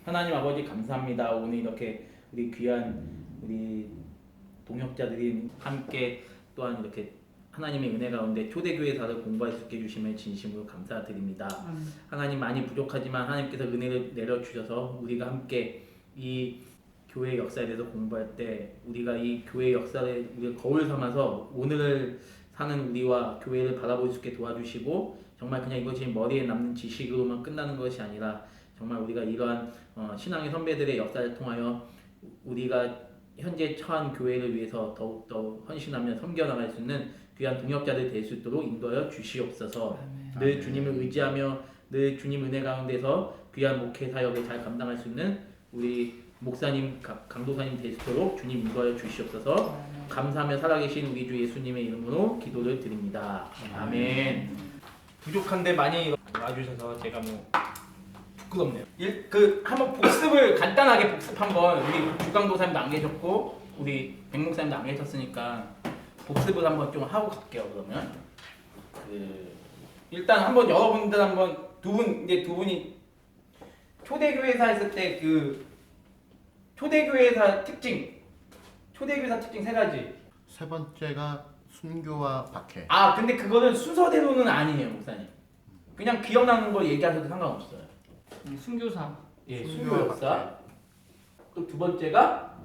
하나님 아버지 감사합니다. 오늘 이렇게 우리 귀한 우리 동역자들이 함께 또한 이렇게 하나님의 은혜 가운데 초대교회사를 공부할 수 있게 해주심에 진심으로 감사드립니다. 하나님 많이 부족하지만 하나님께서 은혜를 내려주셔서 우리가 함께 이 교회 역사에 대해서 공부할 때 우리가 이 교회 역사를 우리가 거울 삼아서 오늘을 사는 우리와 교회를 바라볼 수 있게 도와주시고 정말 그냥 이것이 머리에 남는 지식으로만 끝나는 것이 아니라 정말 우리가 이러한 신앙의 선배들의 역사를 통하여 우리가 현재 처한 교회를 위해서 더욱더 헌신하며 섬겨나갈 수 있는 귀한 동역자들 될 수 있도록 인도하여 주시옵소서. 늘 주님을 의지하며 늘 주님 은혜 가운데서 귀한 목회 사역을 잘 감당할 수 있는 우리 목사님, 강도사님 될 수 있도록 주님 인도하여 주시옵소서. 감사하며 살아계신 우리 주 예수님의 이름으로 기도를 드립니다. 아멘. 부족한데 많이 와주셔서 제가 부끄럽네요. 한번 복습을 간단하게 복습 한번 우리 주강도사님도 안 계셨고 우리 백목사님도 안 계셨으니까 복습을 한번 좀 하고 갈게요. 그러면 일단 한번 여러분들 한번 두 분이 초대교회사 했을 때 초대교회사 특징 세 가지. 세 번째가 순교와 박해. 근데 그거는 순서대로는 아니에요, 목사님. 그냥 기억나는 거 얘기하셔도 상관없어요. 순교사. 예, 순교 역사. 또 두 번째가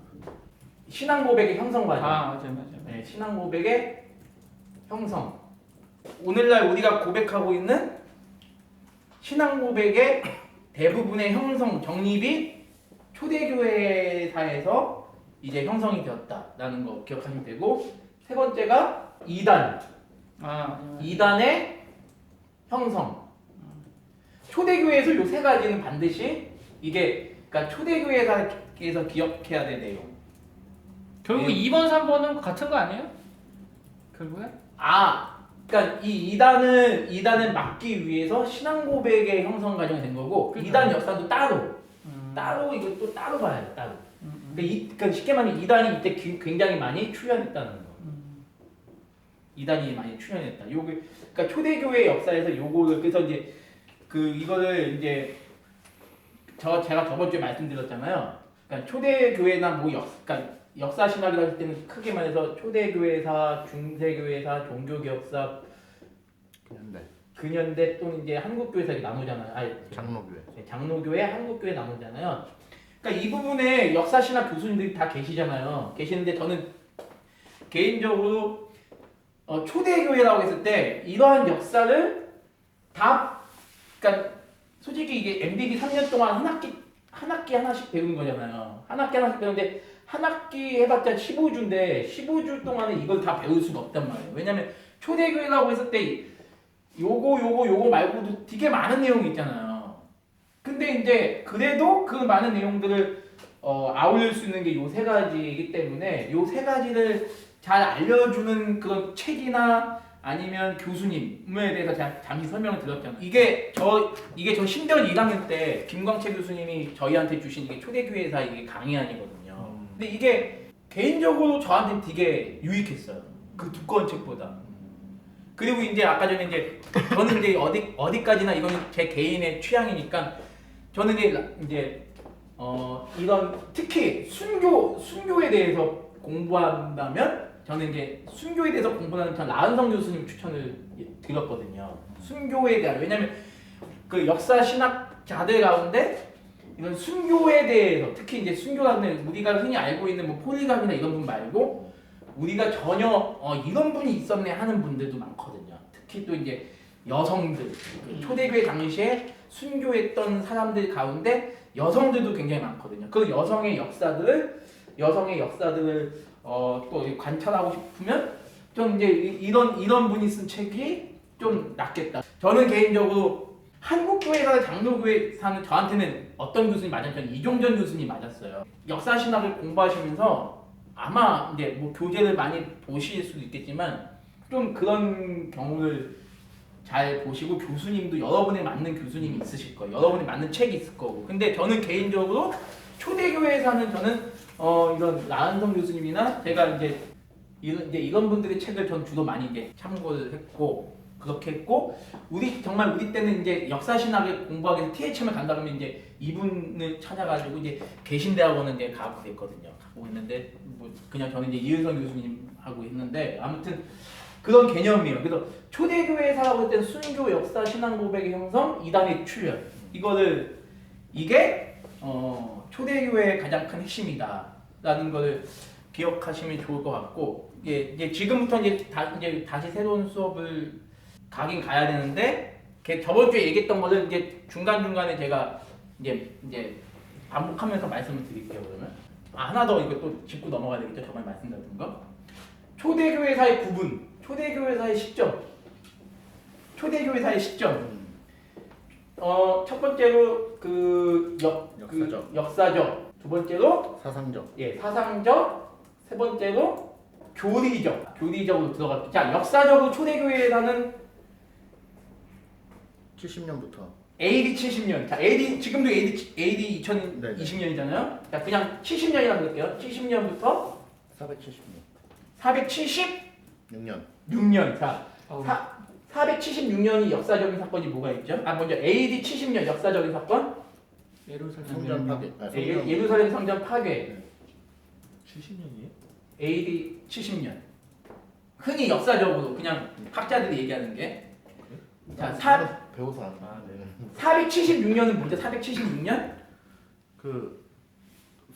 신앙 고백의 형성 과정. 맞아요. 네, 신앙 고백의 형성. 오늘날 우리가 고백하고 있는 신앙 고백의 대부분의 형성 정립이 초대교회사에서 이제 형성이 되었다라는 거 기억하시면 되고, 세 번째가 이단. 이단의 형성. 초대교회에서 요 세 가지는 반드시 그러니까 초대교회에서 기억해야 될 내용. 결국 2번, 3번은 같은 거 아니에요? 결국에? 그러니까 이 이단을 막기 위해서 신앙 고백의 형성 과정이 된 거고, 그렇죠. 이단 역사도 따로 이것도 따로 봐야 돼, 따로. 그러니까 쉽게 말하면 이단이 이때 굉장히 많이 출현했다는 거. 이단이 많이 출현했다. 그러니까 초대교회 역사에서 요거를 그래서 이제 이거를 이제 제가 저번 주에 말씀드렸잖아요. 그러니까 초대교회나 그러니까 역사 신학이라고 할 때는 크게 말해서 초대교회사, 중세교회사, 종교개혁사, 근현대 또는 이제 한국교회사 이렇게 나누잖아요. 장로교회. 장로교회, 한국교회 나누잖아요. 그러니까 이 부분에 역사 신학 교수님들이 다 계시는데 저는 개인적으로 초대교회라고 했을 때 이러한 역사를 그러니까 솔직히 이게 MDB 3년 동안 한 학기 하나씩 배우는 거잖아요. 한 학기 하나씩 배우는데 한 학기 해봤자 15주인데 15주 동안은 이걸 다 배울 수가 없단 말이에요. 왜냐면 초대교회라고 했을 때 요거 말고도 되게 많은 내용이 있잖아요. 근데 이제 그래도 그 많은 내용들을 아울릴 수 있는 게 요 세 가지이기 때문에 요 세 가지를 잘 알려주는 그런 책이나 아니면 교수님에 대해서 제가 잠시 설명을 드렸잖아요. 이게 저 신대원 1학년 때 김광채 교수님이 저희한테 주신 이게 초대교회사 이게 강의안이거든요. 근데 이게 개인적으로 저한테 되게 유익했어요. 그 두꺼운 책보다. 그리고 이제 아까 전에 이제 저는 이제 어디까지나 이건 제 개인의 취향이니까 저는 이제 이런 특히 순교에 대해서 공부한다면 저는 이제 순교에 대해서 공부하는 전 나은성 교수님 추천을 드렸거든요. 순교에 대한 왜냐면 그 역사 신학자들 가운데 이런 순교에 대해서 특히 이제 순교라는 우리가 흔히 알고 있는 폴리감이나 이런 분 말고 우리가 전혀 이런 분이 있었네 하는 분들도 많거든요. 특히 또 이제 여성들 초대교회 당시에 순교했던 사람들 가운데 여성들도 굉장히 많거든요. 그 여성의 역사들을 또 관찰하고 싶으면 좀 이제 이런 분이 쓴 책이 좀 낫겠다. 저는 개인적으로 한국교회사, 장로교회사는 저한테는 어떤 교수님 맞았냐면 이종전 교수님 맞았어요. 역사신학을 공부하시면서 아마 이제 교재를 많이 보실 수도 있겠지만 좀 그런 경우를 잘 보시고 교수님도 여러분에 맞는 교수님이 있으실 거예요. 여러분에 맞는 책이 있을 거고. 근데 저는 개인적으로 초대교회에서는 저는 이런 나은성 교수님이나 제가 이제 이런 분들의 책을 전 주로 많이 이제 참고를 했고 그렇게 했고 정말 우리 때는 이제 역사신학을 공부하기 위해서 THM을 간다 그러면 이제 이분을 찾아가지고 이제 계신대학원은 이제 가고 그랬거든요. 가고 있는데 뭐 그냥 저는 이제 이은성 교수님 하고 있는데 아무튼 그런 개념이에요. 그래서 초대교회사라고 할 때는 순교 역사 신앙 고백의 형성 2단의 출현 이게 초대교회의 가장 큰 핵심이다라는 거를 기억하시면 좋을 것 같고 이제 지금부터 이제 다시 새로운 수업을 가긴 가야 되는데 저번 주에 얘기했던 거를 이제 중간중간에 제가 이제 반복하면서 말씀을 드릴게요. 그러면 하나 더 이거 또 짚고 넘어가야 되겠죠. 저번에 말씀드렸던 거 초대교회사의 구분, 초대교회사의 시점, 초대교회사의 시점. 첫 번째로 역사적, 두 번째로 사상적. 사상적, 세 번째로 교리적으로 들어갔죠. 자, 역사적으로 초대교회사는 70년부터. AD 70년. 자, 지금도 AD 2020년이잖아요. 자, 그냥 70년이라고 할게요. 70년부터 476년. 476년. 자, 476년이 역사적인 사건이 뭐가 있죠? 먼저 AD 70년 역사적인 사건. 성전 파괴. 예루살렘 성전 파괴. 70년이에요? AD 70년. 흔히 역사적으로 그냥 학자들이 얘기하는 게. 자, 배워서 안다. 네. 476년은 뭐죠? 476년?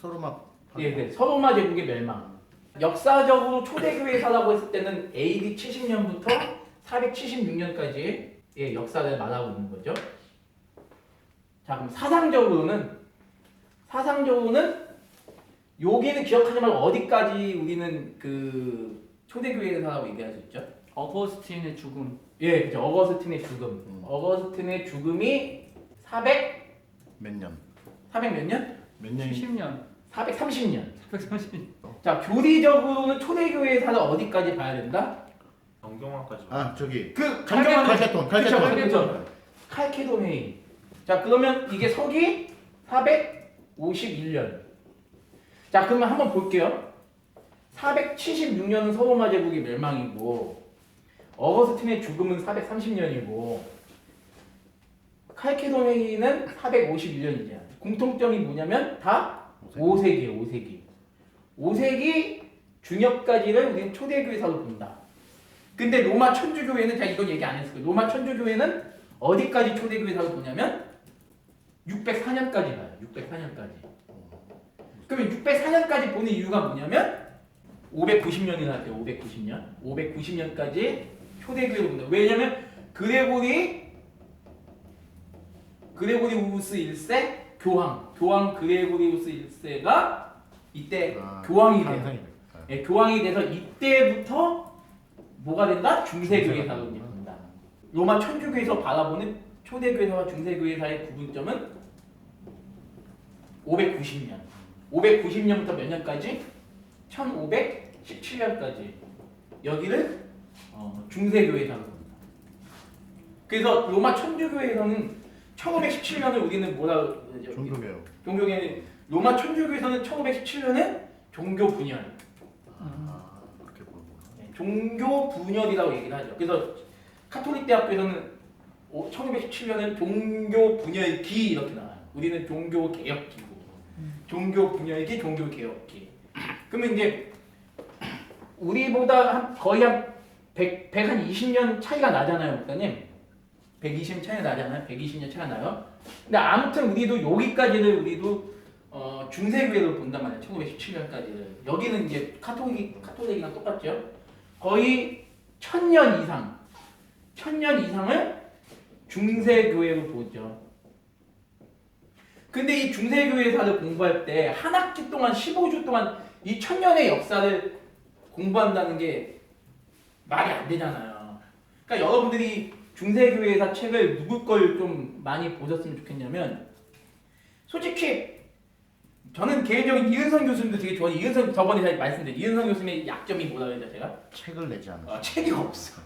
서로마. 네, 서로마 제국의 멸망. 역사적으로 초대교회사라고 했을 때는 AD 70년부터 476년까지의 역사를 말하고 있는 거죠. 자, 그럼 사상적으로는 여기는 기억하지 말고 어디까지 우리는 초대교회사라고 얘기할 수 있죠? 어거스틴의 죽음. 예, 그죠. 어거스틴의 죽음. 어거스틴의 죽음이 400 몇 년? 몇 년? 몇 년이? 70년. 430년. 430년. 자, 교리적으로는 초대교회사를 어디까지 봐야 된다? 정경화까지. 저기. 칼케돈. 칼케돈. 그렇죠. 칼케돈 회의. 자, 그러면 이게 서기 451년. 자, 그러면 한번 볼게요. 476년은 서로마 제국의 멸망이고 어거스틴의 죽음은 430년이고 칼케돈 회의는 451년이잖아. 공통점이 뭐냐면 다 5세기예요. 5세기 중엽까지를 우리는 초대교회사로 본다. 근데 로마 천주교회는 제가 이건 얘기 안 했어요. 로마 천주교회는 어디까지 초대교회사로 보냐면 604년까지 가요. 604년까지. 그러면 604년까지 보는 이유가 뭐냐면 590년이나 할게요. 590년. 590년까지 초대교회로 본다. 왜냐면 그레고리 우스 1세 교황 그레고리 우스 1세가 이때 교황이 돼요. 예, 교황이 돼서 이때부터 뭐가 된다? 중세교회사로 된다. 로마 천주교에서 바라보는 초대교회사와 중세교회사의 구분점은 590년. 590년부터 몇 년까지? 1517년까지. 여기를 중세교회사로 봅니다. 그래서 로마 천주교에서는 1517년을 우리는 뭐라 그러죠? 종교개혁. 종교개혁. 로마 천주교에서는 1517년에 종교 분열. 그렇게 보는구나. 종교 분열이라고 얘기를 하죠. 그래서 카톨릭 대학교에서는 1517년은 종교 분열기 이렇게 나와요. 우리는 종교 개혁기고, 종교 분열기, 종교 개혁기. 그러면 이제 우리보다 거의 한 120년 차이가 나잖아요, 목사님. 120년 차이가 나잖아요. 120년 차이가 나요. 근데 아무튼 우리도 여기까지를 중세교회로 본단 말이에요. 1917년까지를. 여기는 이제 카톨릭이랑 똑같죠. 거의 1000년 이상을 중세교회로 보죠. 근데 이 중세교회사를 공부할 때 한 학기 동안 15주 동안 이 1000년의 역사를 공부한다는 게 말이 안 되잖아요. 그러니까 여러분들이 중세교회사 책을 누구 걸 좀 많이 보셨으면 좋겠냐면 솔직히 저는 개인적으로 이은성 교수님도 되게 좋아해요. 이은성 저번에 제가 말씀드린 이은성 교수님의 약점이 뭐라고 했죠 제가? 책을 내지 않았어요. 책이 없어.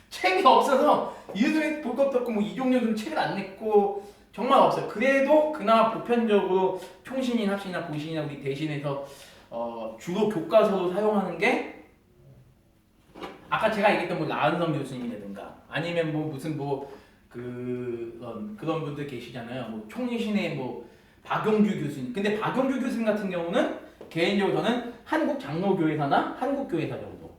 책이 없어서 이은성이 볼 것도 없고 이종렬 교수님 책을 안 냈고 정말 없어요. 그래도 그나마 보편적으로 총신인, 합신이나 고신이나 우리 대신해서 주로 교과서로 사용하는 게 아까 제가 얘기했던 뭐 라은성 교수님이라든가 아니면 뭐 무슨 그런 분들 계시잖아요. 뭐 총리신의 뭐 박용규 교수님. 근데 박용규 교수님 같은 경우는 개인적으로 저는 한국 장로교회사나 한국교회사 정도.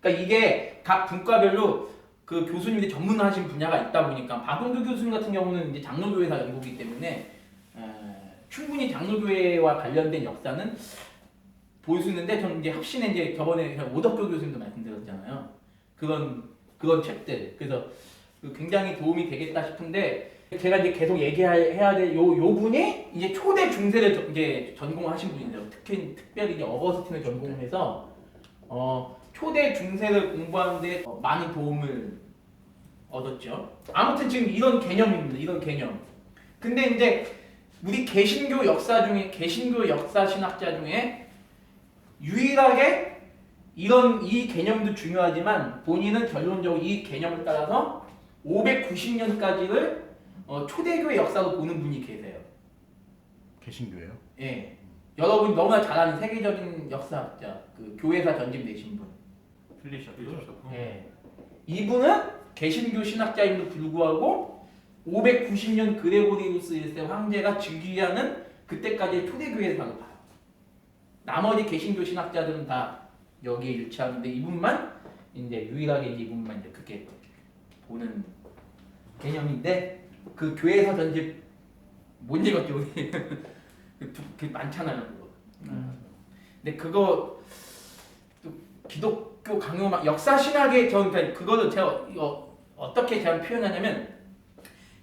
그러니까 이게 각 분과별로 그 교수님들이 전문하신 분야가 있다 보니까 박용규 교수님 같은 경우는 이제 장로교회사 연구이기 때문에 충분히 장로교회와 관련된 역사는 볼 수 있는데 저는 이제 확신에 이제 저번에 오덕교 교수님도 말씀드렸잖아요. 그런 책들. 그래서 굉장히 도움이 되겠다 싶은데 제가 이제 계속 얘기해야 될 요 분이 이제 초대 중세를 이제 전공하신 분이죠. 특별히 이제 어거스틴을 전공해서 초대 중세를 공부하는데 많은 도움을 얻었죠. 아무튼 지금 이런 개념입니다. 이런 개념. 근데 이제 우리 개신교 역사 신학자 중에 유일하게 이 개념도 중요하지만 본인은 결론적으로 이 개념을 따라서 590년까지를 초대교회 역사로 보는 분이 계세요. 개신교예요? 예. 여러분 너무나 잘 아는 세계적인 역사학자, 그 교회사 전집 내신 분. 필리셔프. 예. 이분은 개신교 신학자임에도 불구하고 590년 그레고리우스 1세 황제가 즉위하는 그때까지의 초대교회사로 봐요. 나머지 개신교 신학자들은 다 여기에 일치하는데 이분만 이제 유일하게 이분만 이제 그렇게 보는 개념인데 그 교회사 전집 못 읽었죠 우리. 그 많잖아요 그거. 근데 그거 또 기독교 강요막 역사 신학의 전 그러니까 그거를 제가 어떻게 제가 표현하냐면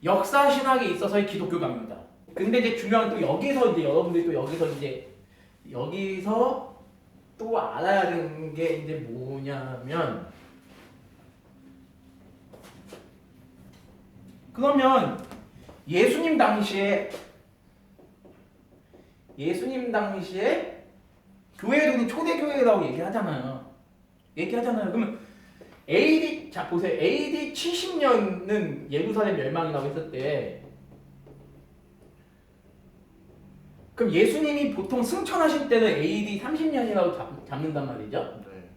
역사 신학에 있어서의 기독교 강요다. 근데 이제 중요한 또 여기서 이제 여러분들이 또 여기서 또 알아야 되는 게 이제 뭐냐면 그러면 예수님 당시에 교회들이 초대교회라고 얘기하잖아요. 그러면 자 보세요. AD 70년은 예루살렘 멸망이라고 했을 때 그럼 예수님이 보통 승천하실 때는 AD 30년이라고 잡는단 말이죠. 네.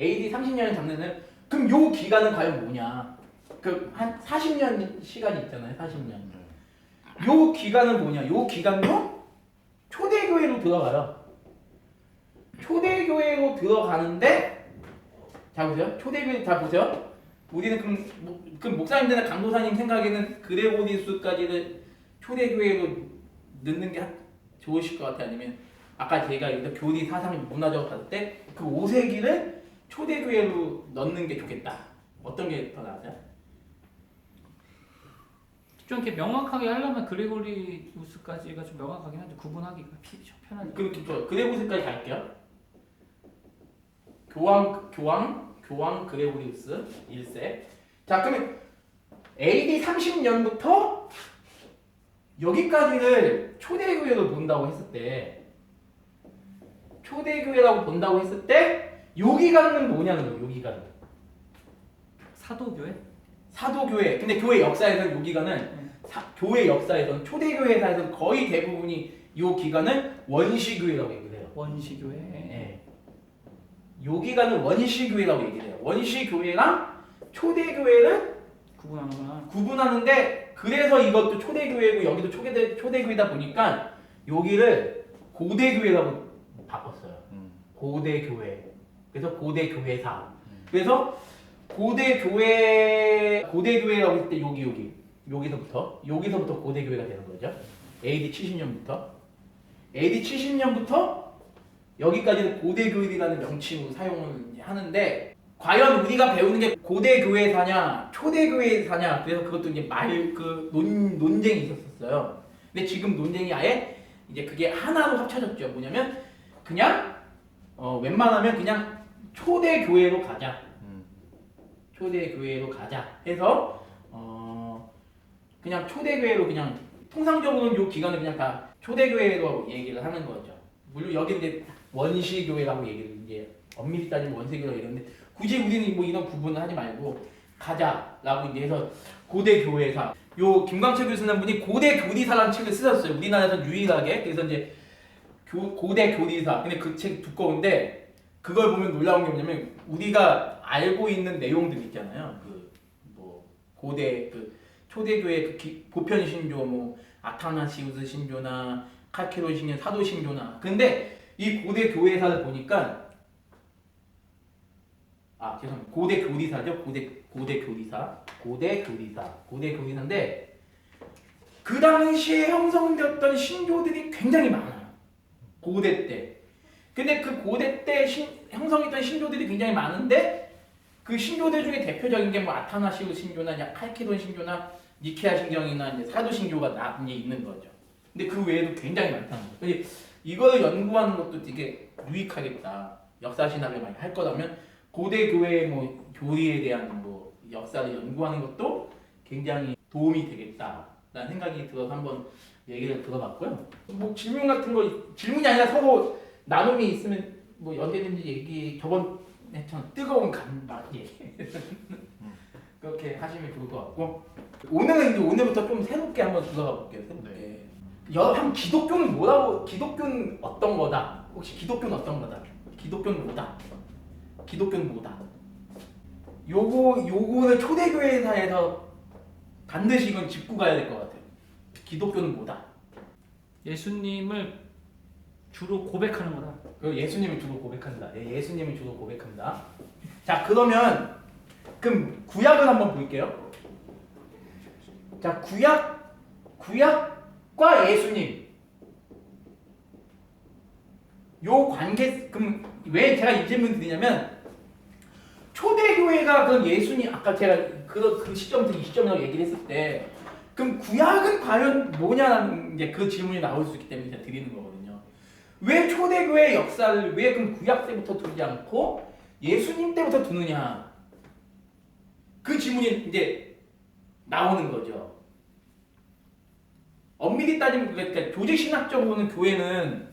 AD 30년을 잡는 그럼 요 기간은 과연 뭐냐? 그 한 40년 시간이 있잖아요. 40년. 네. 요 기간은 뭐냐? 요 기간도 초대교회로 들어가요. 초대교회로 들어가는데 자 보세요. 초대교회 다 보세요. 우리는 그럼 목사님들이나 강도사님 생각에는 그레고리우스까지를 초대교회로 넣는 게 좋으실 것 같아요. 아니면 아까 제가 얘기했던 교리 사상 문화적으로 봤을 때 그 5세기를 초대교회로 넣는 게 좋겠다. 어떤 게 더 나아요? 좀 이렇게 명확하게 하려면 그레고리우스까지가 좀 명확하긴 한데 구분하기가 편하니까. 그렇죠. 그레고리우스까지 갈게요. 교황 그레고리우스 1세. 자 그러면 AD 30년부터 여기까지를 초대교회로 본다고 했을 때 요 기간은 뭐냐는 거예요. 요 기간. 사도교회? 사도교회. 근데 교회 역사에서는 요 기간은 교회 역사에서는 초대교회사에서는 거의 대부분이 요 기간을 원시교회라고 얘기를 해요. 원시교회. 네. 요 기간은 원시교회라고 얘기를 해요. 원시교회랑 초대교회를 구분하는데 그래서 이것도 초대교회고 여기도 초대교회다 보니까 여기를 고대교회라고 바꿨어요. 고대교회. 그래서 고대교회사. 그래서 고대교회라고 했을 때 여기서부터 고대교회가 되는 거죠. AD 70년부터 여기까지는 고대교회라는 명칭으로 사용을 하는데 과연 우리가 배우는 게 고대교회사냐 초대교회사냐 그래서 그것도 이제 논쟁이 있었어요. 근데 지금 논쟁이 아예 이제 그게 하나로 합쳐졌죠. 뭐냐면 그냥 웬만하면 그냥 초대교회로 가자. 초대교회로 가자 해서 그냥 초대교회로 그냥 통상적으로는 요 기간을 그냥 다 초대교회로 얘기를 하는 거죠. 물론 여기 이제 원시교회라고 얘기를 이제 엄밀히 따지면 원시교회라고 얘기하는데 굳이 우리는 뭐 이런 구분을 하지 말고 가자라고 이제 해서 고대교회사. 요 김광철 교수님 분이 고대교리사라는 책을 쓰셨어요. 우리나라에서 유일하게. 그래서 이제 고대교리사. 근데 그 책 두꺼운데 그걸 보면 놀라운 게 뭐냐면 우리가 알고 있는 내용들 있잖아요. 그 뭐 고대 그 초대교회 보편 신조 뭐 아타나시우스 신조나 칼케론 신조, 사도 신조나. 근데 이 고대 교회사를 보니까 죄송합니다. 고대 교리사죠. 고대 교리사인데 그 당시에 형성되었던 신조들이 굉장히 많아요. 고대 때. 근데 그 고대 때 형성했던 신조들이 굉장히 많은데 그 신조들 중에 대표적인 게 뭐 아타나시우스 신조나 칼케돈 신조나 니케아 신경이나 이제 사도 신조가 나중에 있는 거죠. 근데 그 외에도 굉장히 많다는 거죠. 근데 이거를 연구하는 것도 되게 유익하겠다. 역사 신학을 많이 할 거라면 고대 교회의 뭐 교리에 대한 뭐 역사를 연구하는 것도 굉장히 도움이 되겠다라는 생각이 들어서 한번 얘기를 들어봤고요. 뭐 질문 같은 거 질문이 아니라 서로 나눔이 있으면 뭐 언제든지 얘기 저번에처럼 뜨거운 간맛 그렇게 하시면 좋을 것 같고 오늘은 이제 오늘부터 좀 새롭게 한번 들어가 볼게요. 새롭게. 한 기독교는 어떤 거다? 혹시 기독교는 어떤 거다? 기독교는 뭐다? 기독교는 뭐다? 요거는 초대교회사에서 반드시 이건 짚고 가야 될 것 같아요. 기독교는 뭐다? 예수님을 주로 고백하는 거다. 예수님을 주로 고백한다. 예수님을 주로 고백한다. 자, 그럼 구약을 한번 볼게요. 자, 구약과 예수님. 요 관계, 그럼 왜 제가 이 질문 드리냐면, 초대교회가 그럼 예수님, 아까 제가 그 시점부터 이 시점이라고 얘기를 했을 때, 그럼 구약은 과연 뭐냐는 이제 그 질문이 나올 수 있기 때문에 제가 드리는 거거든요. 왜 초대교회의 역사를 왜 그럼 구약 때부터 두지 않고 예수님 때부터 두느냐? 그 질문이 이제 나오는 거죠. 엄밀히 따지면 그러니까 조직신학적으로는 교회는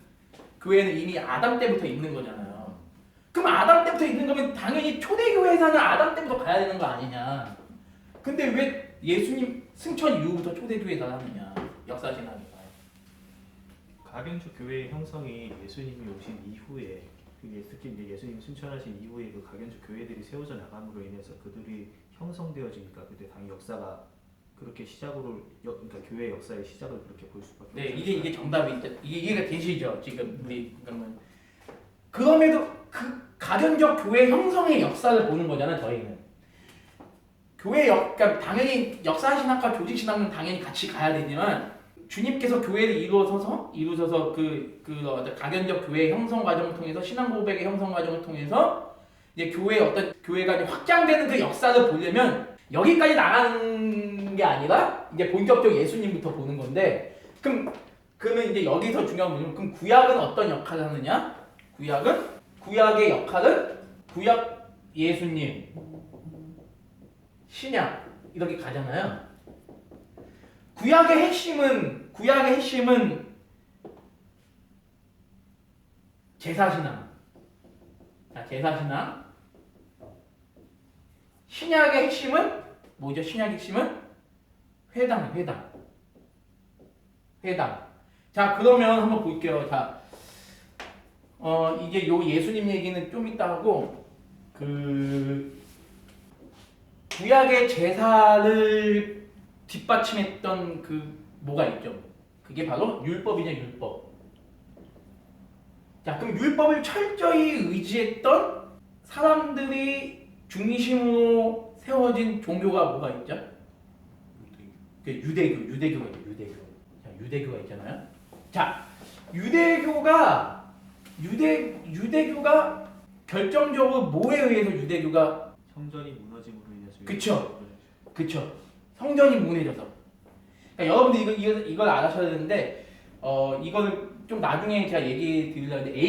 이미 아담 때부터 있는 거잖아요. 그럼 아담 때부터 있는 거면 당연히 초대교회사는 아담 때부터 가야 되는 거 아니냐? 근데 왜 예수님 승천 이후부터 초대교회가 하느냐? 역사신학이. 가변주 교회의 형성이 예수님이 오신 이후에 특히 이제 예수님 순천하신 이후에 그 가변주 교회들이 세워져 나감으로 인해서 그들이 형성되어지니까 그때 당연히 역사가 그렇게 그러니까 교회 역사의 시작을 그렇게 볼 수밖에 없어요. 네, 이게 정답이 이해가 되시죠? 지금 우리 그럼에도 그 가변적 교회 형성의 역사를 보는 거잖아요. 저희는 그러니까 당연히 역사신학과 조직신학은 당연히 같이 가야 되지만. 주님께서 교회를 이루어서서 가견적 교회의 형성 과정을 통해서 신앙 고백의 형성 과정을 통해서 이제 교회가 이제 확장되는 그 역사를 보려면 여기까지 나가는 게 아니라 이제 본격적으로 예수님부터 보는 건데 그러면 이제 여기서 중요한 건 그럼 구약은 어떤 역할을 하느냐? 구약의 역할은 구약 예수님 신약 이렇게 가잖아요. 구약의 핵심은 제사신앙. 제사신앙. 신약의 핵심은 뭐죠? 신약의 핵심은 회당. 자, 그러면 한번 볼게요. 자, 이제 요 예수님 얘기는 좀 이따 하고 구약의 제사를 뒷받침했던 뭐가 있죠? 그게 바로 율법이죠, 율법. 자, 그럼 율법을 철저히 의지했던 사람들이 중심으로 세워진 종교가 뭐가 있죠? 유대교가 있죠, 유대교가 있잖아요. 자, 유대교가 결정적으로 뭐에 의해서 유대교가 성전이 무너짐으로 인해서 그쵸. 성전이 무너져서. 그러니까 여러분들 이걸 알아셔야 되는데 이거는 좀 나중에 제가 얘기 드리려고 했는데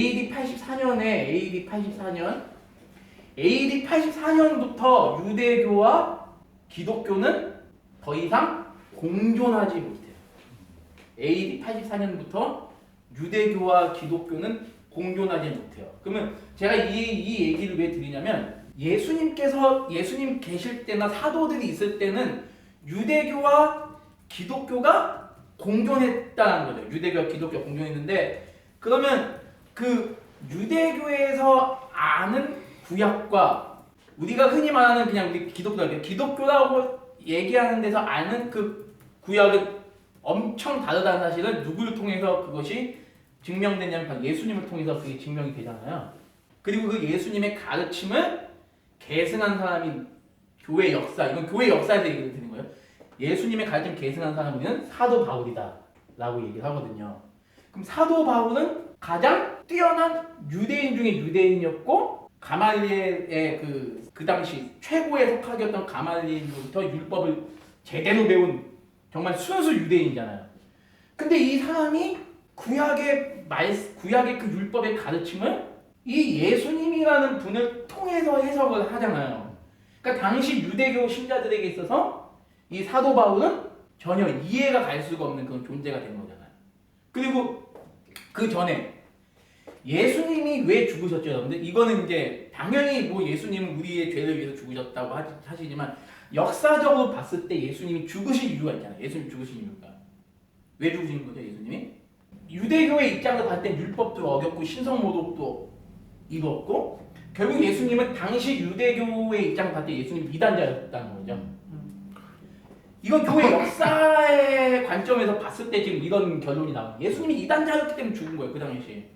AD 84년부터 유대교와 기독교는 더 이상 공존하지 못해요. AD 84년부터 유대교와 기독교는 공존하지 못해요. 그러면 제가 이 얘기를 왜 드리냐면 예수님 계실 때나 사도들이 있을 때는 유대교와 기독교가 공존했다는 거죠. 유대교와 기독교가 공존했는데 그러면 그 유대교에서 아는 구약과 우리가 흔히 말하는 그냥 우리 기독교라고 얘기하는 데서 아는 그 구약은 엄청 다르다는 사실을 누구를 통해서 그것이 증명되냐면 예수님을 통해서 그게 증명이 되잖아요. 그리고 그 예수님의 가르침을 계승한 사람이 교회 역사, 이건 교회 역사에서 얘기를 드리는 거예요. 예수님의 가르침 계승한 사람은 사도 바울이다 라고 얘기를 하거든요. 그럼 사도 바울은 가장 뛰어난 유대인 중에 유대인이었고 가말리엘의 그 당시 최고의 석학이었던 가말리엘부터 율법을 제대로 배운 정말 순수 유대인이잖아요. 근데 이 사람이 구약의 그 율법의 가르침을 이 예수님이라는 분을 통해서 해석을 하잖아요. 그러니까 당시 유대교 신자들에게 있어서 이 사도 바울은 전혀 이해가 갈 수가 없는 그런 존재가 된 거잖아요. 그리고 그 전에 예수님이 왜 죽으셨죠, 여러분들? 이거는 이제 당연히 뭐 예수님은 우리의 죄를 위해서 죽으셨다고 하시지만 역사적으로 봤을 때 예수님이 죽으신 이유가 있잖아요. 예수님 죽으신 이유가 왜 죽으신 거죠, 예수님이? 유대교의 입장으로 봤을 때 율법도 어겼고 신성모독도 이뤘고 결국 예수님은 당시 유대교의 입장으로 봤을 때 예수님 이단자였다는 거죠. 이건 교회 역사의 관점에서 봤을 때 지금 이런 결론이 나와요. 예수님이 이단자였기 때문에 죽은 거예요, 그 당시에.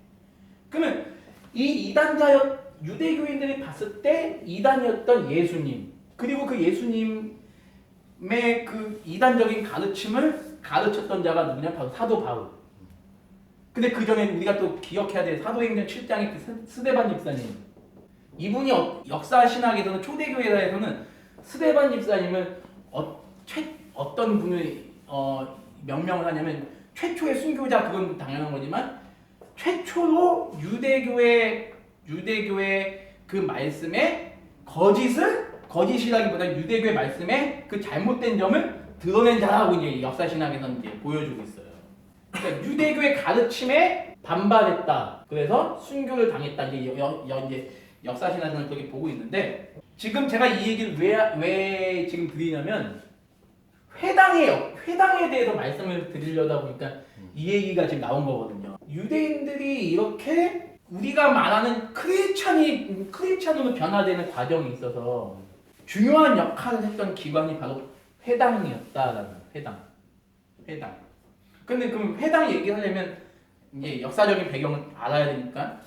그러면 이 유대교인들이 봤을 때 이단이었던 예수님, 그리고 그 예수님의 그 이단적인 가르침을 가르쳤던 자가 누구냐? 바로 사도 바울. 근데 그 전에 우리가 또 기억해야 될 사도행전 7장의 그 스데반 집사님. 이분이 역사 신학에서는 초대교회에서는 스데반 집사님을 어떤 분을 명명을 하냐면 최초의 순교자, 그건 당연한 거지만 최초로 유대교의 그 말씀에 거짓이라기보다 유대교의 말씀에 그 잘못된 점을 드러낸 자라고 이제 역사 신학에서는 이제 보여주고 있어요. 그러니까 유대교의 가르침에 반발했다. 그래서 순교를 당했다. 이제 역사 신학에서는 그렇게 보고 있는데 지금 제가 이 얘기를 왜 지금 드리냐면 회당에 대해서 말씀을 드리려다 보니까 이 얘기가 지금 나온 거거든요. 유대인들이 이렇게 우리가 말하는 크리스찬으로 변화되는 과정에 있어서 중요한 역할을 했던 기관이 바로 회당이었다라는 회당. 근데 그럼 회당 얘기하려면 이제 역사적인 배경을 알아야 되니까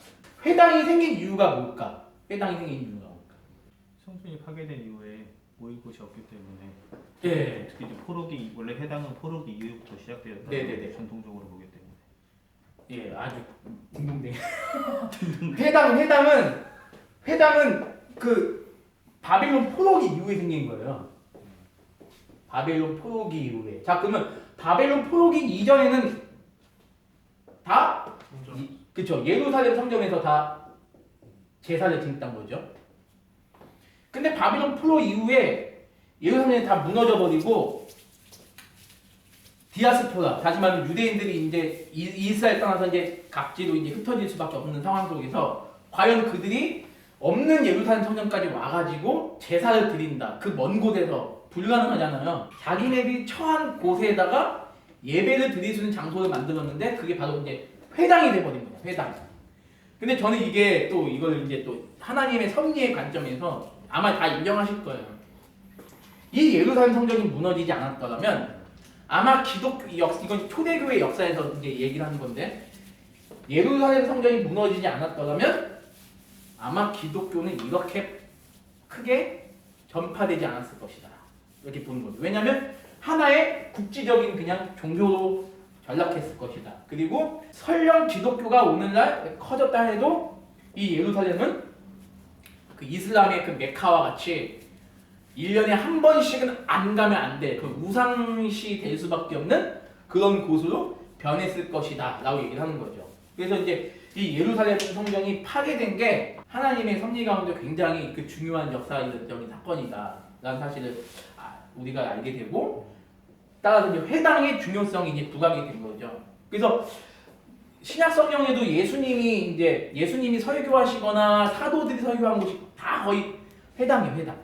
회당이 생긴 이유가 뭘까? 성전이 파괴된 이후에 모일 곳이 없기 때문에 예. 특히 이제 포로기, 원래 회당은 포로기 이후부터 시작되었다. 네네네. 전통적으로 보기 때문에. 예, 아주 딩동댕. 회당은 그 바빌론 포로기 이후에 생긴 거예요. 바벨론 포로기 이후에. 자, 그러면 바벨론 포로기 이전에는 다 그쵸, 예루살렘 성전에서 다 제사를 지냈단 거죠. 근데 바빌론 포로 이후에 예루살렘이 다 무너져 버리고 디아스포라, 다시 말하면 유대인들이 이제 이스라엘 떠나서 이제 각지로 이제 흩어질 수밖에 없는 상황 속에서 과연 그들이 없는 예루살렘 성전까지 와가지고 제사를 드린다. 그 먼 곳에서 불가능하잖아요. 자기네들이 처한 곳에다가 예배를 드릴 수 있는 장소를 만들었는데 그게 바로 이제 회당이 돼버린 거예요. 회당. 근데 저는 이게 또 이걸 이제 또 하나님의 섭리의 관점에서 아마 다 인정하실 거예요. 이 예루살렘 성전이 무너지지 않았더라면 아마 이건 초대교회 역사에서 이제 얘기를 하는 건데 예루살렘 성전이 무너지지 않았더라면 아마 기독교는 이렇게 크게 전파되지 않았을 것이다. 이렇게 보는 거죠. 왜냐하면 하나의 국지적인 그냥 종교로 전락했을 것이다. 그리고 설령 기독교가 오늘날 커졌다 해도 이 예루살렘은 그 이슬람의 그 메카와 같이 1년에 한 번씩은 안 가면 안 돼. 그 우상시 될 수밖에 없는 그런 곳으로 변했을 것이다. 라고 얘기를 하는 거죠. 그래서 이제 이 예루살렘 성전이 파괴된 게 하나님의 섭리 가운데 굉장히 그 중요한 역사적인 사건이다. 라는 사실을 우리가 알게 되고 따라서 이제 회당의 중요성이 이제 부각이 된 거죠. 그래서 신약 성경에도 예수님이 설교하시거나 사도들이 설교한 곳이 다 거의 회당이에요, 회당.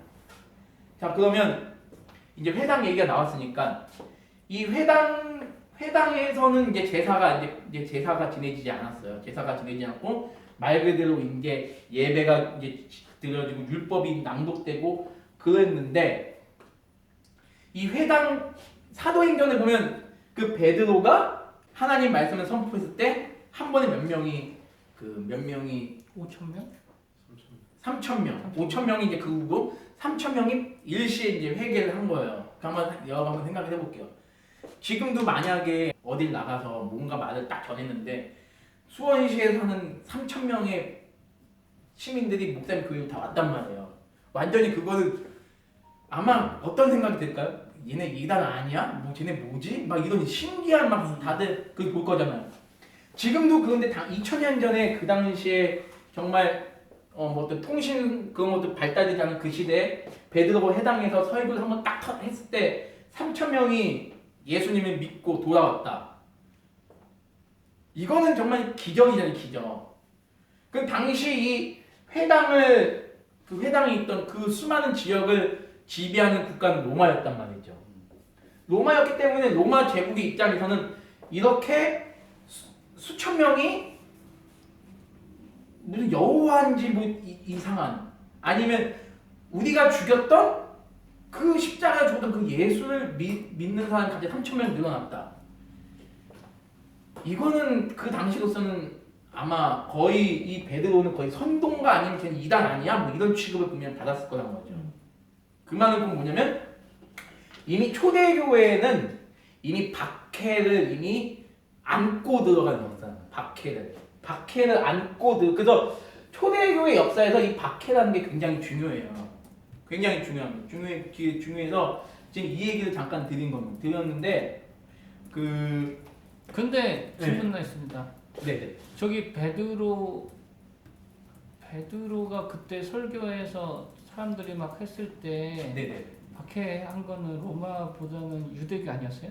자, 그러면 이제 회당 얘기가 나왔으니까 이 회당에서는 이제 제사가 지내지지 않았어요. 제사가 지내지 않고 말 그대로 이제 예배가 이제 드려지고 율법이 낭독되고 그랬는데 이 회당 사도행전을 보면 그 베드로가 하나님 말씀을 선포했을 때 한 번에 몇 명이 5,000명? 3,000명, 5,000명이 이제 그 후고 3,000명이 일시에 이제 회개를 한 거예요. 여러분 한번 생각해 볼게요. 지금도 만약에 어딜 나가서 뭔가 말을 딱 전했는데 수원시에 사는 3,000명의 시민들이 목사님 교회로 다 왔단 말이에요. 완전히 그거는 아마 어떤 생각이 들까요? 얘네 이단 아니야? 뭐 쟤네 뭐지? 막 이런 신기한 막 다들 그걸 볼 거잖아요. 지금도 그런데 2000년 전에 그 당시에 정말 뭐 어떤 통신 그런 것도 발달되지 않은 그 시대에 베드로가 해당해서 설교를 한번 딱 했을 때 3,000명이 예수님을 믿고 돌아왔다. 이거는 정말 기적이잖아요, 기적. 그 당시 이 그 회당에 있던 그 수많은 지역을 지배하는 국가는 로마였단 말이죠. 로마였기 때문에 로마 제국의 입장에서는 이렇게 수천 명이 무슨 여호와인지 뭐 이상한 아니면 우리가 죽였던 그 십자가에 죽었던 그 예수를 믿는 사람이 갑자기 3,000명 늘어났다. 이거는 그 당시로서는 아마 거의 이 베드로는 거의 선동가 아니면 걔는 이단 아니야? 뭐 이런 취급을 분명 받았을 거란 거죠. 그 말은 뭐냐면 이미 초대교회에는 이미 박해를 이미 안고 들어간 역사는 박해를 안고 그래서 초대교회 역사에서 이 박해라는 게 굉장히 중요해요. 굉장히 중요합니다. 중요해서 지금 이 얘기를 잠깐 드렸는데 근데 질문 있습니다. 네네. 저기 베드로가 그때 설교에서 사람들이 막 했을 때 네네. 박해한 거는 로마보다는 유대교 아니었어요?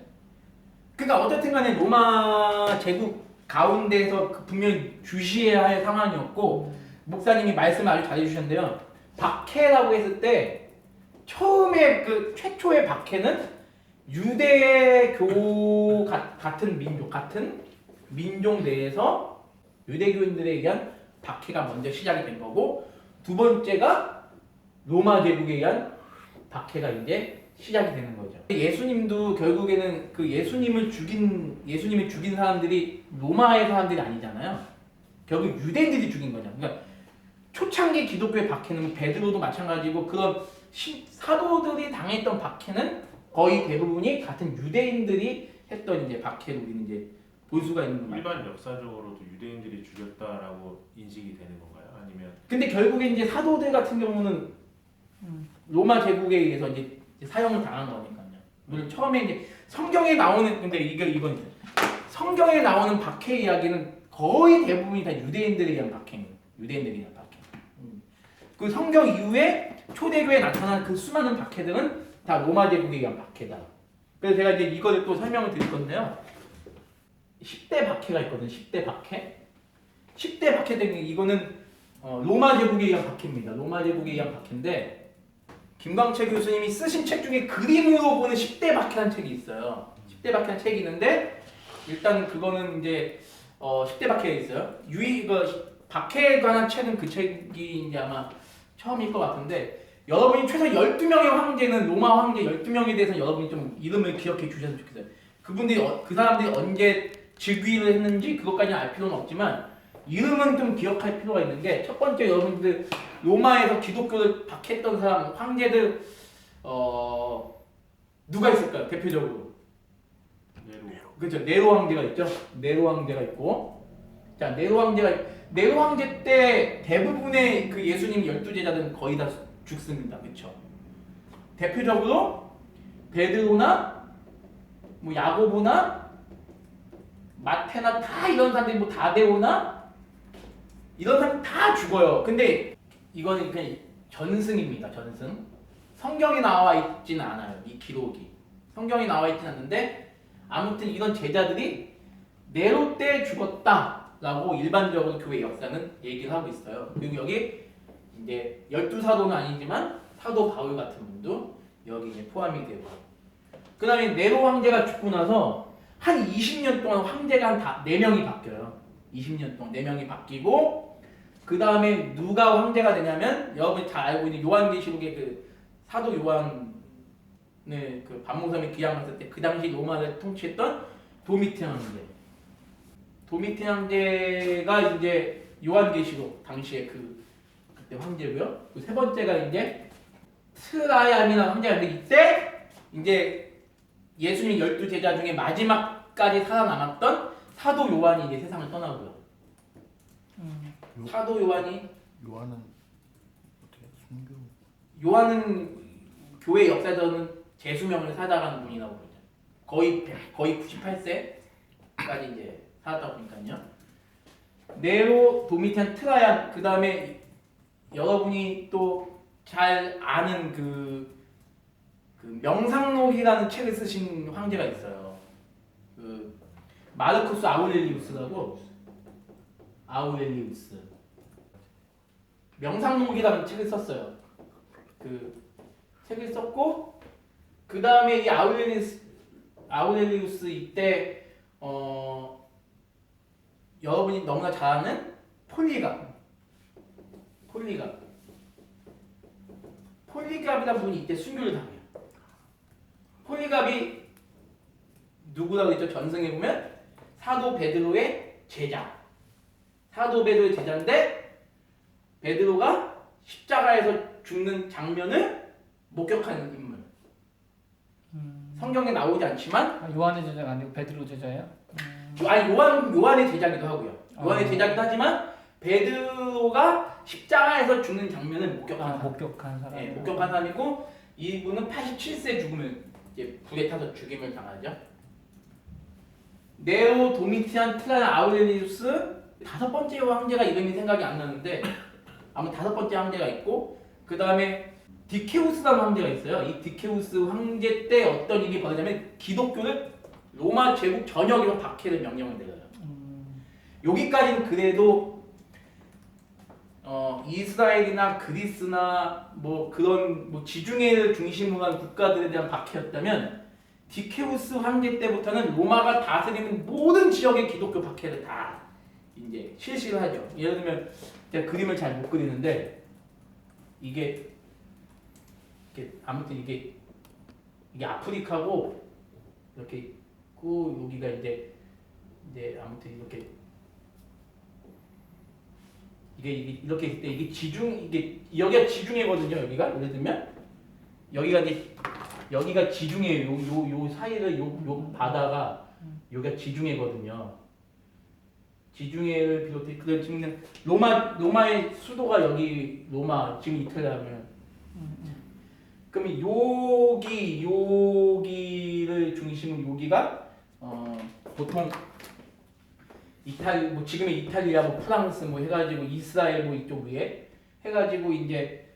그러니까 어쨌든 간에 로마 제국 가운데서 분명히 주시해야 할 상황이었고 목사님이 말씀을 아주 잘해주셨는데요. 박해라고 했을 때 처음에 그 최초의 박해는 유대교 같은 민족 내에서 유대교인들에 의한 박해가 먼저 시작이 된 거고 두 번째가 로마 제국에 의한 박해가 이제 시작이 되는 거죠. 예수님도 결국에는 그 예수님을 죽인 사람들이 로마의 사람들이 아니잖아요. 결국 유대인들이 죽인 거죠. 그러니까 초창기 기독교의 박해는 베드로도 마찬가지고 그런 사도들이 당했던 박해는 거의 대부분이 같은 유대인들이 했던 이제 박해를 우리는 이제 볼 수가 있는 거예요. 일반 역사적으로도 유대인들이 죽였다라고 인식이 되는 건가요? 아니면 근데 결국에 이제 사도들 같은 경우는 로마 제국에 의해서 이제 사형을 당한 거니까요. 물론 처음에 이제 성경에 나오는 근데 이건 성경에 나오는 박해 이야기는 거의 대부분이 다 유대인들에 의한 박해입니다. 유대인들에 의한 박해. 그 성경 이후에 초대교회에 나타난 그 수많은 박해들은 다 로마 제국에 의한 박해다. 그래서 제가 이제 이거를 또 설명을 드릴 건데요. 10대 박해가 있거든요. 10대 박해. 10대 박해 등이 이거는 로마 제국에 의한 박해입니다. 로마 제국에 의한 박해인데 김광채 교수님이 쓰신 책 중에 그림으로 보는 10대 박해라는 책이 있어요. 10대 박해라는 책이 있는데 일단 그거는 이제 10대 박해가 있어요. 박해에 관한 책은 그 책이 이제 아마 처음일 것 같은데 여러분이 최소 12명의 황제는 로마 황제 12명에 대해서 여러분이 좀 이름을 기억해 주셨으면 좋겠어요. 그 사람들이 언제 즉위를 했는지 그것까지는 알 필요는 없지만 이름은 좀 기억할 필요가 있는 게 첫 번째 여러분들 로마에서 기독교를 박했던 사람 황제들 누가 있을까요? 대표적으로 그렇죠. 네로 황제가 있죠. 네로 황제가 있고 자 네로 황제 때 대부분의 그 예수님 12제자들은 거의 다 죽습니다. 그렇죠. 대표적으로 베드로나 뭐 야고보나 마테나 다 이런 사람들이 뭐 다데오나 이런 사람 다 죽어요. 근데 이거는 그냥 전승입니다. 전승. 성경에 나와 있지는 않아요. 이 기록이. 성경에 나와 있지는 않는데 아무튼 이런 제자들이 네로 때 죽었다라고 일반적으로 교회 역사는 얘기를 하고 있어요. 그리고 여기 이제 12사도는 아니지만 사도 바울 같은 분도 여기 이제 포함이 되고 그 다음에 네로 황제가 죽고 나서 한 20년 동안 황제가 한 4명이 바뀌어요. 20년 동안 4명이 바뀌고 그 다음에 누가 황제가 되냐면 여러분이 잘 알고 있는 요한계시록의 그 사도 요한을 그 반모섬에 귀양 갔을 때 그 당시 로마를 통치했던 도미티안 황제. 도미티안 황제가 이제 요한계시록 당시에 그때 황제고요. 그 세 번째가 이제 트라이안이라는 황제가 있는데 이때 이제 예수님 12제자 중에 마지막까지 살아남았던 사도 요한이 이제 세상을 떠나고요. 사도 요한이 요한은 어떻게 순교? 요한은 교회 역사에서는 재수명을 살아가는 분이라고 그러죠. 거의 98세까지 이제 살았다고 보니까요. 네로, 도미티안, 트라이안, 그 다음에 여러분이 또 잘 아는 그 명상록이라는 책을 쓰신 황제가 있어요. 그 마르쿠스 아우렐리우스라고. 아우렐리우스. 명상록이라는 책을 썼어요. 그 책을 썼고 그 다음에 이 아우렐리우스 이때 여러분이 너무나 잘 아는 폴리갑이라는 분이 이때 순교를 당해요. 폴리갑이 누구라고 했죠? 전승에 보면 사도 베드로의 제자. 사도 베드로의 제자인데 베드로가 십자가에서 죽는 장면을 목격하는 인물. 성경에 나오지 않지만 아, 요한의 제자가 아니고 베드로 제자예요? 아니 요한의 제자기도 하고요. 요한의 제자기도 하지만 베드로가 십자가에서 죽는 장면을 목격한 사람. 목격한 사람. 네, 목격한 사람이고 이분은 87세 죽음을 이제 불에 타서 죽임을 당하죠. 네오, 도미티안, 트라이안, 아우렐리우스 다섯 번째 황제가 이름이 생각이 안 나는데 아마 다섯 번째 황제가 있고 그 다음에 디케우스라는 황제가 있어요. 이 디케우스 황제 때 어떤 일이 벌어지냐면 기독교를 로마 제국 전역으로 박해를 명령을 내려요. 여기까지는 그래도 이스라엘이나 그리스나 뭐 그런 뭐 지중해를 중심으로 한 국가들에 대한 박해였다면 디케우스 황제 때부터는 로마가 다스리는 모든 지역의 기독교 박해를 다 이제 실시를 하죠. 예를 들면 제가 그림을 잘 못 그리는데 이게 아무튼 이게 아프리카고 이렇게 있고 여기가 이제 아무튼 이렇게 이게 이렇게 있을 때 이게 여기가 지중해거든요. 여기가 예를 들면 여기가 지중해 요 사이를 요 바다가 여기가 지중해거든요. 지중해를 비롯해 그런 지금 로마의 수도가 여기 로마 지금 이탈리아면 그러면 여기를 중심으로 여기가 보통 뭐 지금의 이탈리아, 뭐 프랑스 뭐 해가지고 이스라엘 뭐 이쪽 위에 해가지고 이제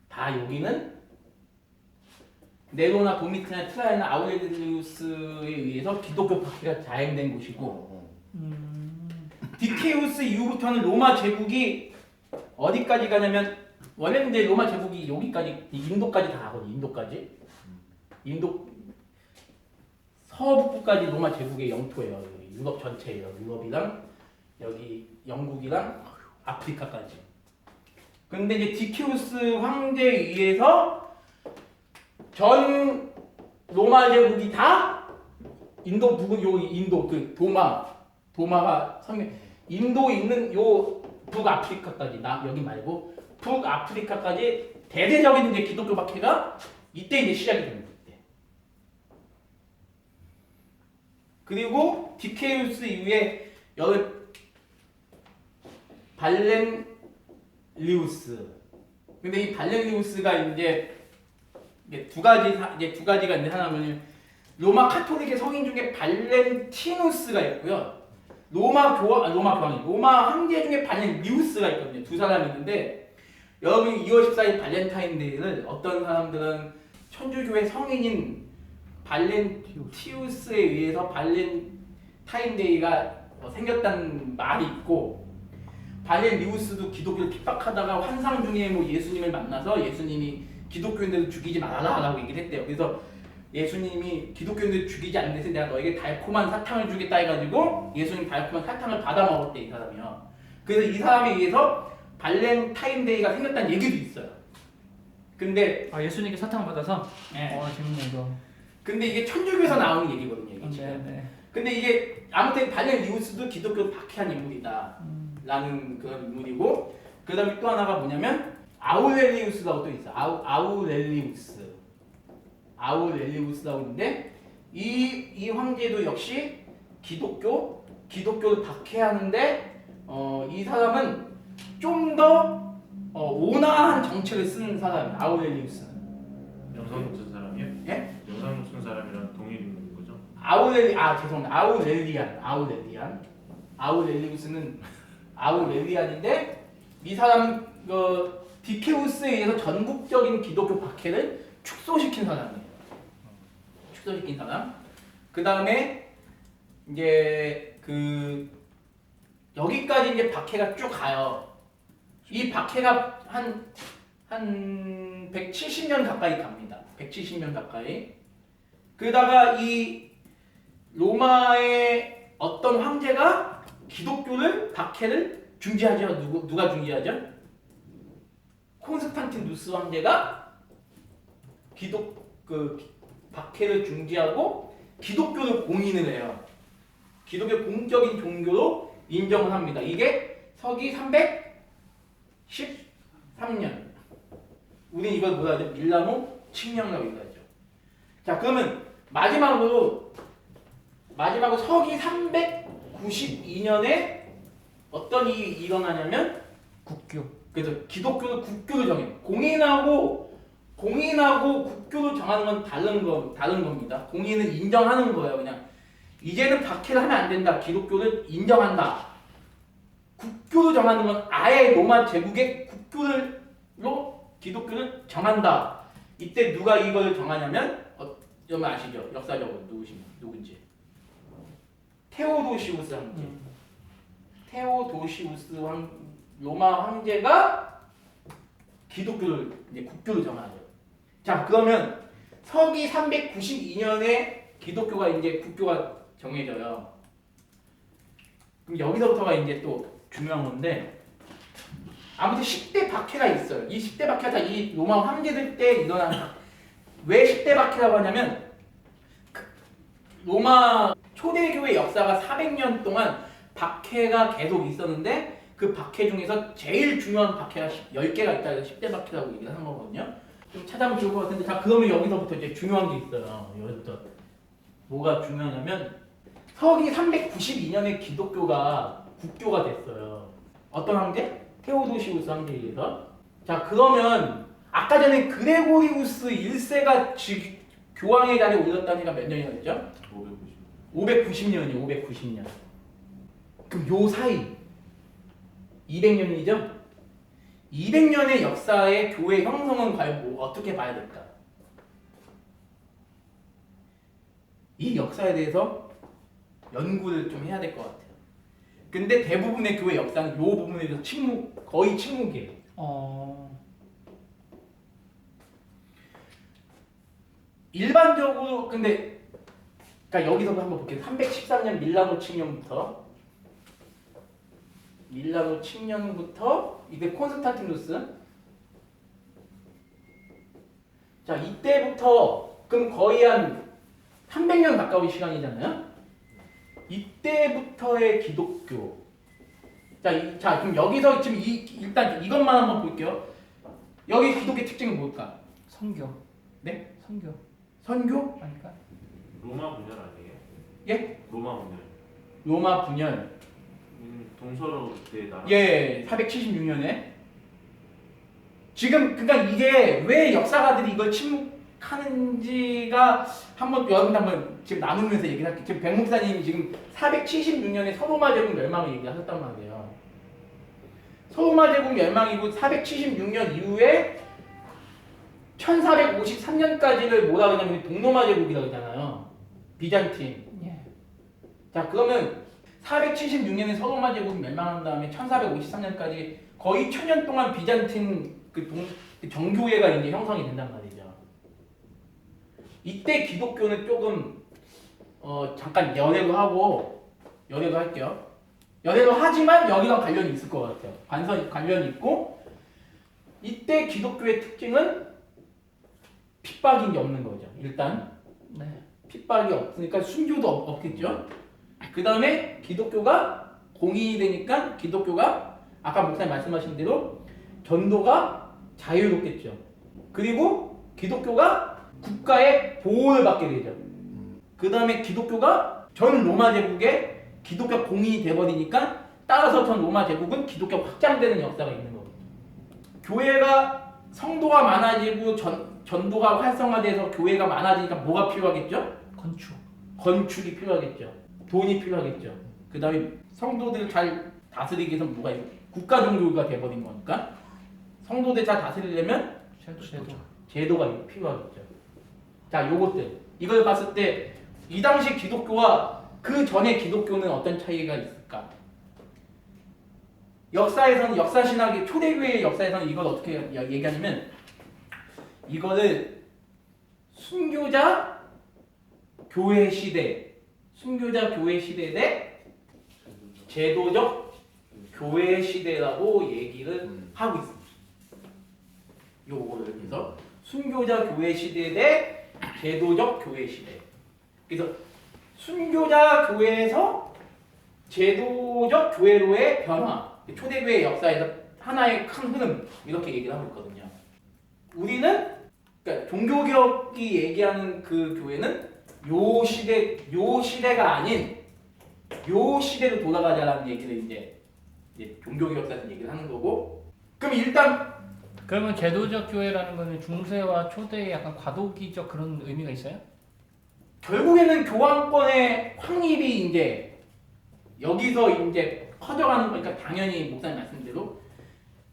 다 여기는 네로나 도미티나 트라이나 아우렐리우스에 의해서 기독교 박해가 자행된 곳이고 디케우스 이후부터는 로마 제국이 어디까지 가냐면 원래는 이제 로마 제국이 여기까지 인도까지 다 가거든요. 인도 서북부까지 로마 제국의 영토예요. 유럽 전체예요. 유럽이랑 여기 영국이랑 아프리카까지. 그런데 이제 디케우스 황제에 의해서 전 로마 제국이 다 인도 인도 그 도마가 인도에 있는 요 북아프리카까지 여기 말고 북아프리카까지 대대적인 이제 기독교 박해가 이때 이제 시작이 됩니다. 이때. 그리고 디케우스 이후에 여기 발렌리우스. 근데 이 발렌리우스가 이제 두 가지가 있는데 하나는 로마 카톨릭의 성인 중에 발렌티누스가 있고요. 로마 황제 중에 발렌리우스가 있거든요. 두 사람이 있는데 여러분이 2월 14일 발렌타인데이를 어떤 사람들은 천주교의 성인인 발렌티우스에 의해서 발렌타인데이가 생겼다는 말이 있고 발렌리우스도 기독교를 핍박하다가 환상 중에 뭐 예수님을 만나서 예수님이 기독교인들을 죽이지 말아라라고 얘기를 했대요. 그래서 예수님이 기독교인들을 죽이지 않는 데서 내가 너에게 달콤한 사탕을 주겠다 해가지고 예수님 달콤한 사탕을 받아 먹었대 이 사람이요. 그래서 이 사람에 의해서 발렌타인데이가 생겼다는 얘기도 있어요. 근데 아 예수님께 사탕을 받아서. 네. 재밌네 이거. 근데 이게 천주교에서 나오는 얘기거든요. 이게 지금. 네네. 근데 이게 아무튼 발렌리우스도 기독교를 박해한 인물이다 라는 그런 인물이고, 그 다음에 또 하나가 뭐냐면 아우렐리우스라고 또 있어. 아우렐리우스라고 있는데 이 황제도 역시 기독교를 박해하는데 이 사람은 좀 더 온화한 정책을 쓰는 사람이에요. 아우렐리우스는. 영상 못 쓴 사람이요? 예? 영상 못 쓴 사람이랑 동일 인물인 거죠? 죄송합니다. 아우렐리우스는 아우렐리안인데 이 사람은 디케우스에 의해서 전국적인 기독교 박해를 축소시킨 사람이에요. 축소시킨 사람. 그 다음에 이제 여기까지 이제 박해가 쭉 가요. 이 박해가 한 170년 가까이 갑니다. 170년 가까이. 그러다가 이 로마의 어떤 황제가 기독교를 박해를 중지하죠. 누가 중지하죠? 콘스탄티누스 황제가 박해를 중지하고 기독교를 공인을 해요. 기독교 공적인 종교로 인정을 합니다. 이게 서기 313년. 우리 이걸 뭐라 하죠? 밀라노 칙령이라고 얘기하죠. 자, 그러면 마지막으로 서기 392년에 어떤 일이 일어나냐면 국교. 그래서 기독교를 국교로 정해요. 공인하고 국교를 정하는 건 다른 겁니다. 공인은 인정하는 거예요. 그냥 이제는 박해를 하면 안 된다. 기독교를 인정한다. 국교로 정하는 건 아예 로마 제국의 국교로 기독교를 정한다. 이때 누가 이걸 정하냐면 여러분 아시죠? 역사적으로 누군지. 테오도시우스 황제. 로마 황제가 기독교를 이제 국교로 정하죠. 자, 그러면 서기 392년에 기독교가 이제 국교가 정해져요. 그럼 여기서부터가 이제 또 중요한 건데, 아무튼 10대 박해가 있어요. 이 10대 박해가 다 이 로마 황제들 때 일어난. 왜 10대 박해라고 하냐면 로마 초대교회 역사가 400년 동안 박해가 계속 있었는데 그 박해 중에서 제일 중요한 박해가 10개가 있다 해서 10대 박해라고 얘기를 하는 거거든요. 좀 찾아보면 좋을 것 같은데, 자, 그러면 여기서부터 이제 중요한 게 있어요. 여기부터 뭐가 중요하냐면 서기 392년에 기독교가 국교가 됐어요. 어떤 황제? 테오도시우스 황제에 의해서. 자, 그러면 아까 전에 그레고리우스 1세가 교황의 자리에 올렸다는 해가 몇 년이나 되죠? 590년이요. 590년. 그럼 요 사이 200년이죠? 200년의 역사의 교회 형성은 과연 어떻게 봐야 될까? 이 역사에 대해서 연구를 좀 해야 될 것 같아요. 근데 대부분의 교회 역사는 이 부분에 대해서 거의 침묵이에요. 일반적으로 근데 그러니까 여기서도 한번 볼게요. 313년 밀라노 칙령부터 이게 콘스탄티누스. 자, 이때부터 그럼 거의 한 300년 가까운 시간이잖아요. 이때부터의 기독교. 자, 그럼 여기서 지금 일단 이것만 한번 볼게요. 여기 기독교 특징은 뭘까? 선교. 네? 선교 선교? 아닐까? 로마 분열 아니에요? 예? 로마 분열. 로마 분열. 동서로 때 나라. 예, 476년에. 지금 그러니까 이게 왜 역사가들이 이걸 침묵하는지가 여러분 한번 지금 나누면서 얘기를 할게요. 지금 백 목사님이 지금 476년에 서로마 제국 멸망을 얘기하셨단 말이에요. 서로마 제국 멸망이고 476년 이후에 1453년까지를 뭐라 그러냐면 동로마 제국이라고 그러잖아요. 비잔틴. 예. 자, 그러면 476년에 서로마 제국이 멸망한 다음에 1453년까지 거의 1000년 동안 비잔틴 그 정교회가 이제 형성이 된단 말이죠. 이때 기독교는 조금 잠깐 열애로 할게요. 연애도 하지만 여기랑 관련이 있을 것 같아요. 관련이 있고 이때 기독교의 특징은 핍박이 없는 거죠. 일단 네. 핍박이 없으니까 순교도 없겠죠. 그 다음에 기독교가 공인이 되니까 기독교가 아까 목사님 말씀하신 대로 전도가 자유롭겠죠. 그리고 기독교가 국가의 보호를 받게 되죠. 그 다음에 기독교가 전 로마 제국의 기독교 공인이 돼버리니까 따라서 전 로마 제국은 기독교 확장되는 역사가 있는 거거든요. 교회가 성도가 많아지고 전도가 활성화돼서 교회가 많아지니까 뭐가 필요하겠죠? 건축이 필요하겠죠. 돈이 필요하겠죠. 그 다음에 성도들을 잘 다스리기 위해서 뭐가 있어요? 국가 종교가 돼버린 거니까 성도들 잘 다스리려면 제도가 필요하겠죠. 자, 요것들 이걸 봤을 때 이 당시 기독교와 그 전의 기독교는 어떤 차이가 있을까? 역사에서는 역사신학의 초대교회의 역사에서는 이걸 어떻게 얘기하냐면 이거를 순교자 교회 시대 대 제도적 교회 시대라고 얘기를 하고 있습니다. 요거를 그래서 순교자 교회 시대 대 제도적 교회 시대. 그래서 순교자 교회에서 제도적 교회로의 변화, 초대교회 역사에서 하나의 큰 흐름 이렇게 얘기를 하고 있거든요. 우리는 그러니까 종교개혁이 얘기하는 그 교회는 요 시대가 아닌 요 시대로 돌아가자라는 얘기를 이제 종교개혁사에서 얘기를 하는 거고. 그럼 일단 그러면 제도적 교회라는 거는 중세와 초대의 약간 과도기적 그런 의미가 있어요? 결국에는 교황권의 확립이 이제 여기서 이제 커져가는 거니까 당연히 목사님 말씀대로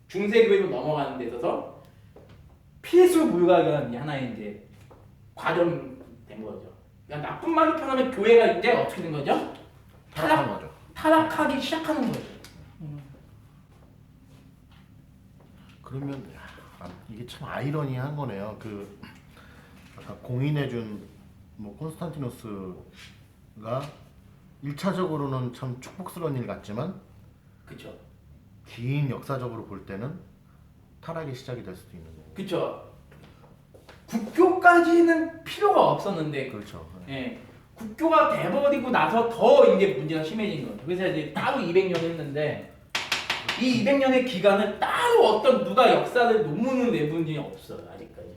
중세교회로 넘어가는 데 있어서 필수 불가결한 하나의 이제 과정이 된 거죠. 그러니까 나쁜 말로 표현하면 교회가 이제 어떻게 된 거죠? 타락한 거죠. 타락하기 시작하는 거죠. 그러면 이게 참 아이러니한 거네요. 그 아까 공인해준 뭐 콘스탄티노스가 1차적으로는 참 축복스러운 일 같지만 그렇죠. 긴 역사적으로 볼 때는 타락의 시작이 될 수도 있는 거고. 그렇죠. 국교까지는 필요가 없었는데, 그렇죠. 예, 국교가 돼버리고 나서 더 이제 문제가 심해진 거죠. 그래서 이제 따로 200년 했는데 이 200년의 기간은 따로 어떤 누가 역사를 논문을 내본 적이 없어요 아직까지.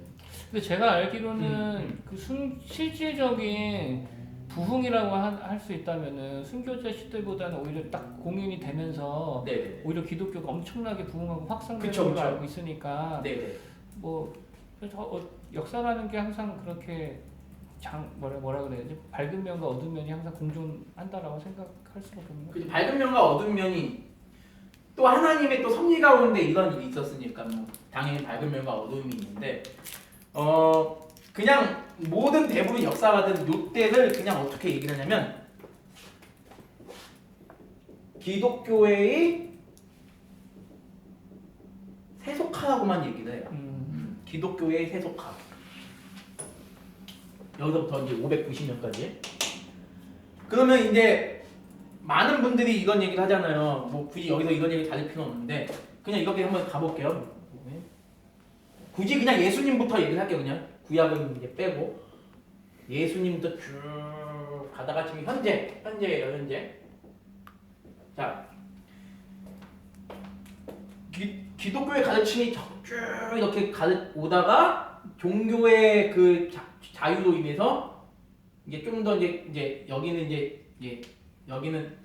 근데 제가 알기로는 그 실질적인 부흥이라고 할 수 있다면은 순교자 시대보다는 오히려 딱 공인이 되면서 네네. 오히려 기독교가 엄청나게 부흥하고 확산되는 그쵸, 걸로 그쵸. 알고 있으니까 네네. 뭐 그래서 역사라는 게 항상 그렇게 뭐라 그래야지 밝은 면과 어두운 면이 항상 공존한다라고 생각할 수밖에 없는 거죠. 그 밝은 면과 어두운 면이 또 하나님의 또 섭리 가운데 이런 일이 있었으니까 뭐 당연히 밝은 면과 어두움이 있는데 그냥 모든 대부분 역사가든 요때를 그냥 어떻게 얘기를 하냐면 기독교회의 세속화라고만 얘기를 해요. 기독교회의 세속화. 여기서부터 이제 590년까지. 그러면 이제 많은 분들이 이런 얘기를 하잖아요. 뭐 굳이 여기서 이런 얘기 다닐 필요는 없는데 그냥 이렇게 한번 가볼게요. 굳이 그냥 예수님부터 얘기를 할게요. 그냥 구약은 이제 빼고 예수님부터 쭉 가다가 지금 현재예요. 현재. 자, 기독교의 가르침이 쭉 이렇게 오다가 종교의 그 자유로 인해서 이제 좀 더 이제 여기는 여기는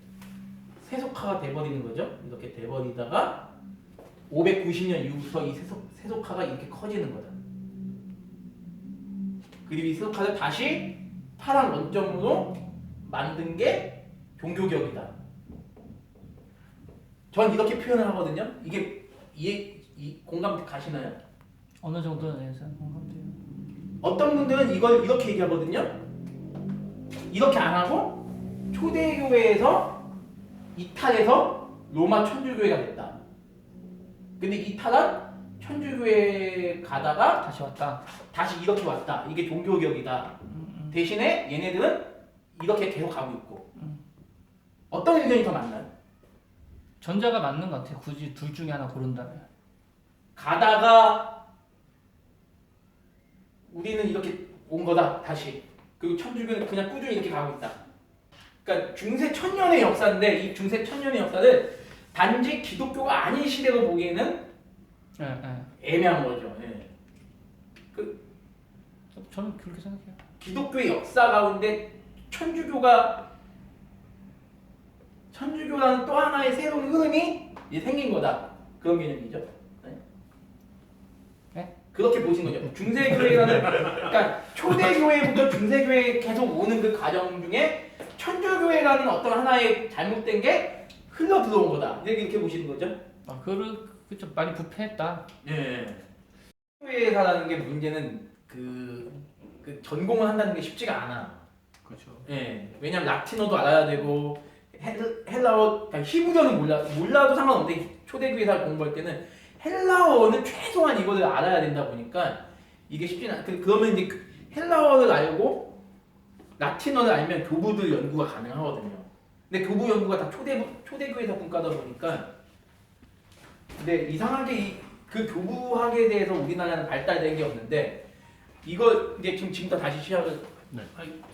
세속화가 돼버리는 거죠. 이렇게 돼버리다가 590년 이후부터 이 세속화가 이렇게 커지는 거다. 그리고 이 세속화를 다시 타락 원점으로 만든 게 종교개혁이다. 전 이렇게 표현을 하거든요. 이게 공감 가시나요? 어느 정도에서 공감돼요. 어떤 분들은 이걸 이렇게 얘기하거든요. 이렇게 안 하고 초대교회에서 이탈해서 로마 천주교회가 됐다. 근데 이탈한 천주교회 가다가 다시 이렇게 왔다. 이게 종교개혁이다. 대신에 얘네들은 이렇게 계속 가고 있고. 어떤 의견이 더 맞나요? 전자가 맞는 것 같아요. 굳이 둘 중에 하나 고른다면. 가다가 우리는 이렇게 온 거다 다시. 그리고 천주교는 그냥 꾸준히 이렇게 가고 있다. 그러니까 중세 천년의 역사인데 이 중세 천년의 역사를 단지 기독교가 아닌 시대로 보기에는 예, 예. 애매한 거죠. 예. 저는 그렇게 생각해요. 기독교의 역사 가운데 천주교라는 또 하나의 새로운 흐름이 이제 생긴 거다. 그런 개념이죠. 네? 네? 그렇게 보신 거죠. 중세교회라는 그러니까 초대교회부터 중세교회에 계속 오는 그 과정 중에 천주교회라는 어떤 하나의 잘못된 게 흘러 들어온 거다. 이렇게 보시는 거죠. 아, 그좀 많이 부패했다. 예. 교회사라는 게 문제는 그 전공을 한다는 게 쉽지가 않아. 그렇죠. 예. 왜냐면 라틴어도 알아야 되고 헬라어, 그러니까 히브리어는 몰라도 상관없는데 초대교회사 공부할 때는 헬라어는 최소한 이거를 알아야 된다 보니까 이게 쉽지는 않아. 그러면 이제 헬라어를 알고 라틴어를 알면 교부들 연구가 가능하거든요. 근데 교부 연구가 다 초대교회사 분과다 보니까 근데 이상하게 그 교부학에 대해서 우리나라는 발달된 게 없는데 이거 이제 지금부터 다시 시작을 네.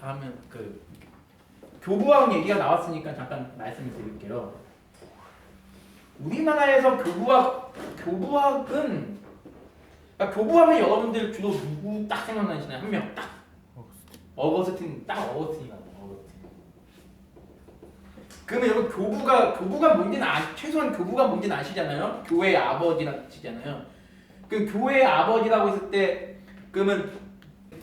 하면 그 교부학 얘기가 나왔으니까 잠깐 말씀을 드릴게요. 우리나라에서 교부학은 그러니까 교부하면 여러분들 주로 누구 딱 생각나시나요? 한 명 딱. 어거스틴 딱 어거스틴이거든요. 그러면 여러분 교부가 뭔지는 최소한 교부가 뭔지는 아시잖아요. 교회의 아버지라고 치잖아요. 그 교회의 아버지라고 했을 때 그러면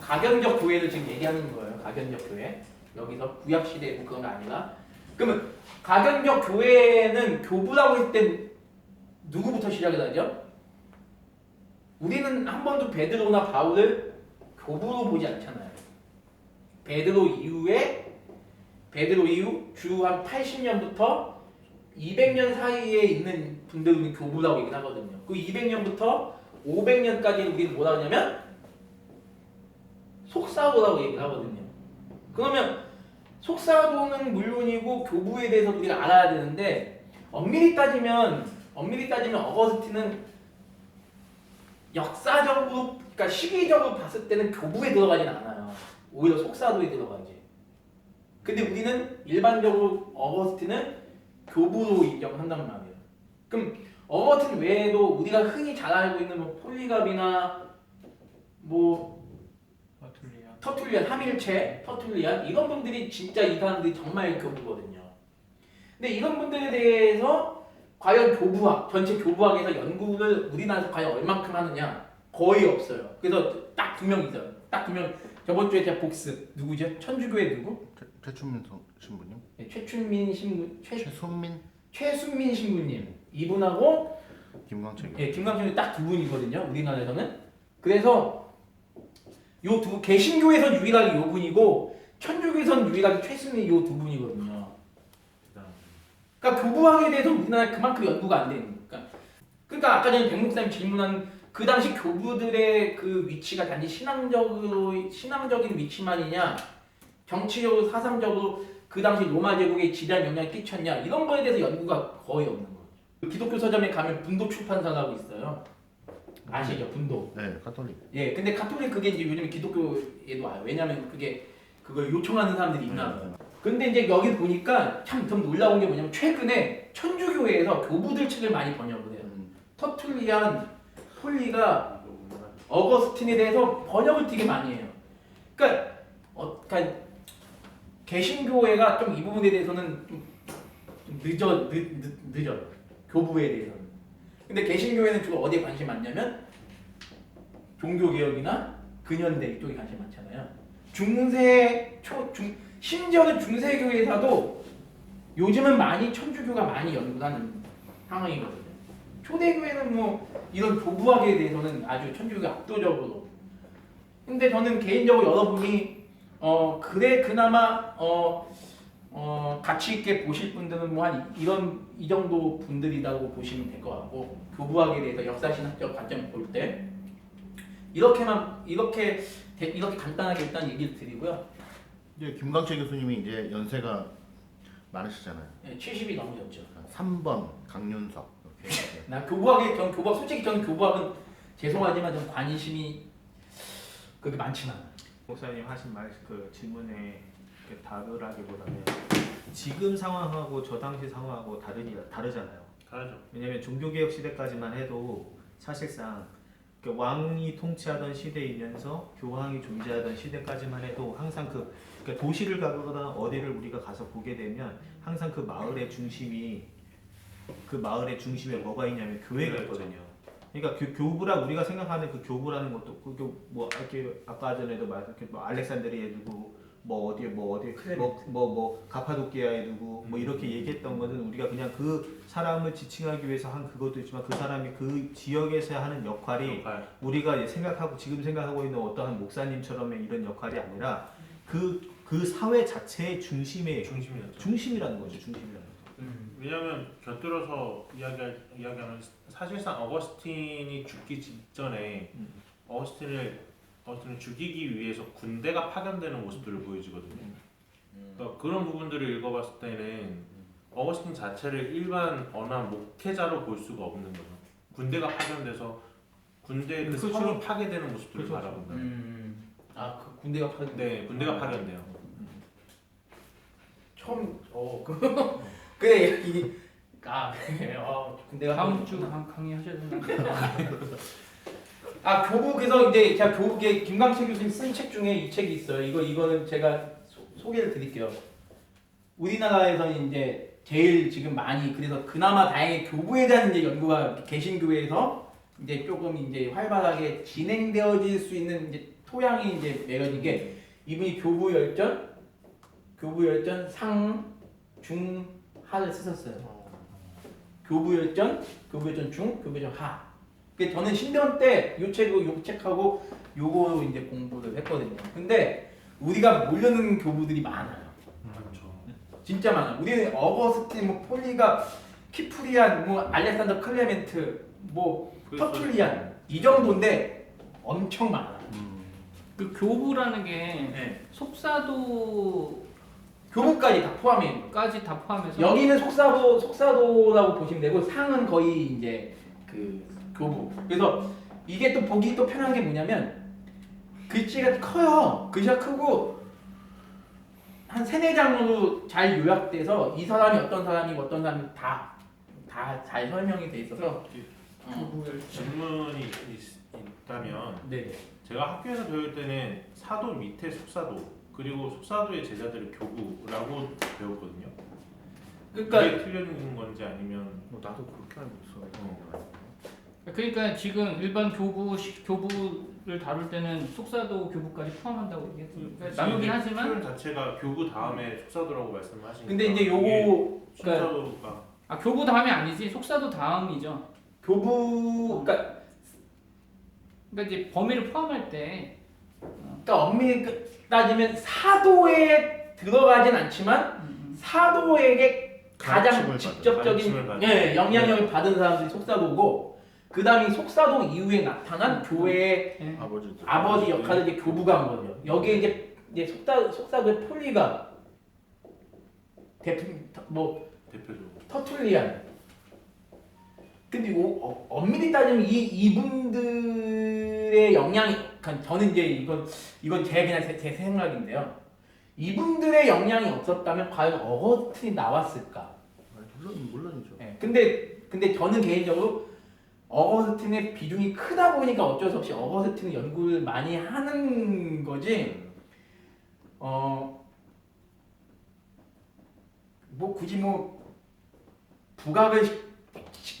가견적 교회를 지금 얘기하는 거예요. 가견적 교회. 여기서 구약 시대 뭐 그런 거 아니라. 그러면 가견적 교회는 교부라고 했을 때 누구부터 시작을 하죠? 우리는 한 번도 베드로나 바울을 교부로 보지 않잖아요. 베드로 이후 주 한 80년부터 200년 사이에 있는 분들은 교부라고 얘기를 하거든요. 그 200년부터 500년까지는 우리는 뭐라고 하냐면 속사도라고 얘기를 하거든요. 그러면 속사도는 물론이고 교부에 대해서 우리가 알아야 되는데 엄밀히 따지면 어거스틴은 역사적으로 그러니까 시기적으로 봤을 때는 교부에 들어가진 않아요. 오히려 속사도에 들어가지. 근데 우리는 일반적으로 어거스틴은 교부로 인정한단 말이에요. 그럼 어거스틴 외에도 우리가 흔히 잘 알고 있는 뭐 폴리갑이나 뭐 터툴리안, 하밀체, 터툴리안 이런 분들이 진짜 이 사람들이 정말 교부거든요. 근데 이런 분들에 대해서 과연 교부학, 전체 교부학에서 연구를 우리나라에서 과연 얼만큼 하느냐? 거의 없어요. 그래서 딱 두 명 있어요. 딱 두 명. 저번 주에 제가 복습 누구죠? 천주교의 누구? 최춘민 신부님? 네, 최춘민 신부 최순민 신부님 이분하고 김광철. 예, 김광철이 딱 두 분이거든요. 우리나라에서는. 그래서 요 두 개신교에선 유일하게 요 분이고 천주교에선 유일하게 최순민 요 두 분이거든요. 그러니까 교부학에 대해서 우리나라에 그만큼 연구가 안 되니까. 그러니까 아까 전에 백 목사님 질문한 그 당시 교부들의 그 위치가 단지 신앙적인 위치만이냐, 정치적으로 사상적으로 그 당시 로마 제국에 지대한 영향을 끼쳤냐 이런 거에 대해서 연구가 거의 없는 거죠. 기독교 서점에 가면 분도 출판사라고 있어요. 아시죠? 분도. 네, 가톨릭. 예, 근데 가톨릭 그게 이제 요즘 기독교에도 와요. 왜냐면 그걸 요청하는 사람들이 있나 봐요. 근데 이제 여기 보니까 참 좀 놀라운 게 뭐냐면 최근에 천주교회에서 교부들 책을 많이 번역을 해요. 터툴리안, 폴리가 어거스틴에 대해서 번역을 되게 많이 해요. 그러니까 개신교회가 좀 이 부분에 대해서는 좀 늦어. 교부에 대해서는. 근데 개신교회는 주로 어디에 관심이 많냐면 종교개혁이나 근현대 이쪽에 관심이 많잖아요. 심지어는 중세교회에서도 요즘은 많이 천주교가 많이 연구하는 상황이거든요. 초대교회는 뭐 이런 교부학에 대해서는 아주 천주교가 압도적으로. 근데 저는 개인적으로 여러분이 그나마 가치 있게 보실 분들은 뭐 한 이 정도 분들이라고 보시면 될 것 같고 교부학에 대해서 역사신학적 관점을 볼 때 이렇게 간단하게 일단 얘기를 드리고요. 이제 김광철 교수님이 이제 연세가 많으시잖아요. 70이 넘으셨죠. 3번 강윤석 이렇게. 난 교부학에 전 교부학 솔직히 저는 교부학은 죄송하지만 좀 관심이 그렇게 많지는 않아요. 목사님 하신 말 그 질문에 이렇게 답을 하기보다는 지금 상황하고 저 당시 상황하고 다르잖아요. 다르죠. 왜냐하면 종교개혁 시대까지만 해도 사실상 그 왕이 통치하던 시대이면서 교황이 존재하던 시대까지만 해도 항상 그러니까 도시를 가거나 어디를 우리가 가서 보게 되면 항상 그 마을의 중심에 뭐가 있냐면 교회가 있거든요. 그러니까 교부라 우리가 생각하는 그 교부라는 것도 뭐 이렇게 아까 전에도 말했듯이 뭐 알렉산드리아에 누구 뭐 어디 뭐 가파도키아에 누구 뭐 이렇게 얘기했던 거는 우리가 그냥 그 사람을 지칭하기 위해서 한 그것도 있지만 그 사람이 그 지역에서 하는 역할이 우리가 지금 생각하고 있는 어떠한 목사님처럼의 이런 역할이 아니라 그 사회 자체의 중심이었죠. 중심이라는 거죠. 중심이라는 거. 왜냐하면 곁들여서 이야기하면 사실상 어거스틴이 죽기 직전에 어거스틴을 죽이기 위해서 군대가 파견되는 모습들을 보여주거든요. 그러니까 그런 부분들을 읽어봤을 때는 어거스틴 자체를 일반 언한 목회자로 볼 수가 없는 거죠. 군대가 파견돼서 군대 그 그렇죠. 성이 파괴되는 모습들을 그렇죠. 바라본다. 그 군대가 파견. 네, 군대가 파견돼요. 처음 그래 이게 군대가 다음 주 강의하셔야 된다. 교부 그래서 이제 제가 교부계 김광철 교수님 쓴 책 중에 이 책이 있어요. 이거는 제가 소개를 드릴게요. 우리나라에서는 이제 제일 지금 많이 그래서 그나마 다행히 교부에 대한 이제 연구가 개신교회에서 이제 조금 이제 활발하게 진행되어질 수 있는 이제 토양이 이제 매겨진 게 이분이 교부 열전 상, 중, 하를 쓰셨어요. 교부 열전 중, 교부 열전 하. 저는 신대원 때 요 책하고 요거 이제 공부를 했거든요. 근데 우리가 모르는 교부들이 많아요. 그렇죠. 진짜 많아요. 우리는 어거스틴, 뭐 폴리가, 키프리안, 뭐 알렉산더 클레멘트, 뭐 터툴리안 이 정도인데 엄청 많아요. 그 교부라는 게 네. 속사도까지 교부까지 다 포함해요. 다 포함해서 여기는 속사도라고 보시면 되고 상은 거의 이제 그 교부. 그래서 이게 또 보기 또 편한 게 뭐냐면 글씨가 커요. 글씨가 크고 한 3-4장으로 잘 요약돼서 이 사람이 어떤 사람이고 어떤 사람이 다 잘 설명이 돼 있어서 질문이 있다면 네. 제가 학교에서 배울 때는 사도 밑에 속사도 그리고 속사도의 제자들을 교부라고 배웠거든요. 그러니까 이게 틀린 건지 아니면 뭐 나도 그렇게 알고 있어. 그러니까 지금 일반 교부를 다룰 때는 속사도 교부까지 포함한다고 얘기했어요. 그러니까 나누긴 하지만 표현 자체가 교부 다음에 속사도라고 말씀하시니까 근데 이제 요거 그러니까 순서가 교부 다음이 아니지 속사도 다음이죠. 교부 그러니까 이제 범위를 포함할 때 엄밀히 따지면 사도에 들어가진 않지만 사도에게 가장 가르침을 직접적인 받은. 영향력을 받은 사람들이 속사도고 그 다음이 속사도 이후에 나타난 교회의 아버지 역할을 이제 교부가 한 거죠. 여기에 이제 속사도의 폴리가 대표적으로 터툴리안. 근데 엄밀히 따지면 이분들의 영향이 저는 이제 이건 제 생각인데요. 이분들의 영향이 없었다면 과연 어거스틴이 나왔을까? 물론이죠. 네. 근데 저는 개인적으로 어거스틴의 비중이 크다 보니까 어쩔 수 없이 어거스틴 연구를 많이 하는 거지. 뭐 굳이 부각을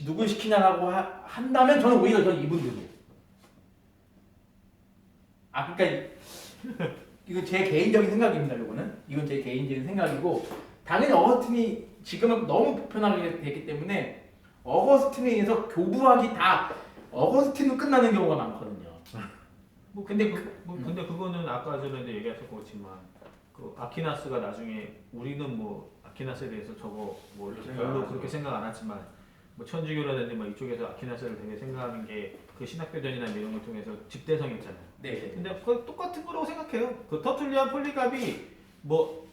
누굴 시키냐라고 한다면 저는 오히려 이분들이에요. 그러니까 이거 제 개인적인 생각입니다. 이건 제 개인적인 생각이고 당연히 어거스틴이 지금은 너무 보편하게 됐기 때문에 어거스틴에 의해서 교부학이 다 어거스틴으로 끝나는 경우가 많거든요. 근데 그거는 아까 전에 얘기하셨고 그렇지만 그 아퀴나스가 나중에 우리는 뭐 아퀴나스에 대해서 저거 별로 그렇게 생각 안 하지만 뭐 천주교라든지 뭐 이쪽에서 아퀴나스를 되게 생각하는 게 그 신학교전이나 이런 걸 통해서 집대성이었잖아요. 네. 근데 그 똑같은 거라고 생각해요. 그 터툴리안 폴리갑이 뭐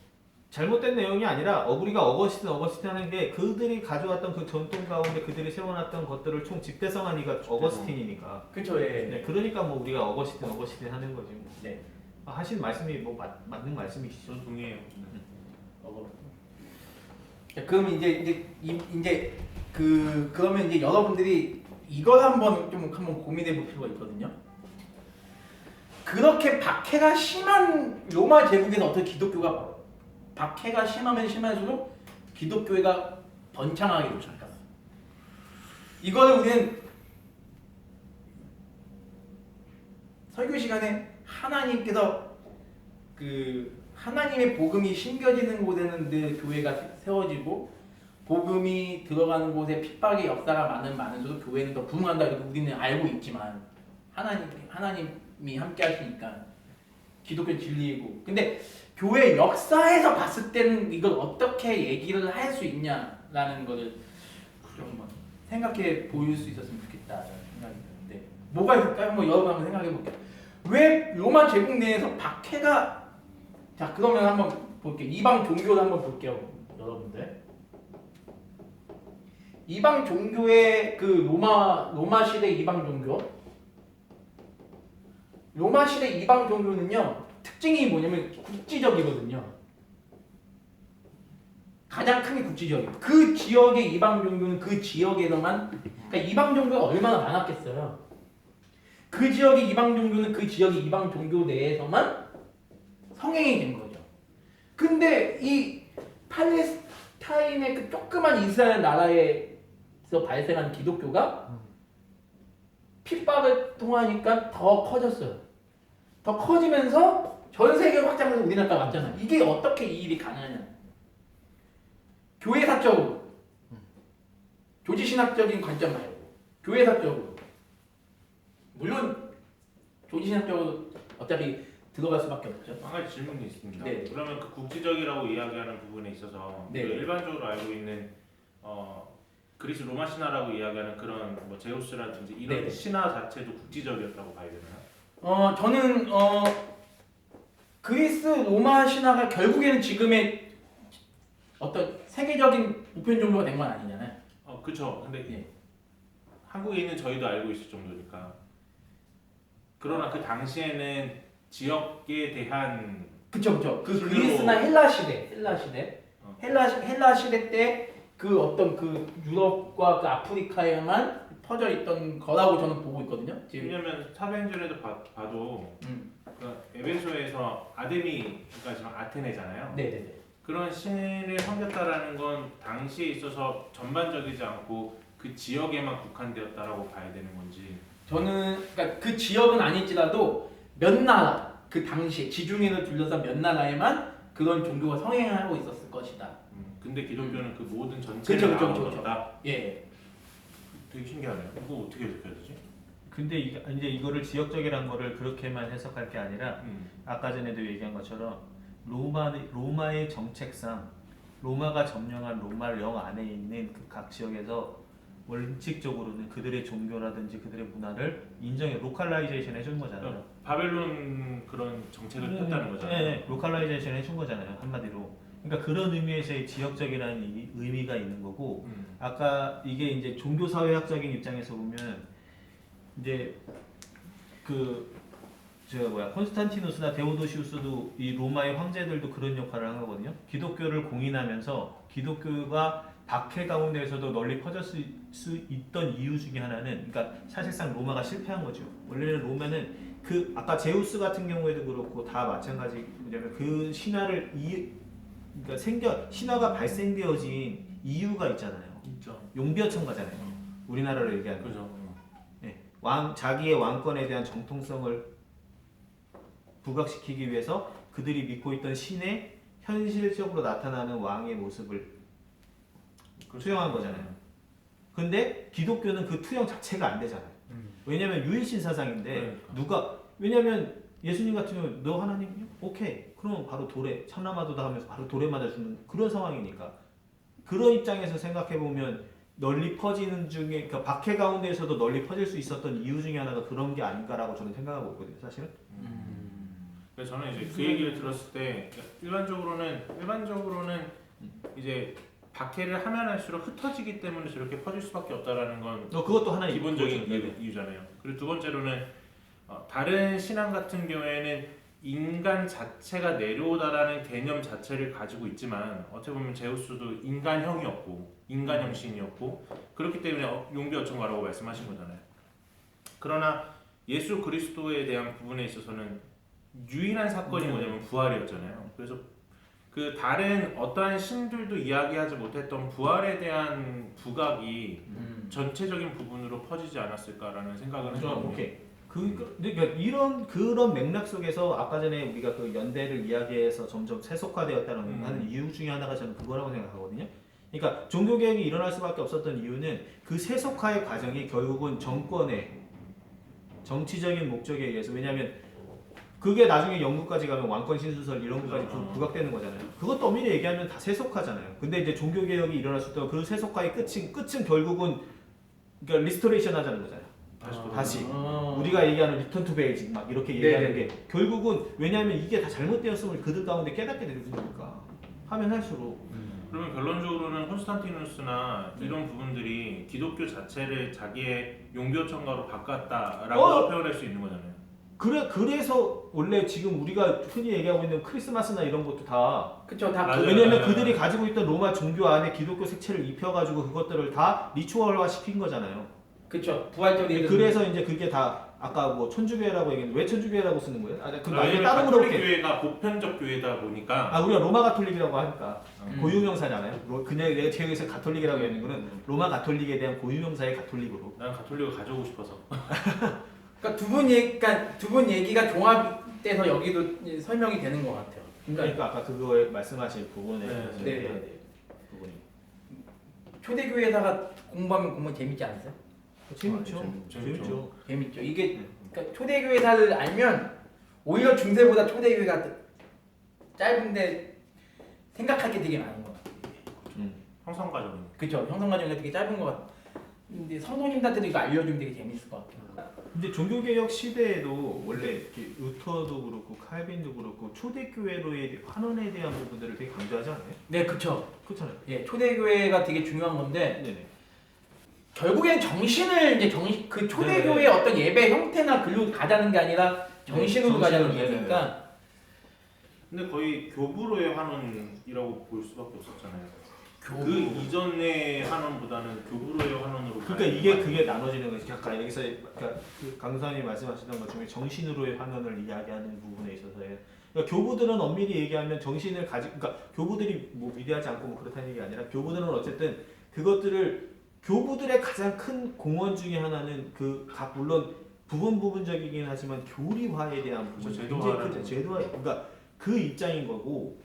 잘못된 내용이 아니라 우리가 어거스틴 하는 게 그들이 가져왔던 그 전통 가운데 그들이 세워놨던 것들을 총 집대성한 이가 어거스틴이니까. 그쵸, 예. 네, 그러니까 뭐 우리가 어거스틴 하는 거지. 뭐. 네. 하신 말씀이 뭐 맞는 말씀이시죠. 저는 동의해요. 자, 그럼 그러면 이제 여러분들이 이걸 한번 고민해 볼 필요가 있거든요. 그렇게 박해가 심한 로마 제국에서 어떻게 기독교가 박해가 심하면 심할수록 기독교회가 번창하게 되죠. 이거를 우리는 설교 시간에 하나님께서 하나님의 복음이 심겨지는 곳에는 늘 교회가 세워지고 복음이 들어가는 곳에 핍박의 역사가 많을수록 교회는 더 부흥한다. 이렇게 우리는 알고 있지만 하나님이 함께 하시니까 기독교 진리이고. 근데 교회 역사에서 봤을 때는 이걸 어떻게 얘기를 할 수 있냐라는 거를 좀 생각해 보일 수 있었으면 좋겠다라는 생각이 드는데 뭐가 있을까요? 여러분 한번 생각해 볼게요. 왜 로마 제국 내에서 박해가 자 그러면 한번 볼게요. 이방 종교를 한번 볼게요, 여러분들. 이방 종교의 그 로마 시대 이방 종교. 로마 시대 이방 종교는요 특징이 뭐냐면 국지적이거든요. 가장 큰 게 국지적이에요. 그 지역의 이방 종교는 그 지역에서만, 그러니까 이방 종교가 얼마나 많았겠어요. 그 지역의 이방 종교는 그 지역의 이방 종교 내에서만 성행이 된 거죠. 근데 이 팔레스타인의 그 조그만 이스라엘 나라에서 발생한 기독교가 핍박을 통하니까 더 커졌어요. 더 커지면서 전 세계로 확장돼서 우리나라가 왔잖아요. 이게 어떻게 이 일이 가능하냐? 교회사적으로, 조지신학적인 관점 말고 교회사적으로. 물론 조지신학적으로 어차피 들어갈 수밖에 없죠. 한 가지 질문이 있습니다. 네. 그러면 그 국지적이라고 이야기하는 부분에 있어서 네. 그 일반적으로 알고 있는 그리스 로마 신화라고 이야기하는 그런 뭐 제우스라든지 이런 네. 신화 자체도 국지적이었다고 봐야 되나요? 저는 그리스 로마 신화가 결국에는 지금의 어떤 세계적인 보편 종교가 된 건 아니잖아요. 그렇죠. 근데 네. 한국에 있는 저희도 알고 있을 정도니까. 그러나 그 당시에는 지역에 대한 그쵸. 그 실제로- 그리스나 헬라 시대 때 그 어떤 그 유럽과 그 아프리카에만 퍼져 있던 거라고 저는 보고 있거든요. 지금. 왜냐면 사도행전에도 봐도 그 에베소에서 아데미가 지금 아테네잖아요. 네네네. 그런 신을 섬겼다라는 건 당시에 있어서 전반적이지 않고 그 지역에만 국한되었다라고 봐야 되는 건지. 저는 그러니까 그 지역은 아닐지라도 몇 나라 그 당시에 지중해를 둘러싼 몇 나라에만 그런 종교가 성행하고 있었을 것이다. 근데 기독교는 그 모든 전체를 그쵸. 나눠줬다. 예. 되게 신기하네요. 이거 어떻게 해석해야 되지? 근데 이제 이거를 지역적이란 거를 그렇게만 해석할 게 아니라 음. 아까 전에도 얘기한 것처럼 로마의 정책상 로마가 점령한 로마 령 안에 있는 그 각 지역에서 원칙적으로는 그들의 종교라든지 그들의 문화를 로컬라이제이션 해준 거잖아요. 바벨론 그런 정책을 폈다는 거잖아요. 네, 로컬라이제이션 해준 거잖아요. 한마디로. 그러니까 그런 의미에서의 지역적이라는 의미가 있는 거고 아까 이게 이제 종교사회학적인 입장에서 보면 이제 콘스탄티누스나 데오도시우스도 이 로마의 황제들도 그런 역할을 한 거거든요. 기독교를 공인하면서 기독교가 박해 가운데에서도 널리 퍼졌을 수 있던 이유 중에 하나는, 그러니까 사실상 로마가 실패한 거죠. 원래는 로마는 그 아까 제우스 같은 경우에도 그렇고 다 마찬가지. 왜냐면 그 신화를 그러니까 신화가 발생되어진 이유가 있잖아요. 있죠. 용비어천가잖아요. 우리나라로 얘기하는. 그죠. 네. 자기의 왕권에 대한 정통성을 부각시키기 위해서 그들이 믿고 있던 신의 현실적으로 나타나는 왕의 모습을 투영한 거잖아요. 근데 기독교는 그 투영 자체가 안 되잖아요. 왜냐면 유일신 사상인데 그러니까. 왜냐면 예수님 같은 경우 너 하나님이요? 오케이. 그럼 바로 돌에 참나마도다 하면서 바로 돌에 맞아 주는 그런 상황이니까. 그런 입장에서 생각해 보면 널리 퍼지는 중에 그 박해 가운데에서도 널리 퍼질 수 있었던 이유 중에 하나가 그런 게 아닌가라고 저는 생각하고 있거든요, 사실은. 그래서 저는 이제 그 얘기를 들었을 때 일반적으로는 이제 박해를 하면 할수록 흩어지기 때문에 저렇게 퍼질 수밖에 없다라는 건 그것도 하나의 기본적인 이유죠. 네네. 이유잖아요. 그리고 두 번째로는 다른 신앙 같은 경우에는 인간 자체가 내려오다라는 개념 자체를 가지고 있지만 어떻게 보면 제우스도 인간형이었고 인간형 신이었고 그렇기 때문에 용비 어천가라고 말씀하신 거잖아요. 그러나 예수 그리스도에 대한 부분에 있어서는 유일한 사건이 뭐냐면 부활이었잖아요. 그래서 그 다른 어떠한 신들도 이야기하지 못했던 부활에 대한 부각이 전체적인 부분으로 퍼지지 않았을까라는 생각을 했거든요. 오케이. 그러니까 이런 그런 맥락 속에서 아까 전에 우리가 그 연대를 이야기해서 점점 세속화되었다는 하는 이유 중에 하나가 저는 그거라고 생각하거든요. 그러니까 종교 개혁이 일어날 수밖에 없었던 이유는 그 세속화의 과정이 결국은 정권의 정치적인 목적에 의해서 왜냐하면 그게 나중에 영국까지 가면 왕권 신수설 이런 것까지 부각되는 거잖아요. 그것도 엄밀히 얘기하면 다 세속화잖아요. 근데 이제 종교 개혁이 일어날 수 있다고 그 세속화의 끝은 결국은 그러니까 리스토레이션 하자는 거잖아요. 다시 우리가 얘기하는 리턴 투 베이직 막 이렇게 얘기하는 게 결국은 왜냐하면 이게 다 잘못되었음을 그들 가운데 깨닫게 되는 거니까 하면 할수록 그러면 결론적으로는 콘스탄티누스나 이런 부분들이 기독교 자체를 자기의 용교천가로 바꿨다라고 표현할 수 있는 거잖아요. 그래서 원래 지금 우리가 흔히 얘기하고 있는 크리스마스나 이런 것도 다 그쵸 다 맞아요. 왜냐면 그들이 가지고 있던 로마 종교 안에 기독교 색채를 입혀가지고 그것들을 다 리추얼화 시킨 거잖아요. 그쵸 부활절이 그래서 이제 그게 다 아까 뭐 천주교회라고 얘기했는데 왜 천주교회라고 쓰는 거예요? 그 나중에 왜냐면 따로 가톨릭 물어볼게. 교회가 보편적 교회다 보니까 우리가 로마 가톨릭이라고 하니까 고유명사잖아요. 그냥 내가 제 여기서 가톨릭이라고 하는 거는 로마 가톨릭에 대한 고유명사의 가톨릭으로. 난 가톨릭을 가져오고 싶어서. 그러니까 두 분 얘기가 종합돼서 여기도 이제 설명이 되는 것 같아요. 그러니까 아까 그거에 말씀하신 부분에 대해서 네. 얘기해야 돼요. 부분이. 초대교회에다가 공부하면 재밌지 않으세요? 재밌죠. 재밌죠. 재밌죠. 이게 그러니까 초대교회사를 알면 오히려 중세보다 초대교회가 짧은데 생각할 게 되게 많은 것 같아요. 형성 과정이. 그렇죠. 형성 과정이 되게 짧은 것 같아요. 근데 성도님들한테도 이거 알려주면 되게 재밌을 것 같아요. 근데 종교개혁 시대에도 원래 이렇게 루터도 그렇고 칼빈도 그렇고 초대교회로의 환원에 대한 부분들을 되게 강조하지 않아요? 네, 그렇죠. 그렇잖아요. 예, 초대교회가 되게 중요한 건데 네네. 결국엔 정신을 이제 그 초대교회의 어떤 예배 형태나 글로 가자는 게 아니라 정신으로 가자는 정신으로, 얘기니까. 근데 거의 교부로의 환원이라고 볼 수밖에 없었잖아요. 교부. 그 이전의 환원보다는 교부로의 환원으로. 그러니까 이게 그게 나눠지는 거지. 아까 여기서 그러니까 그 강사님이 말씀하시던 것 중에 정신으로의 환원을 이야기하는 부분에 있어서의 그러니까 교부들은 엄밀히 얘기하면 정신을 그러니까 교부들이 뭐 위대하지 않고 뭐 그렇다는 얘기 아니라 교부들은 어쨌든 그것들을 교부들의 가장 큰 공헌 중에 하나는 물론 부분적이긴 하지만 교리화에 대한 부분 제도화 그러니까 그 입장인 거고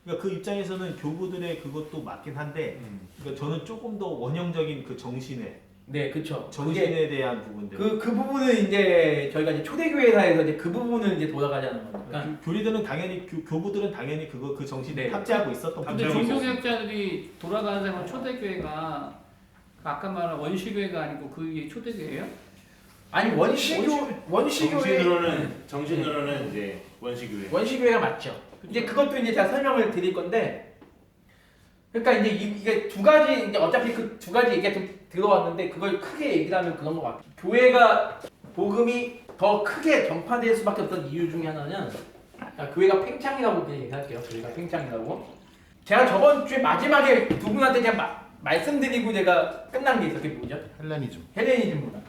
그러니까 그 입장에서는 교부들의 그것도 맞긴 한데 그러니까 저는 조금 더 원형적인 그 정신에 네, 그렇죠. 정신에 대한 부분들 그 부분은 이제 저희가 이제 초대교회사에서 이제 그 부분을 이제 돌아가자는 거니까. 교리들은 당연히 교부들은 당연히 그 정신을 네. 탑재하고 있었던 근데 부분이 있었어요. 종교개혁자들이 돌아가는 생각 초대교회가 아까 말한 원시교회가 아니고 그게 초대교회예요? 아니 원시교회 정신으로는 이제 원시교회. 원시교회가 맞죠. 이제 그것도 이제 제가 설명을 드릴 건데, 그러니까 이제 이게 두 가지 이제 어차피 그 두 가지 얘기가 좀 들어왔는데 그걸 크게 얘기를 하면 그런 것 같아요. 교회가 복음이 더 크게 전파될 수밖에 없던 이유 중에 하나는 교회가 팽창이라고 그냥 얘기할게요. 교회가 팽창이라고. 제가 저번 주에 마지막에 두 분한테 제가 말씀드리고 제가 끝난 게 있어요. 그게 뭐죠? 헬레니즘. 헬레니즘 문화.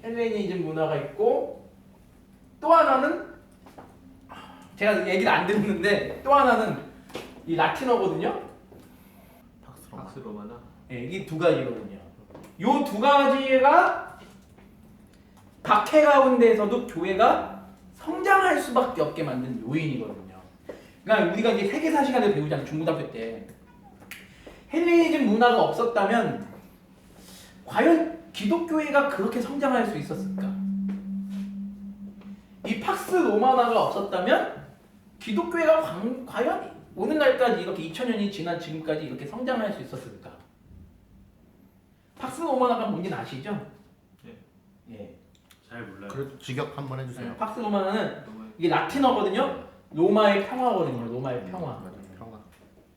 헬레니즘 문화가 있고 또 하나는 제가 얘기를 안 듣는데 또 하나는 이 라틴어거든요. 박스 로마나 네, 이 두 가지거든요. 이 두 가지가 박해 가운데에서도 교회가 성장할 수밖에 없게 만든 요인이거든요. 그러니까 우리가 이제 세계사 시간을 배우잖아요. 중고등학교 때. 헬레니즘 문화가 없었다면 과연 기독교회가 그렇게 성장할 수 있었을까? 이 팍스 로마나가 없었다면 기독교회가 과연 오늘날까지 이렇게 2000년이 지난 지금까지 이렇게 성장할 수 있었을까? 팍스 로마나가 뭔지 아시죠? 네. 예. 잘 몰라요. 그래도 직역 한번 해주세요. 팍스 로마나는 이게 라틴어거든요. 로마의 평화거든요. 로마의 평화. 맞아, 평화.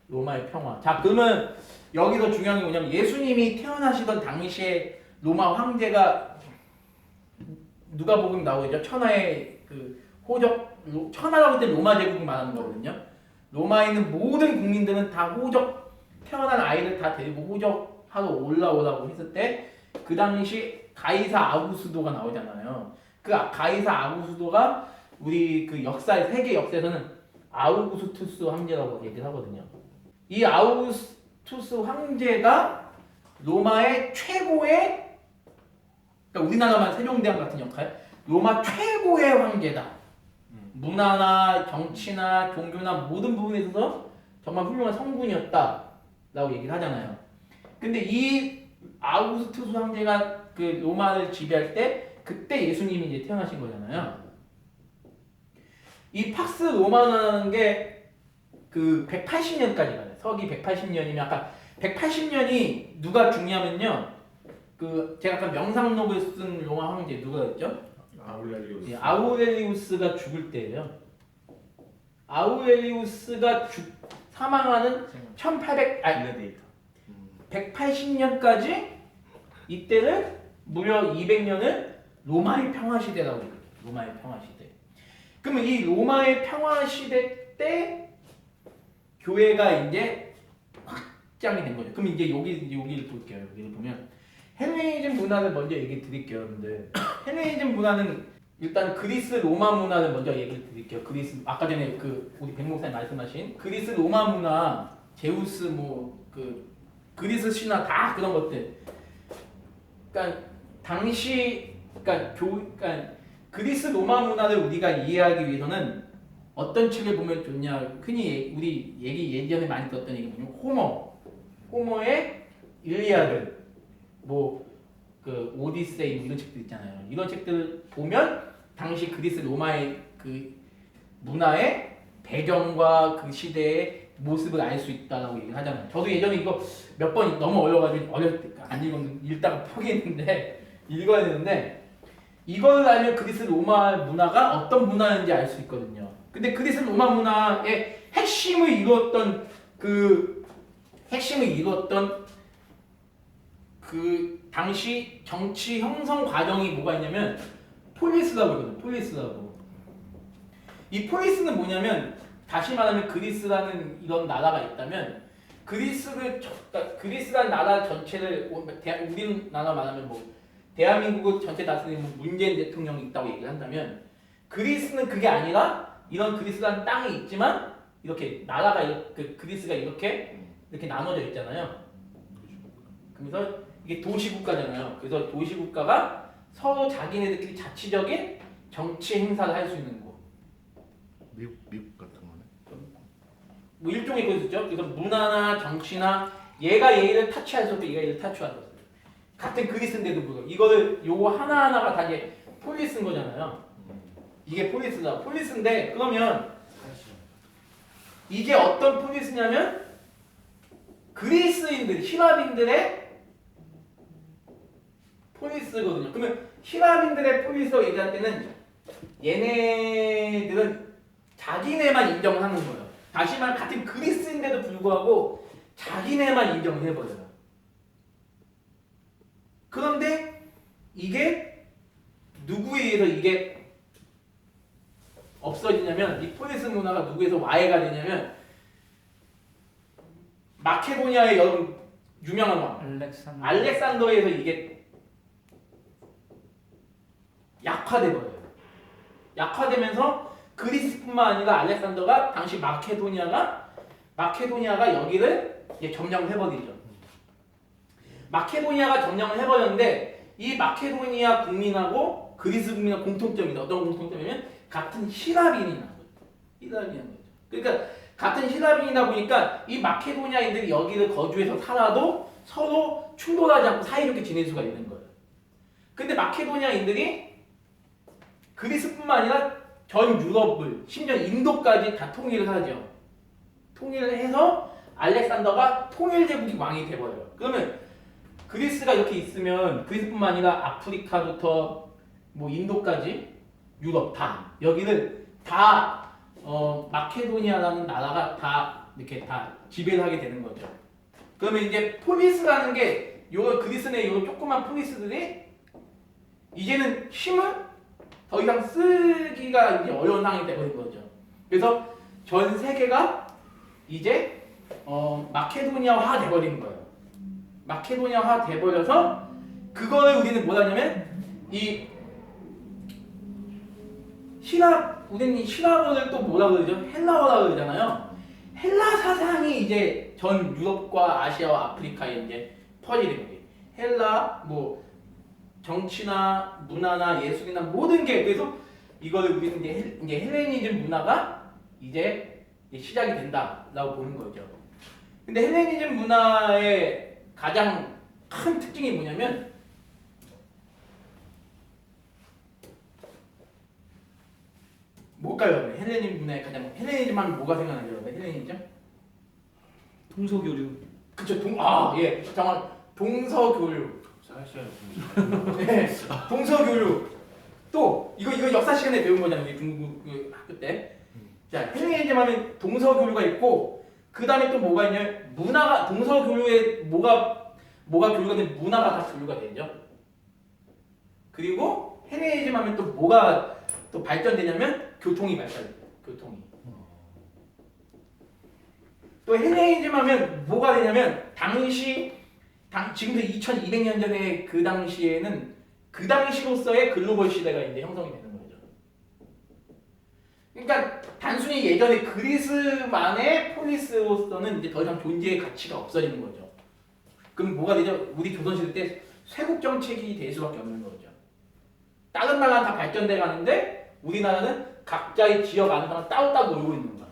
로마의 평화. 자, 그러면 여기서 중요한 게 뭐냐면 예수님이 태어나시던 당시에 로마 황제가 누가복음 나오죠. 천하의 그 호적 천하라고 할 때 로마 제국을 말하는 거거든요. 로마에 있는 모든 국민들은 다 호적 태어난 아이를 다 데리고 호적하러 올라오라고 했을 때 그 당시 가이사 아구스도가 나오잖아요. 그 가이사 아구스도가 우리 그 역사 세계 역사에서는 아우구스투스 황제라고 얘기를 하거든요. 이 아우구스투스 황제가 로마의 최고의 그러니까 우리나라만 세종대왕 같은 역할 로마 최고의 황제다. 문화나 정치나 종교나 모든 부분에 있어서 정말 훌륭한 성군이었다라고 얘기를 하잖아요. 근데 이 아우구스투스 황제가 그 로마를 지배할 때 그때 예수님이 이제 태어나신 거잖아요. 이 팍스 로마나라는 게 그 180년까지 가요. 서기 180년이면 아까 180년이 누가 중요하면요. 그 제가 아까 명상록을 쓴 로마 황제 누가였죠? 아울렐리우스. 예, 아우렐리우스가 죽을 때예요. 아우렐리우스가 사망하는 빌레데이터. 180년까지 이때를 무려 200년을 로마의 평화 시대라고 해요. 로마의 평화 시대. 그러면 이 로마의 평화 시대 때 교회가 이제 확장이 된 거죠. 그럼 이제 여기를 볼게요. 여기를 보면 헬레니즘 문화를 먼저 얘기 드릴게요, 여러분들. 헬레니즘 문화는 일단 그리스 로마 문화를 먼저 얘기 드릴게요. 그리스 아까 전에 그 우리 백 목사님 말씀하신 그리스 로마 문화, 제우스 그 그리스 신화 다 그런 것들. 그러니까 당시 그러니까 그리스 로마 문화를 우리가 이해하기 위해서는 어떤 책을 보면 좋냐? 흔히 우리 예전에 많이 듣던 얘기 뭐냐면 호머의 일리아드, 그 오디세이 이런 책들 있잖아요. 이런 책들을 보면 당시 그리스 로마의 그 문화의 배경과 그 시대의 모습을 알 수 있다라고 얘기를 하잖아요. 저도 예전에 이거 몇 번 너무 어려가지고 어렸을 때 안 읽었는데 읽다가 포기했는데 읽어야 되는데 이걸 알면 그리스 로마 문화가 어떤 문화인지 알 수 있거든요. 근데 그리스 로마 문화의 핵심을 이루었던 그 당시 정치 형성 과정이 뭐가 있냐면 폴리스라고 있거든요. 폴리스라고. 이 폴리스는 뭐냐면 다시 말하면 그리스라는 이런 나라가 있다면 그리스라는 나라 전체를 우리나라 말하면 대한민국을 전체 다스리는 문재인 대통령이 있다고 얘기를 한다면 그리스는 그게 아니라 이런 그리스라는 땅이 있지만 이렇게 나라가 그리스가 이렇게 나눠져 있잖아요. 그래서 이게 도시국가잖아요. 그래서 도시국가가 서로 자기네들끼리 자치적인 정치 행사를 할 수 있는 곳. 미국 같은 거네. 뭐 일종의 그거죠. 그래서 문화나 정치나 얘가 얘를 타치할 수 없고 얘가 얘를 타치할 수 없어요. 같은 그리스인데도 불구하고 이거를 요거 하나하나가 다 이제 폴리스인 거잖아요. 이게 폴리스다. 폴리스인데 그러면 이게 어떤 폴리스냐면 그리스인들, 힐랍인들의 폴리스거든요. 그러면 힐랍인들의 폴리스라고 얘기할 때는 얘네들은 자기네만 인정을 하는 거예요. 다시 말해 같은 그리스인데도 불구하고 자기네만 인정을 해버려요. 그런데 이게 누구에 의해서 이게 없어지냐면 이 폴리스 문화가 누구에서 와해가 되냐면 마케도니아의 여러분 유명한 왕 알렉산더에서 이게 약화돼버려요. 약화되면서 그리스뿐만 아니라 알렉산더가 당시 마케도니아가 여기를 이제 점령을 해버리죠. 마케도니아가 점령을 해버렸는데 이 마케도니아 국민하고 그리스 국민의 공통점이 어떤 공통점이냐면 같은 힐랍인이라는 거죠. 그러니까 같은 힐랍인이다 보니까 이 마케도니아인들이 여기를 거주해서 살아도 서로 충돌하지 않고 사이좋게 지낼 수가 있는 거예요. 근데 마케도니아인들이 그리스뿐만 아니라 전 유럽을 심지어 인도까지 다 통일을 하죠. 통일을 해서 알렉산더가 통일제국이 왕이 돼버려요. 그러면 그리스가 이렇게 있으면 그리스뿐만 아니라 아프리카부터 인도까지 유럽 다 여기를 다 마케도니아라는 나라가 다 이렇게 다 지배를 하게 되는 거죠. 그러면 이제 폴리스라는 게 요 그리스 내 요 조그만 폴리스들이 이제는 힘을 더 이상 쓰기가 이제 어려운 상황이 되버린 거죠. 그래서 전 세계가 이제 마케도니아화 돼버린 거예요. 마케도니아화 돼버려서 그거를 우리는 뭐라 하냐면 이 우리는 이 신화어를 또 뭐라 그러죠? 헬라어라 그러잖아요. 헬라 사상이 이제 전 유럽과 아시아와 아프리카에 이제 퍼지는 거예요. 헬라 뭐 정치나 문화나 예술이나 모든 게 그래서 이거를 우리는 이제 헬레니즘 문화가 이제 시작이 된다라고 보는 거죠. 근데 헬레니즘 문화의 가장 큰 특징이 뭐냐면 뭘까요? 헬레니즘 문화의 가장 헬레니즘 하면 뭐가 생각나죠? 헬레니즘? 동서교류. 그쵸 예 정말 동서교류. 사실 네, 동서교류. 또 이거 역사 시간에 배운 거잖아요. 우리 중국 그 학교 때. 자, 헬레니즘 하면 동서교류가 있고 그 다음에 또 뭐가 있냐면 문화가 동서교류에 뭐가 교류가 되면 문화가 다 교류가 되죠. 그리고 헬레니즘 하면 또 뭐가 또 발전되냐면 교통이 발전. 교통이. 또 헬레니즘 하면 뭐가 되냐면 지금도 2200년 전에 그 당시에는 그 당시로서의 글로벌 시대가 이제 형성이 되는 거죠. 그러니까 단순히 예전에 그리스만의 폴리스로서는 이제 더 이상 존재의 가치가 없어지는 거죠. 그럼 뭐가 되죠? 우리 조선시대 때 쇄국 정책이 될 수밖에 없는 거죠. 다른 나라는 다 발전돼 가는데 우리나라는 각자의 지역 안에서 따로따로 놀고 있는 거야.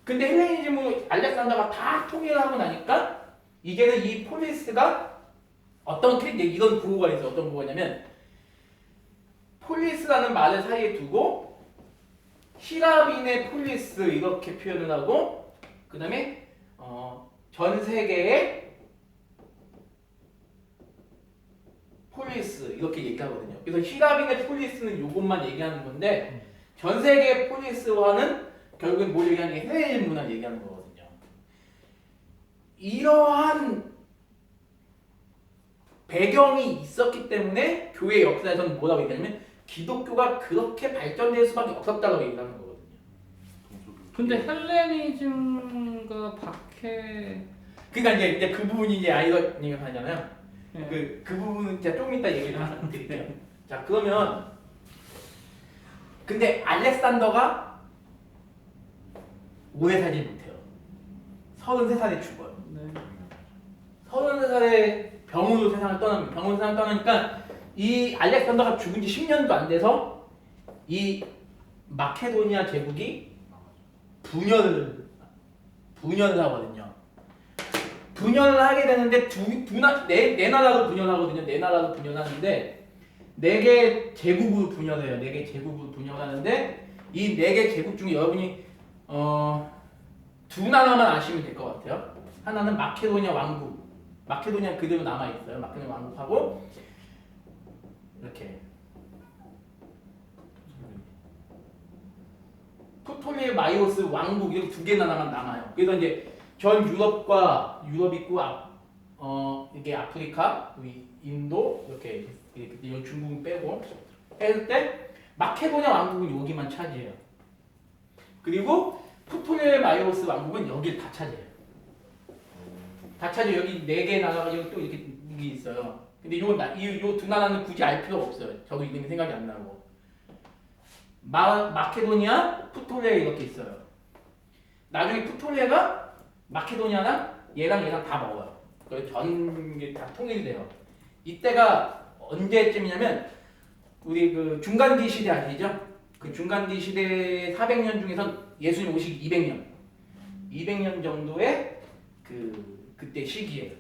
근데 헬레니즘으로 알렉산더가 다 통일을 하고 나니까 이제는 이 폴리스가 이런 구호가 있어요. 어떤 구호냐면 폴리스라는 말을 사이에 두고 히라빈의 폴리스 이렇게 표현을 하고 그 다음에 전 세계의 폴리스 이렇게 얘기하거든요. 그래서 히라빈의 폴리스는 이것만 얘기하는 건데 전 세계의 폴리스와는 결국엔 뭘 얘기하는 게 헬레니즘 문화를 얘기하는 거거든요. 이러한 배경이 있었기 때문에 교회 역사에서는 뭐라고 얘기하냐면 기독교가 그렇게 발전될 수밖에 없었다고 얘기하는 거거든요. 근데 헬레니즘과 박해 그러니까 이제 그 부분이 이제 아이러니가 하잖아요. 예. 그 부분은 제가 조금 이따 얘기를 하나 드릴게요. 자 그러면 근데 알렉산더가 오래 살지 못해요. 33살에 죽어요. 네. 33살에 병으로 세상을 떠납니다. 병으로 세상을 떠나니까 이 알렉산더가 죽은 지 10년도 안 돼서 이 마케도니아 제국이 분열을 하거든요. 분열을 하게 되는데 네 나라로 분열하거든요. 네 나라로 분열하는데 4개 제국으로 분열해요. 4개 제국으로 분열하는데 이 4개 제국 중에 여러분이 두 나라만 아시면 될 것 같아요. 하나는 마케도니아 왕국. 마케도니아 그대로 남아 있어요. 마케도니아 왕국하고 이렇게 프톨레마이오스 왕국 이렇게 2개 나라만 남아요. 그래서 이제 전 유럽과 유럽 있고 이게 아프리카, 인도 이렇게 중국은 빼고 했을 때 마케도니아 왕국은 여기만 차지해요. 그리고 프톨레마이오스 왕국은 여기를 다 차지해요. 다 차지해요. 여기 4개 나라가 여기 또 이렇게 있어요. 근데 요 두 나라는 굳이 알 필요가 없어요. 저도 이름이 생각이 안 나고. 마케도니아, 프톨레 이렇게 있어요. 나중에 프톨레가 마케도니아랑 얘랑 다 먹어요. 그래서 전게 다 통일이 돼요. 이때가 언제쯤이냐면 우리 그 중간기 시대 아시죠? 그 중간기 시대 400년 중에선 예수님 오시기 200년 정도의 그때 시기예요.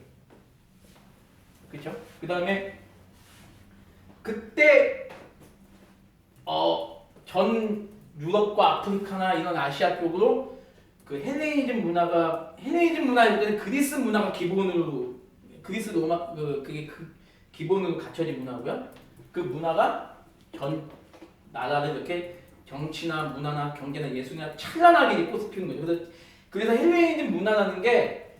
그렇죠? 그다음에 그때 전 유럽과 아프리카나 이런 아시아 쪽으로 그 헬레니즘 문화일 때는 그리스 문화가 기본으로 그리스 로마 그게 기본으로 갖춰진 문화고요. 그 문화가 전 나라를 이렇게 정치나 문화나 경제나 예술이나 찬란하게 이제 꽃을 피우는 거죠. 그래서 헬레니즘 문화라는 게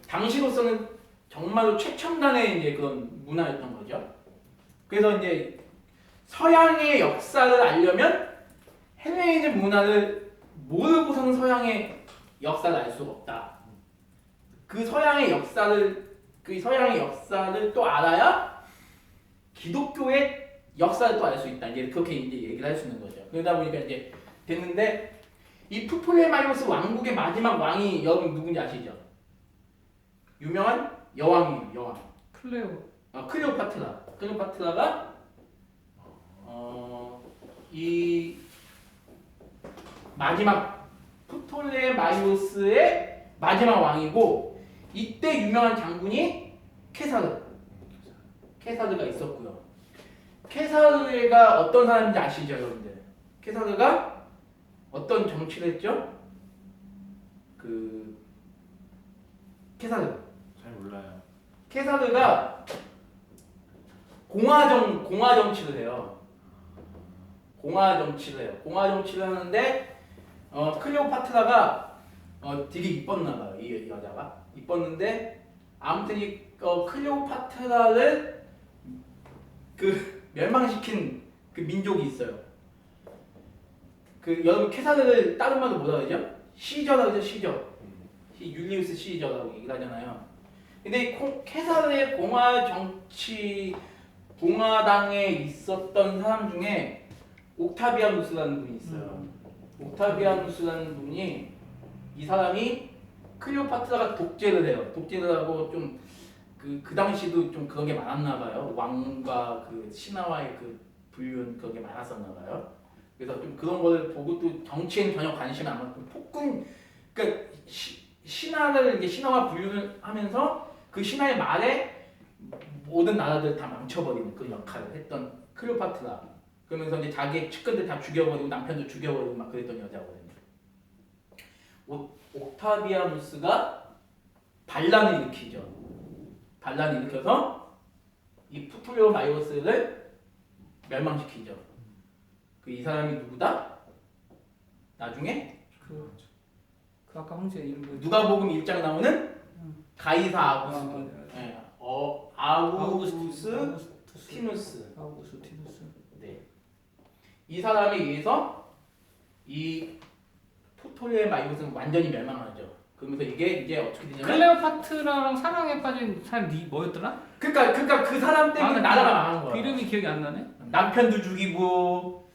당시로서는 정말로 최첨단의 이제 그런 문화였던 거죠. 그래서 이제 서양의 역사를 알려면 헬레니즘 문화를 모르고서는 서양의 역사를 알 수가 없다. 그 서양의 역사를 또 알아야 기독교의 역사를 또 알 수 있다. 이제 그렇게 이제 얘기를 할 수 있는 거죠. 그러다 보니까 이제 됐는데 이 프톨레마이오스 왕국의 마지막 왕이 여러분 누군지 아시죠? 유명한 여왕이에요. 여왕. 클레오파트라. 클레오파트라가 이 마지막 프톨레마이오스의 마지막 왕이고 이때 유명한 장군이 케사르가 있었고요. 케사르가 어떤 사람인지 아시죠, 여러분들? 케사르가 어떤 정치를 했죠? 케사르. 잘 몰라요. 케사르가 공화 정치를 해요. 공화 정치를 하는데 클레오파트라가 되게 이뻤나 봐요. 이 여자가 이뻤는데 아무튼 이 클레오파트라를 멸망시킨 그 민족이 있어요. 여러분 케사르를 다른 말로 뭐라 그러죠? 시저라고 그러죠. 시저. 율리우스 시저라고 얘기를 하잖아요. 근데 이 케사르의 공화당에 있었던 사람 중에 옥타비아누스라는 분이 있어요. 옥타비아누스라는 분이 이 사람이 클레오파트라가 독재를 해요. 독재를 하고 좀 그 당시도 좀 그런 게 많았나 봐요. 왕과 그 신하와의 그 불륜 그런 게 많았었나 봐요. 그래서 좀 그런 거를 보고 또 정치에는 전혀 관심이 안 갖고 폭군 그러니까 신하를 이제 신하와 불륜을 하면서 그 신하의 말에 모든 나라들을 다 망쳐버리는 그 역할을 했던 클레오파트라. 그러면서 이제 자기 측근들 다 죽여버리고 남편도 죽여버리고 막 그랬던 여자거든요. 옥타비아누스가 반란을 일으키죠. 반란을 일으켜서 이 프톨레마이오스를 멸망시키죠. 이 사람이 누구다? 나중에 그 아까 황제 이름 뭐였지? 누가복음 1장 나오는 가이사 아구스도. 네. 아우구스티누스. 네. 이 사람에 의해서 이 프톨레마이오스는 완전히 멸망하죠. 그러면서 이게 이제 어떻게 되냐면 클레오파트라랑 사랑에 빠진 사람이 뭐였더라? 그러니까 그 사람 때문에 나라가 망한 거야. 이름이 기억이 안 나네. 남편도 죽이고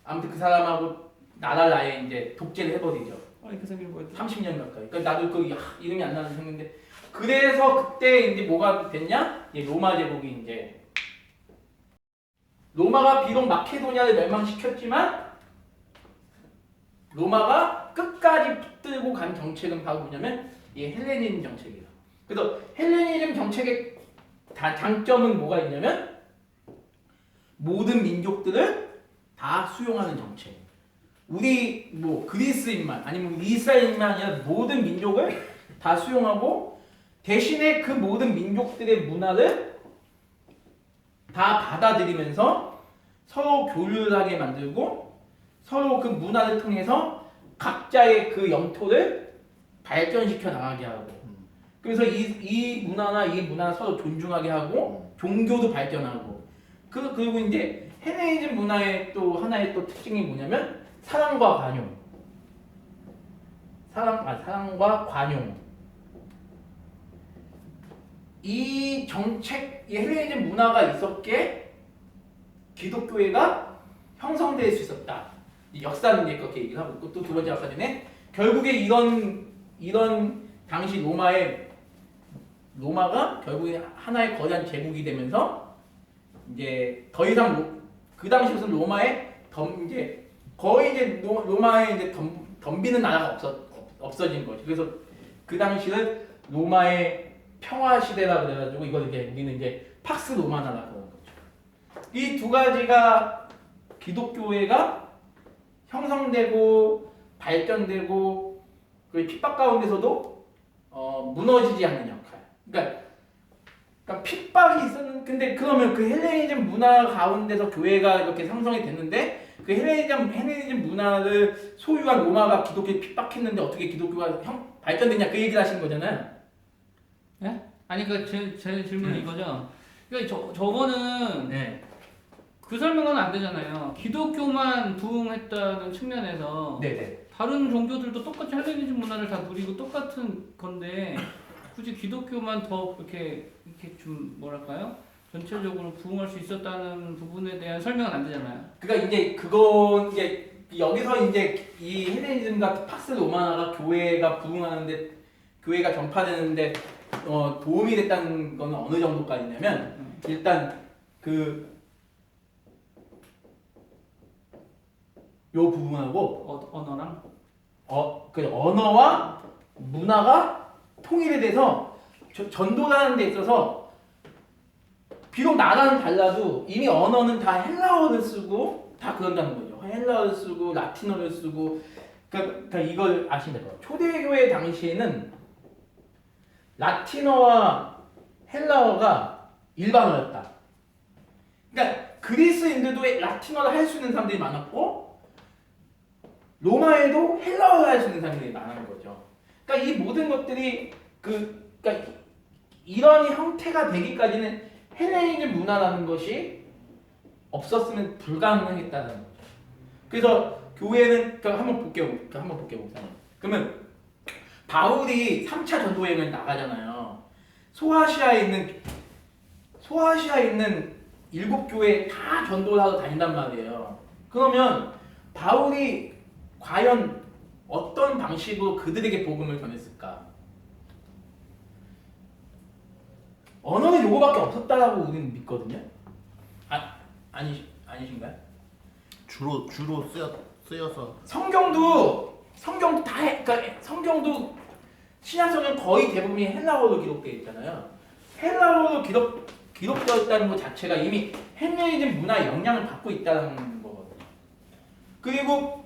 아무튼 그 사람하고 나라를 아예 이제 독재를 해버리죠. 아니 그 사람이 뭐였더라? 30년 가까이. 그러니까 나도 이름이 안 나는 생각인데 그래서 그때 이제 뭐가 됐냐? 로마 제국이 이제 로마가 비록 마케도니아를 멸망시켰지만 로마가 끝까지 붙들고 간 정책은 바로 뭐냐면 이 헬레니즘 정책이에요. 그래서 헬레니즘 정책의 장점은 뭐가 있냐면 모든 민족들을 다 수용하는 정책. 우리 뭐 그리스인만 아니면 이스라엘인만 아니라 모든 민족을 다 수용하고 대신에 그 모든 민족들의 문화를 다 받아들이면서 서로 교류하게 만들고 서로 그 문화를 통해서 각자의 그 영토를 발전시켜 나가게 하고 그래서 이 문화나 서로 존중하게 하고 종교도 발전하고 그리고 이제 헬레니즘 문화의 또 하나의 또 특징이 뭐냐면 사랑과 관용. 사랑과 관용. 이 헬레니즘 문화가 있었기에 기독교회가 형성될 수 있었다. 역사는 이제 그렇게 얘기를 하고 있고 또 두 번째 아까 전에 결국에 이런 당시 로마가 결국에 하나의 거대한 제국이 되면서 이제 더 이상 그 당시에서는 로마에 로마에 이제 덤비는 나라가 없어진 거죠. 그래서 그 당시를 로마의 평화 시대라 그래가지고 이걸 이제 우리는 이제 팍스 로마나라 그런 거죠. 이 두 가지가 기독교회가 형성되고 발전되고 그 핍박 가운데서도 무너지지 않는 역할. 그러니까 핍박이 있었는 근데 그러면 그 헬레니즘 문화 가운데서 교회가 이렇게 형성이 됐는데 그 헬레니즘 문화를 소유한 로마가 기독교에 핍박했는데 어떻게 기독교가 발전됐냐 그 얘기를 하시는 거잖아요. 예? 아니 제 질문이 이거죠. 그러니까 저거는 네. 그 설명은 안 되잖아요. 기독교만 부흥했다는 측면에서 네네. 다른 종교들도 똑같이 헬레니즘 문화를 다 누리고 똑같은 건데 굳이 기독교만 더 이렇게 좀 뭐랄까요? 전체적으로 부흥할 수 있었다는 부분에 대한 설명은 안 되잖아요. 그러니까 이제 그건 이제 여기서 이제 이 헬레니즘과 팍스 로마나가 교회가 부흥하는데 교회가 전파되는데 도움이 됐다는 거는 어느 정도까지냐면 일단 그 요 부분하고 언어랑 그 언어와 문화가 통일이 돼서 전도하는 데 있어서 비록 나라는 달라도 이미 언어는 다 헬라어를 쓰고 다 그런다는 거죠. 헬라어를 쓰고 라틴어를 쓰고 그러니까 이걸 아시면 돼요. 초대교회 당시에는 라틴어와 헬라어가 일반어였다. 그러니까 그리스인들도 라틴어를 할 수 있는 사람들이 많았고 로마에도 헬라어를 할 수 있는 사람들이 많은 거죠. 그러니까 이 모든 것들이 그러니까 이런 형태가 되기까지는 헬레니즘 문화라는 것이 없었으면 불가능했다는 거죠. 그래서 교회는 한번 볼게요. 목사님. 그러면 바울이 3차 전도 여행을 나가잖아요. 소아시아에 있는 7교회 다 전도를 하러 다닌단 말이에요. 그러면 바울이 과연 어떤 방식으로 그들에게 복음을 전했을까? 언어는 요거밖에 없었다라고 우리는 믿거든요. 아니신가요? 주로 쓰여서 성경도 그러니까 성경도 신약성경 거의 대부분이 헬라어로 기록되어 있잖아요. 헬라어로 기록되어 있다는 것 자체가 이미 헬레니즘 문화의 영향을 받고 있다는 거거든요. 그리고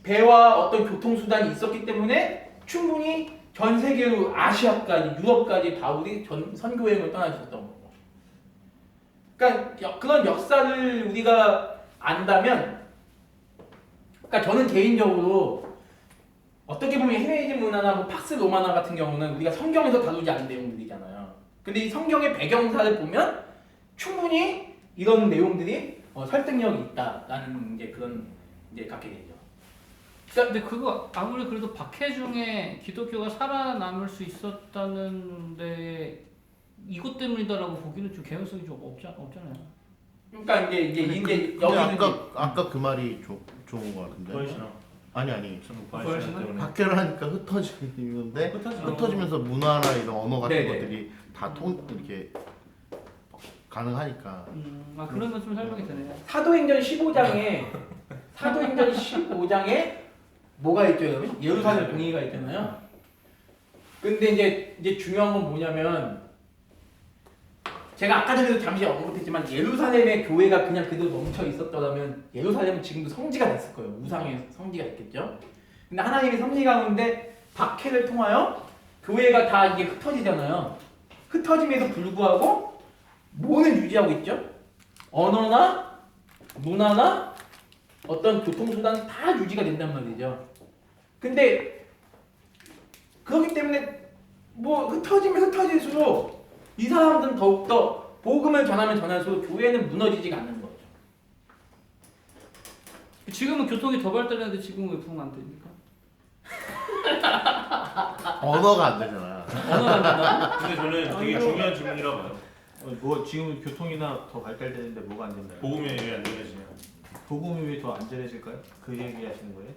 배와 어떤 교통수단이 있었기 때문에 충분히 전 세계로 아시아까지 유럽까지 바울이 선교여행을 떠나셨던 거고. 그러니까 그런 역사를 우리가 안다면, 그러니까 저는 개인적으로 어떻게 보면 헬레니즘 문화나 뭐 팍스 로마나 같은 경우는 우리가 성경에서 다루지 않은 내용들이잖아요. 근데 이 성경의 배경사를 보면 충분히 이런 내용들이 설득력이 있다라는 이제 그런 이제 갖게 되죠. 근데 그거 아무리 그래도 박해중에 기독교가 살아남을 수 있었다는데 이것 때문이다라고 보기는 좀 개연성이 좀 없잖아요. 그러니까 이제 근데 여기는 아까 그 말이 좋은 것 같은데. 보이시나? 아니 보이시나 때문에. 박해를 하니까 흩어지는데 흩어지면서 문화나 이런 언어 같은 네네. 것들이 다 이렇게 가능하니까. 그러면 좀 설명이 되네요. 사도행전 15장에 뭐가 있죠, 여러분? 예루살렘 공의가 있잖아요. 근데 이제 중요한 건 뭐냐면 제가 아까 전에도 잠시 언급했지만 예루살렘의 교회가 그냥 그대로 멈춰 있었더라면 예루살렘은 지금도 성지가 됐을 거예요. 우상의 성지가 됐겠죠. 근데 하나님의 섭리 가운데 박해를 통하여 교회가 다 이게 흩어지잖아요. 흩어짐에도 불구하고 뭐는 유지하고 있죠? 언어나 문화나 어떤 교통수단 다 유지가 된단 말이죠. 근데 그렇기 때문에 뭐 흩어지면 흩어질수록 이 사람들은 더욱더 복음을 전하면 전할수록 교회는 무너지지가 않는 거죠. 지금은 교통이 더 발달했는데 지금은 왜 부흥 안 됩니까? 언어가 안 되잖아. 언어가 안 된다고? 근데 저는 되게 중요한 질문이라고 봐요. 뭐 지금 교통이나 더 발달되는데 뭐가 안 된다요? 복음이 왜 안 되냐시냐. 복음이 왜 더 안전해질까요? 그 얘기 하시는 거예요?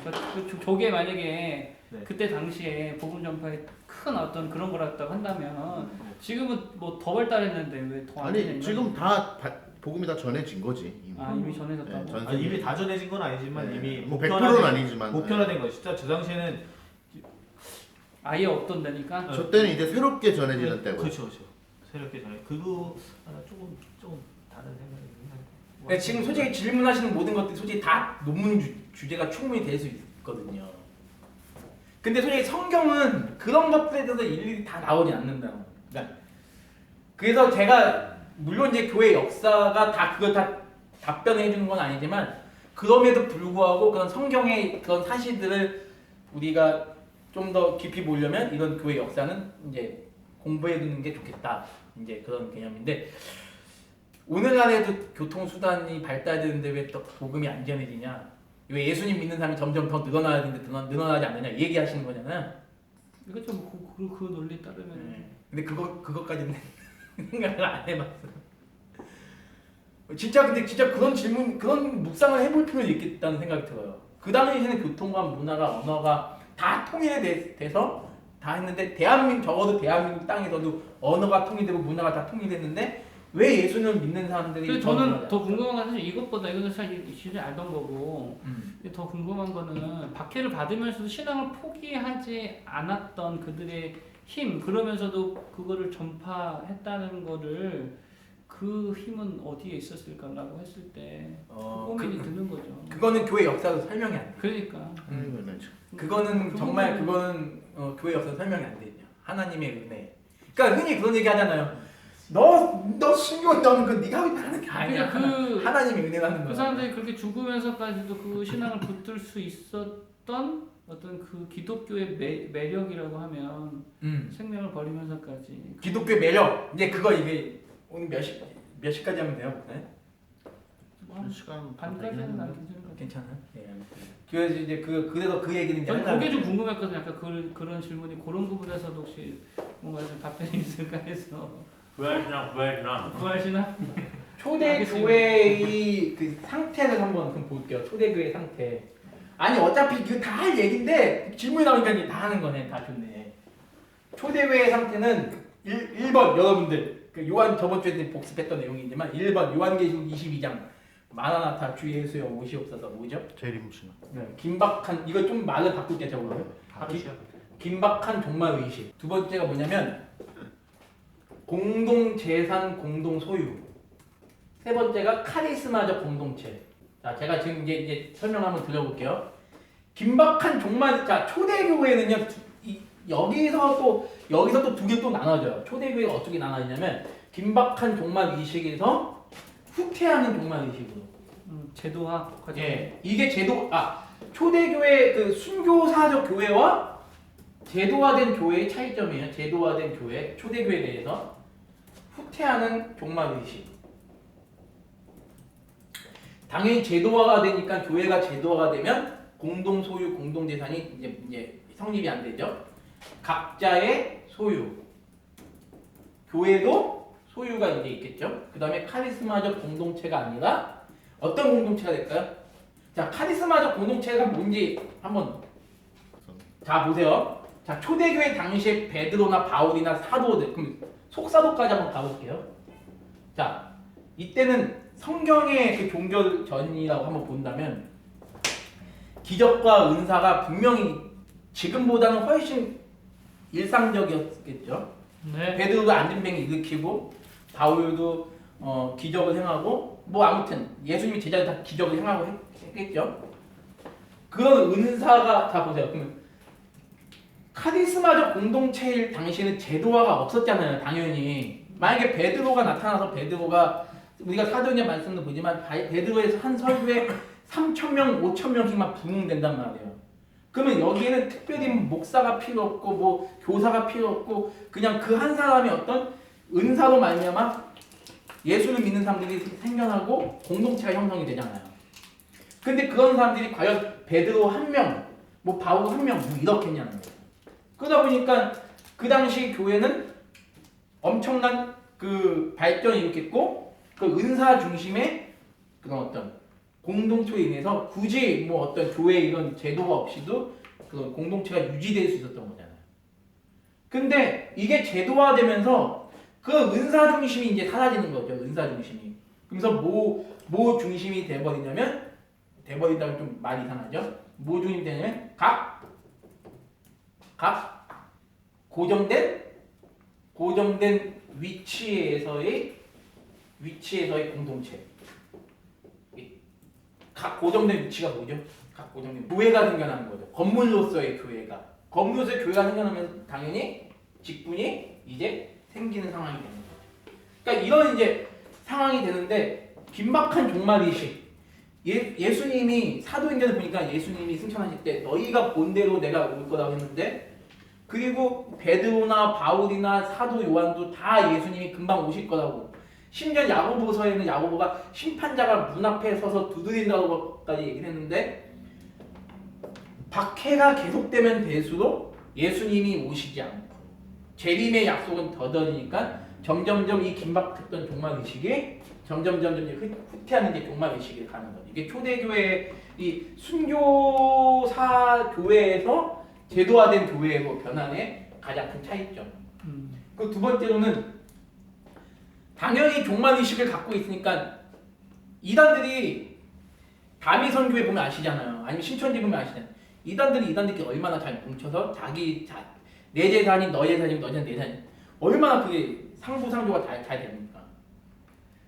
그러니까 저게 만약에 네. 그때 당시에 복음 전파에 큰 어떤 그런 거였다고 한다면 지금은 뭐 더 발달했는데 왜 더 안 되냐? 아니 지금 다 복음이 다 전해진 거지. 이미. 이미 전해졌다고. 네, 전 아, 이미 다 전해진 건 아니지만 네. 이미 뭐 100%는 아니지만 보편화된 거. 진짜 저 당시에는 아예 없던 데니까. 저 때는 이제 새롭게 전해지는 때고. 그렇죠. 새롭게 전해. 그거 조금 다른 생각이긴 한데. 근데 지금 솔직히 질문하시는 모든 것들이 솔직히 다 논문 주제가 충분히 될 수 있거든요. 근데 솔직히 성경은 그런 것들에 대해서 일일이 다 나오진 않는다고. 그러니까 그래서 제가 물론 이제 교회 역사가 다 그걸 다 답변해 주는 건 아니지만 그럼에도 불구하고 그런 성경의 그런 사실들을 우리가 좀 더 깊이 보려면 이런 교회 역사는 이제 공부해 두는 게 좋겠다. 이제 그런 개념인데 오늘날에도 교통수단이 발달되는데 왜 또 복음이 안 전해지냐? 왜 예수님 믿는 사람이 점점 더 늘어나야 되는데 늘어나지 않느냐? 이 얘기하시는 거잖아요. 이거 좀그 논리 따르면 근데 그것까지는 생각을 안 해봤어. 진짜 그런 질문, 그런 묵상을 해볼 필요는 있겠다는 생각이 들어요. 그 당시에는 교통과 문화가 언어가 다 통일돼서 다 했는데 적어도 대한민국 땅에서도 언어가 통일되고 문화가 다 통일됐는데 왜 예수님을 믿는 사람들이 근데 저는 더 궁금한 건 사실 이것보다 이거는 사실 시즌 알던 거고 근데 더 궁금한 거는 박해를 받으면서도 신앙을 포기하지 않았던 그들의 힘 그러면서도 그거를 전파했다는 거를 그 힘은 어디에 있었을까라고 했을 때 고민이 드는 거죠. 그거는 교회 역사도 설명이 안 돼. 그러니까 그거는 정말 그거는 교회 역사 설명이 안 되죠. 하나님의 은혜. 그러니까 흔히 그런 얘기 하잖아요. 너 신경 너는 그 네가 하는 게 아니야. 그러니까 하나님의 은혜가 하는 그 거야. 사람들이 그렇게 죽으면서까지도 그 신앙을 붙들 수 있었던 어떤 그 기독교의 매력이라고 하면 생명을 버리면서까지 기독교의 매력. 이제 그거 이게 오늘 몇 시까지 하면 돼요? 네? 한 시간 반까지는 난 괜찮은 것 같아요. 괜찮아요. 예. 그래서 이제 그래서 그 얘기는 이제 저는 하려고 그게 좀 했어요. 궁금했거든요. 약간 그런 질문이 그런 부분에서도 혹시 뭔가 좀 답변이 있을까 해서 구하시나? 초대 알겠습니다. 교회의 그 상태를 한번 그럼 볼게요. 초대 교회 상태. 아니 어차피 이거 다 할 얘긴데 질문이 나오니까 이제 다 하는 거네. 다 좋네. 초대 교회의 상태는 1번 여러분들 그 요한 저번 주에 복습했던 내용이지만 1번 요한계시록 22장 마라나타 주 예수여 오시옵소서 뭐죠? 재림신화. 네, 긴박한 이거 좀 말을 바꿀게요. 저거를. 긴박한 종말 의식. 두 번째가 뭐냐면 공동 재산, 공동 소유. 세 번째가 카리스마적 공동체. 자, 제가 지금 이제 설명 한번 드려볼게요. 긴박한 종말. 자, 초대교회는요. 여기서 또 두 개 또 나눠져요. 초대교회가 어떻게 나눠지냐면 긴박한 종말 의식에서 후퇴하는 종말 의식으로. 제도화 과정. 예, 이게 초대교회 그 순교사적 교회와 제도화된 교회의 차이점이에요. 제도화된 교회, 초대교회에 대해서 후퇴하는 종말 의식. 당연히 제도화가 되니까 교회가 제도화가 되면 공동 소유, 공동 재산이 이제 성립이 안 되죠. 각자의 소유. 교회도 소유가 이제 있겠죠. 그다음에 카리스마적 공동체가 아니라 어떤 공동체가 될까요? 자, 카리스마적 공동체가 뭔지 한번 자 보세요. 자, 초대교회 당시에 베드로나 바울이나 사도들, 그럼 속사도까지 한번 가볼게요. 자, 이때는 성경의 그 종교 전이라고 한번 본다면 기적과 은사가 분명히 지금보다는 훨씬 일상적이었겠죠. 네. 베드로가 안전뱅이 일으키고 바울도 기적을 행하고 뭐 아무튼 예수님이 제자들 다 기적을 행하고 했겠죠. 그런 은사가 다 보세요. 그러면 카리스마적 공동체일 당시에는 제도화가 없었잖아요. 당연히 만약에 베드로가 나타나서 베드로가 우리가 사도행전 말씀도 보지만 베드로에서 한 설교에 3,000명, 5,000명씩만 부흥된단 말이에요. 그러면 여기에는 특별히 목사가 필요 없고 뭐 교사가 필요 없고 그냥 그 한 사람의 어떤 은사로 말미암아 예수를 믿는 사람들이 생겨나고 공동체가 형성이 되잖아요. 근데 그런 사람들이 과연 베드로 한 명, 뭐 바울 한 명, 뭐 이렇겠냐는 거예요. 그러다 보니까 그 당시 교회는 엄청난 그 발전이 일으켰고 그 은사 중심의 그런 어떤 공동체로 인해서 굳이 뭐 어떤 교회 이런 제도가 없이도 그 공동체가 유지될 수 있었던 거잖아요. 근데 이게 제도화되면서 그 은사 중심이 이제 사라지는 거죠. 은사 중심이. 그래서 뭐 중심이 돼버리냐면 돼버린다면 좀 말이 이상하죠. 뭐 중심이 되냐면 각 고정된 위치에서의 공동체. 각 고정된 위치가 뭐죠? 각 고정된 교회가 생겨나는 거죠. 건물로서의 교회가. 건물로서의 교회가 생겨나면 당연히 직분이 이제 생기는 상황이 되는 거죠. 그러니까 이런 이제 상황이 되는데 긴박한 종말의식. 예수님이 사도행전을 보니까 예수님이 승천하실 때 너희가 본 대로 내가 올 거라고 했는데, 그리고 베드로나 바울이나 사도 요한도 다 예수님이 금방 오실 거라고. 심지어 야고보서에는 야고보가 심판자가 문 앞에 서서 두드린다고까지 얘기를 했는데, 박해가 계속되면 될수록 예수님이 오시지 않고 재림의 약속은 더뎌지니까 점점점 이 긴박했던 종말 의식이 점점점 후퇴하는 게 종말 의식이 가는 거죠. 이게 초대교회 이 순교사 교회에서 제도화된 교회로 변환의 가장 큰 차이점. 그 두 번째로는 당연히 종말 의식을 갖고 있으니까 이단들이 다미선교회 보면 아시잖아요. 아니면 신천지 보면 아시잖아요. 이단들이 얼마나 잘 뭉쳐서 내 재산이 너 재산이고 너 재산 내 재산이 얼마나 그게 상부상조가 잘 됩니까?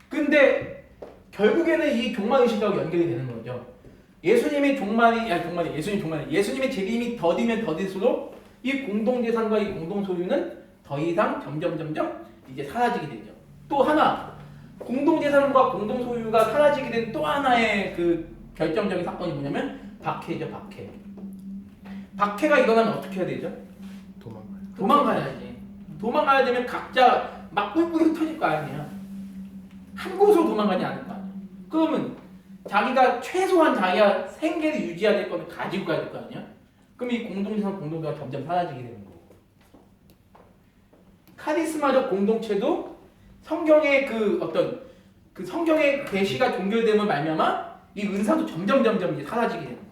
근데 결국에는 이 종말 의식하고 연결이 되는 거죠. 예수님의 예수님의 재림이 더디면 더딜수록 이 공동 재산과 이 공동 소유는 더 이상 점점 이제 사라지게 되죠. 또 하나 공동 재산과 공동 소유가 사라지게 된 또 하나의 그 결정적인 사건이 뭐냐면 박해죠. 박해가 일어나면 어떻게 해야 되죠? 도망가야지. 도망가야 되면 각자 막 뿔뿔이 흩어질 거 아니야. 한 곳으로 도망가지 않을 거 아니야. 그러면 자기가 최소한 자기가 생계를 유지해야 될 거는 가지고 가야 될 거 아니야. 그럼 이 공동체상 공동체가 점점 사라지게 되는 거고. 카리스마적 공동체도 성경의 그 성경의 계시가 종결되면 말미암아 이 은사도 점점 이제 사라지게 되는 거죠.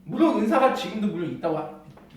물론 은사가 지금도 물론 있다고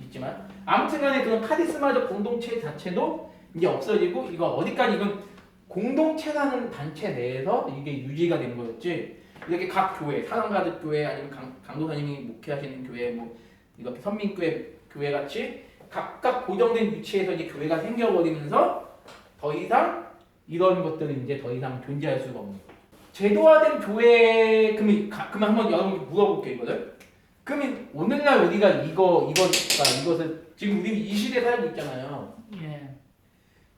있지만 아무튼간에 그런 카리스마적 공동체 자체도 이제 없어지고 이거 어디까지 이건 공동체라는 단체 내에서 이게 유지가 된 거였지. 이렇게 각 교회, 사랑가득 교회 아니면 강도사님이 목회하시는 교회, 뭐 이렇게 선민교회 같이 각각 고정된 위치에서 이제 교회가 생겨버리면서 더 이상 이런 것들은 이제 더 이상 존재할 수가 없는 거예요. 제도화된 교회 그러면 한번 여러분께 물어볼게요 이거를. 그러면 오늘날 우리가 이것을 지금 우리 이 시대에 살고 있잖아요. 예.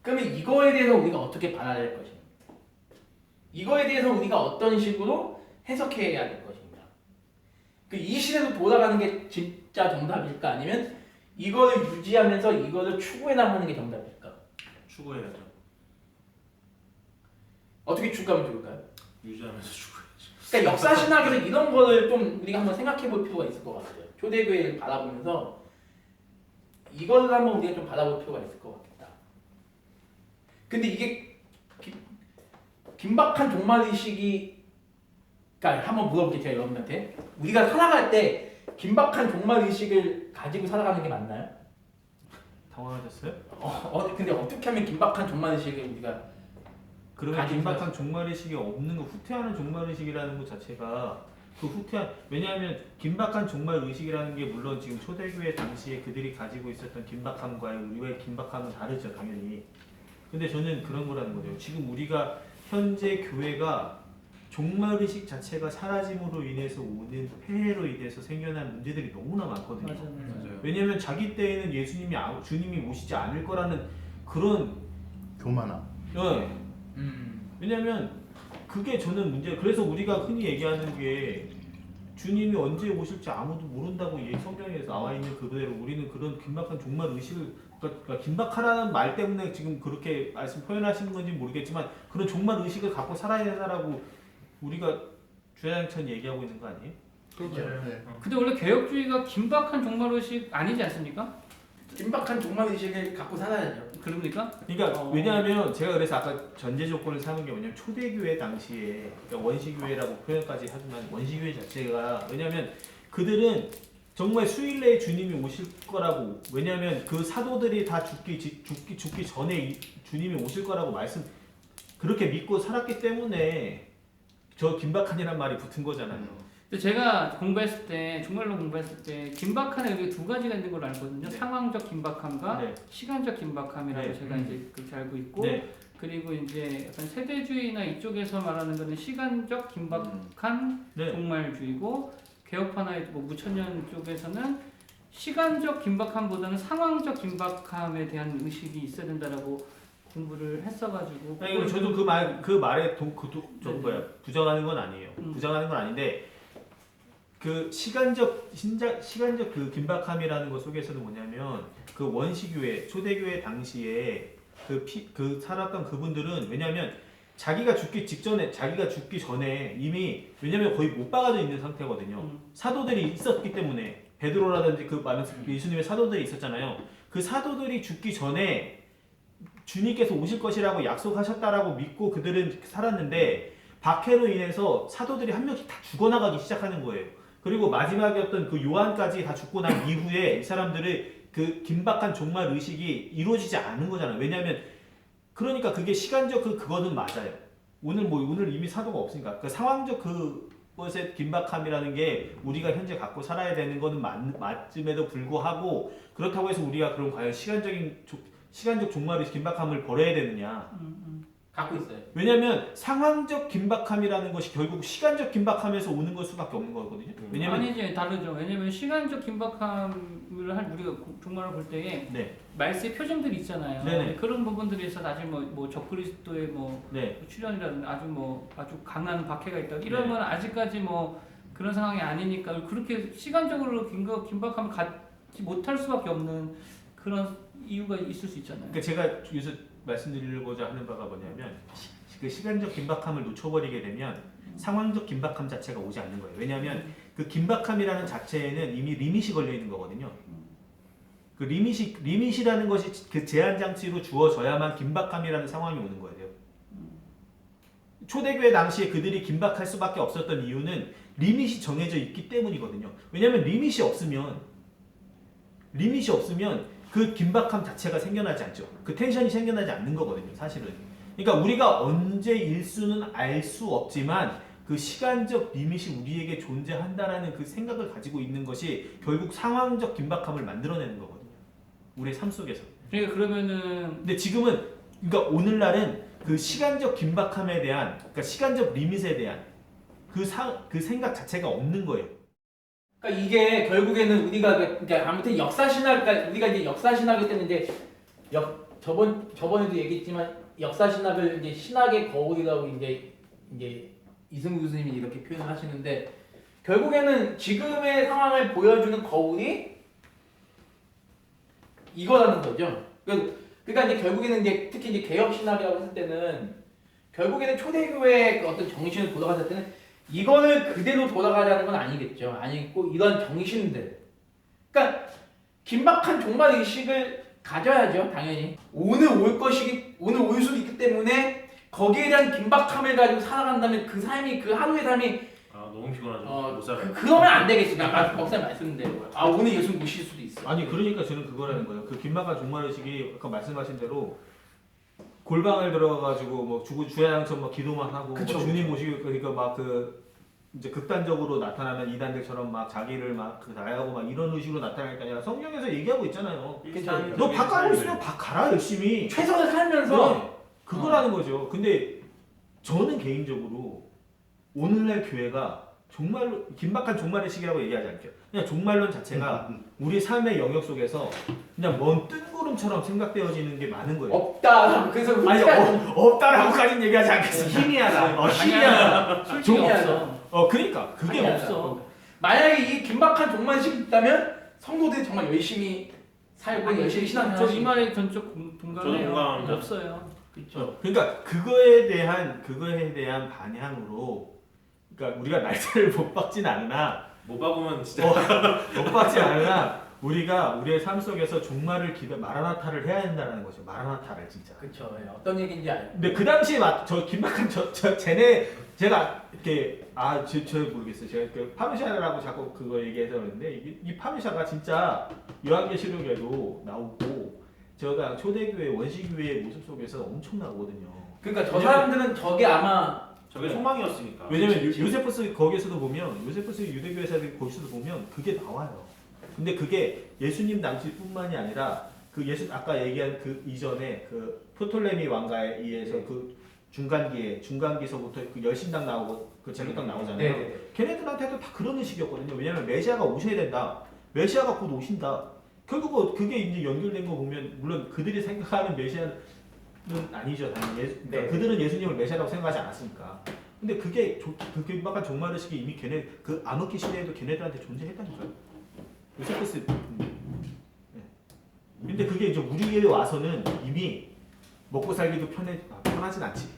그러면 이거에 대해서 우리가 어떻게 받아야 될 것인가? 이거에 대해서 우리가 어떤 식으로 해석해야 될 것인가? 이 시대로 돌아가는 게 진짜 정답일까? 아니면 이거를 유지하면서 이거를 추구해 나가는 게 정답일까? 추구해야죠. 어떻게 추구하면 좋을까요? 유지하면서 추구해야죠. 그러니까 역사 신학에서 이런 거를 좀 우리가 한번 생각해 볼 필요가 있을 것 같아요. 초대교회를 바라보면서 이거를 한번 우리가 좀 바라볼 필요가 있을 것 같겠다. 근데 이게 긴박한 종말의식이 그러니까 한번 물어볼게요. 제가 여러분한테. 우리가 살아갈 때 긴박한 종말의식을 가지고 살아가는 게 맞나요? 당황하셨어요? 근데 어떻게 하면 긴박한 종말의식을 우리가 그러면 긴박한 종말의식이 없는 거 후퇴하는 종말의식이라는 것 자체가 왜냐하면 긴박한 종말의식이라는 게 물론 지금 초대교회 당시에 그들이 가지고 있었던 긴박함과 우리의 긴박함은 다르죠 당연히. 근데 저는 그런 거라는 거죠. 지금 우리가 현재 교회가 종말의식 자체가 사라짐으로 인해서 오는 폐해로 인해서 생겨난 문제들이 너무나 많거든요. 맞아요. 왜냐하면 자기 때에는 주님이 오시지 않을 거라는 그런 교만함. 네. 왜냐면 그게 저는 문제예요. 그래서 우리가 흔히 얘기하는 게 주님이 언제 오실지 아무도 모른다고 성경에 나와 있는 그대로 우리는 그런 긴박한 종말 의식을 그러니까 긴박하라는 말 때문에 지금 그렇게 말씀 표현하시는 건지 모르겠지만 그런 종말 의식을 갖고 살아야 된다라고 우리가 주야장천 얘기하고 있는 거 아니에요? 그렇죠. 네. 근데 원래 개혁주의가 긴박한 종말의식 아니지 않습니까? 긴박한 종말의식을 갖고 살아야죠. 그럽니까? 그러니까 왜냐하면 제가 그래서 아까 전제 조건을 삼은 게 뭐냐면 초대교회 당시에 그러니까 원시교회라고 표현까지 하지만 원시교회 자체가 왜냐하면 그들은 정말 수일 내에 주님이 오실 거라고 왜냐하면 그 사도들이 다 죽기 전에 주님이 오실 거라고 그렇게 믿고 살았기 때문에 저 긴박한이란 말이 붙은 거잖아요. 근데 제가 공부했을 때 정말로 공부했을 때 긴박한에 여기 두 가지가 있는 걸로 알거든요. 네. 상황적 긴박함과 네. 시간적 긴박함이라고 네. 제가 이제 그렇게 알고 있고 네. 그리고 이제 약간 세대주의나 이쪽에서 말하는 거는 시간적 긴박한 네. 종말주의고 개혁파나 뭐 무천년 쪽에서는 시간적 긴박함보다는 상황적 긴박함에 대한 의식이 있어야 된다라고 공부를 했어가지고. 아니, 저도 그 말에 네. 부정하는 건 아니에요. 부정하는 건 아닌데 그 시간적 그 긴박함이라는 것 속에서는 뭐냐면 그 원시교회 초대교회 당시에 그 살았던 그분들은 왜냐하면 자기가 죽기 전에 이미 왜냐면 거의 못 박아져 있는 상태거든요. 사도들이 있었기 때문에 베드로라든지 그 많은 예수님의 사도들이 있었잖아요. 그 사도들이 죽기 전에 주님께서 오실 것이라고 약속하셨다라고 믿고 그들은 살았는데 박해로 인해서 사도들이 한 명씩 다 죽어나가기 시작하는 거예요. 그리고 마지막이었던 그 요한까지 다 죽고 난 이후에 이 사람들의 그 긴박한 종말 의식이 이루어지지 않은 거잖아요. 왜냐하면 그러니까 그게 시간적 그거는 맞아요. 오늘 이미 사도가 없으니까 그 상황적 그것의 긴박함이라는 게 우리가 현재 갖고 살아야 되는 거는 맞음에도 불구하고 그렇다고 해서 우리가 그럼 과연 시간적 종말의 긴박함을 버려야 되느냐? 갖고 있어요. 왜냐하면 상황적 긴박함이라는 것이 결국 시간적 긴박함에서 오는 걸 수밖에 없는 거거든요. 왜냐면 아니지 다르죠. 왜냐면 시간적 긴박함을 우리가 종말을 볼 때에 네. 말세 표정들이 있잖아요. 네네. 그런 부분들에 있어서 아직 뭐 적그리스도의 네. 출현이라든지 아주 강한 박해가 있다. 이런 네. 건 아직까지 뭐 그런 상황이 아니니까 그렇게 시간적으로 긴박함을 갖지 못할 수밖에 없는 그런 이유가 있을 수 있잖아요. 그러니까 제가 여기서 말씀드리고자 하는 바가 뭐냐면 그 시간적 긴박함을 놓쳐버리게 되면 상황적 긴박함 자체가 오지 않는 거예요. 왜냐하면 그 긴박함이라는 자체에는 이미 리밋이 걸려 있는 거거든요. 그 리밋이라는 것이 그 제한 장치로 주어져야만 긴박함이라는 상황이 오는 거예요. 초대교회 당시에 그들이 긴박할 수밖에 없었던 이유는 리밋이 정해져 있기 때문이거든요. 왜냐하면 리밋이 없으면 그 긴박함 자체가 생겨나지 않죠. 그 텐션이 생겨나지 않는 거거든요, 사실은. 그러니까 우리가 언제일 수는 알 수 없지만 그 시간적 리밋이 우리에게 존재한다라는 그 생각을 가지고 있는 것이 결국 상황적 긴박함을 만들어내는 거거든요. 우리의 삶 속에서. 그러니까 그러면은 근데 지금은 그러니까 오늘날은 그 시간적 긴박함에 대한 그러니까 시간적 리밋에 대한 그 생각 자체가 없는 거예요. 그러니까 이게 결국에는 우리가 이제 아무튼 역사신학, 그러니까 우리가 이제 역사신학을 때는 이제 저번에도 얘기했지만 역사신학을 이제 신학의 거울이라고 이제 이승우 교수님이 이렇게 표현을 하시는데 결국에는 지금의 상황을 보여주는 거울이 이거라는 거죠. 그러니까 이제 결국에는 이제 특히 이제 개혁신학이라고 했을 때는 결국에는 초대교회의 어떤 정신을 돌아갔을 때는 이거를 그대로 돌아가자는 건 아니겠죠. 아니고 이런 정신들. 그러니까 긴박한 종말 의식을 가져야죠, 당연히. 오늘 올 수도 있기 때문에 거기에 대한 긴박함을 가지고 살아간다면 그 삶이 그 하루의 삶이 너무 피곤하죠. 못 살아요. 그러면 안 되겠지. 아까 박사님 말씀대로. 오늘 예수님 오실 수도 있어. 아니 그러니까 저는 그거라는 거예요. 그 긴박한 종말의식이 아까 말씀하신 대로 골방을 들어가가지고 뭐 주야장천 뭐 기도만 하고 뭐 주님 오시고 그러니까 막 이제 극단적으로 나타나는 이단들처럼 막 자기를 막 나야하고 막 이런 의식으로 나타날 게 아니라 성경에서 얘기하고 있잖아요. 너 박 가고 있으면 박 가라 열심히. 최선을 살면서 그거라는 거죠. 근데 저는 개인적으로 오늘날 교회가 정말로 긴박한 종말의식이라고 얘기하지 않게요. 그냥 종말론 자체가 우리 삶의 영역 속에서 그냥 먼 뜬구름처럼 생각되어지는 게 많은 거예요. 없다. 그래서 아니 없다라고까지는 얘기하지 않겠어. 희미하다. 희미하다. 솔직히 없어. 그러니까 그게 아니야. 없어. 만약에 이 긴박한 종말식이 있다면 성도들이 정말 열심히 살고 열심히 신앙을 저 이 하시고. 말에 전적 공감해요. 공감합니다. 없어요. 그렇죠. 그러니까 그거에 대한 반향으로 그러니까 우리가 날짜를 못 박진 않으나 못 박으면 진짜 못 박진 않으나 우리가 우리의 삶 속에서 종말을 마라나타를 해야 된다는 거죠. 마라나타를 진짜. 그렇죠. 어떤 얘기인지 알죠. 근데 그 당시에 저 긴박한 쟤네 제가 이렇게 저 모르겠어요. 제가 그 파르샤라고 자꾸 그거 얘기해서 그러는데 이 파르샤가 진짜 요한계시록에도 나오고 제가 초대교회 원시교회의 모습 속에서 엄청 나오거든요. 그러니까 저 사람들은 저게 아마 저게 소망이었으니까. 왜냐면 요세푸스 거기에서도 보면 요세푸스 유대교회사들 거기서도 보면 그게 나와요. 근데 그게 예수님 당시뿐만이 아니라 그 아까 얘기한 그 이전에 그 프톨레미 왕가에 의해서 그 중간기서부터 그 열신당 나오고 그 제국당 나오잖아요. 네. 걔네들한테도 다 그런 의식이었거든요. 왜냐면 메시아가 오셔야 된다. 메시아가 곧 오신다. 결국 그게 이제 연결된 거 보면 물론 그들이 생각하는 메시아는 아니죠. 당연히 그러니까 네. 그들은 예수님을 메시아라고 생각하지 않았으니까. 근데 그게 그 긴박한 종말 의식이 이미 걔네 그 암흑기 시대에도 걔네들한테 존재했다니까요. 요세프스. 네. 근데 그게 이제 우리에 와서는 이미 먹고 살기도 편하진 않지.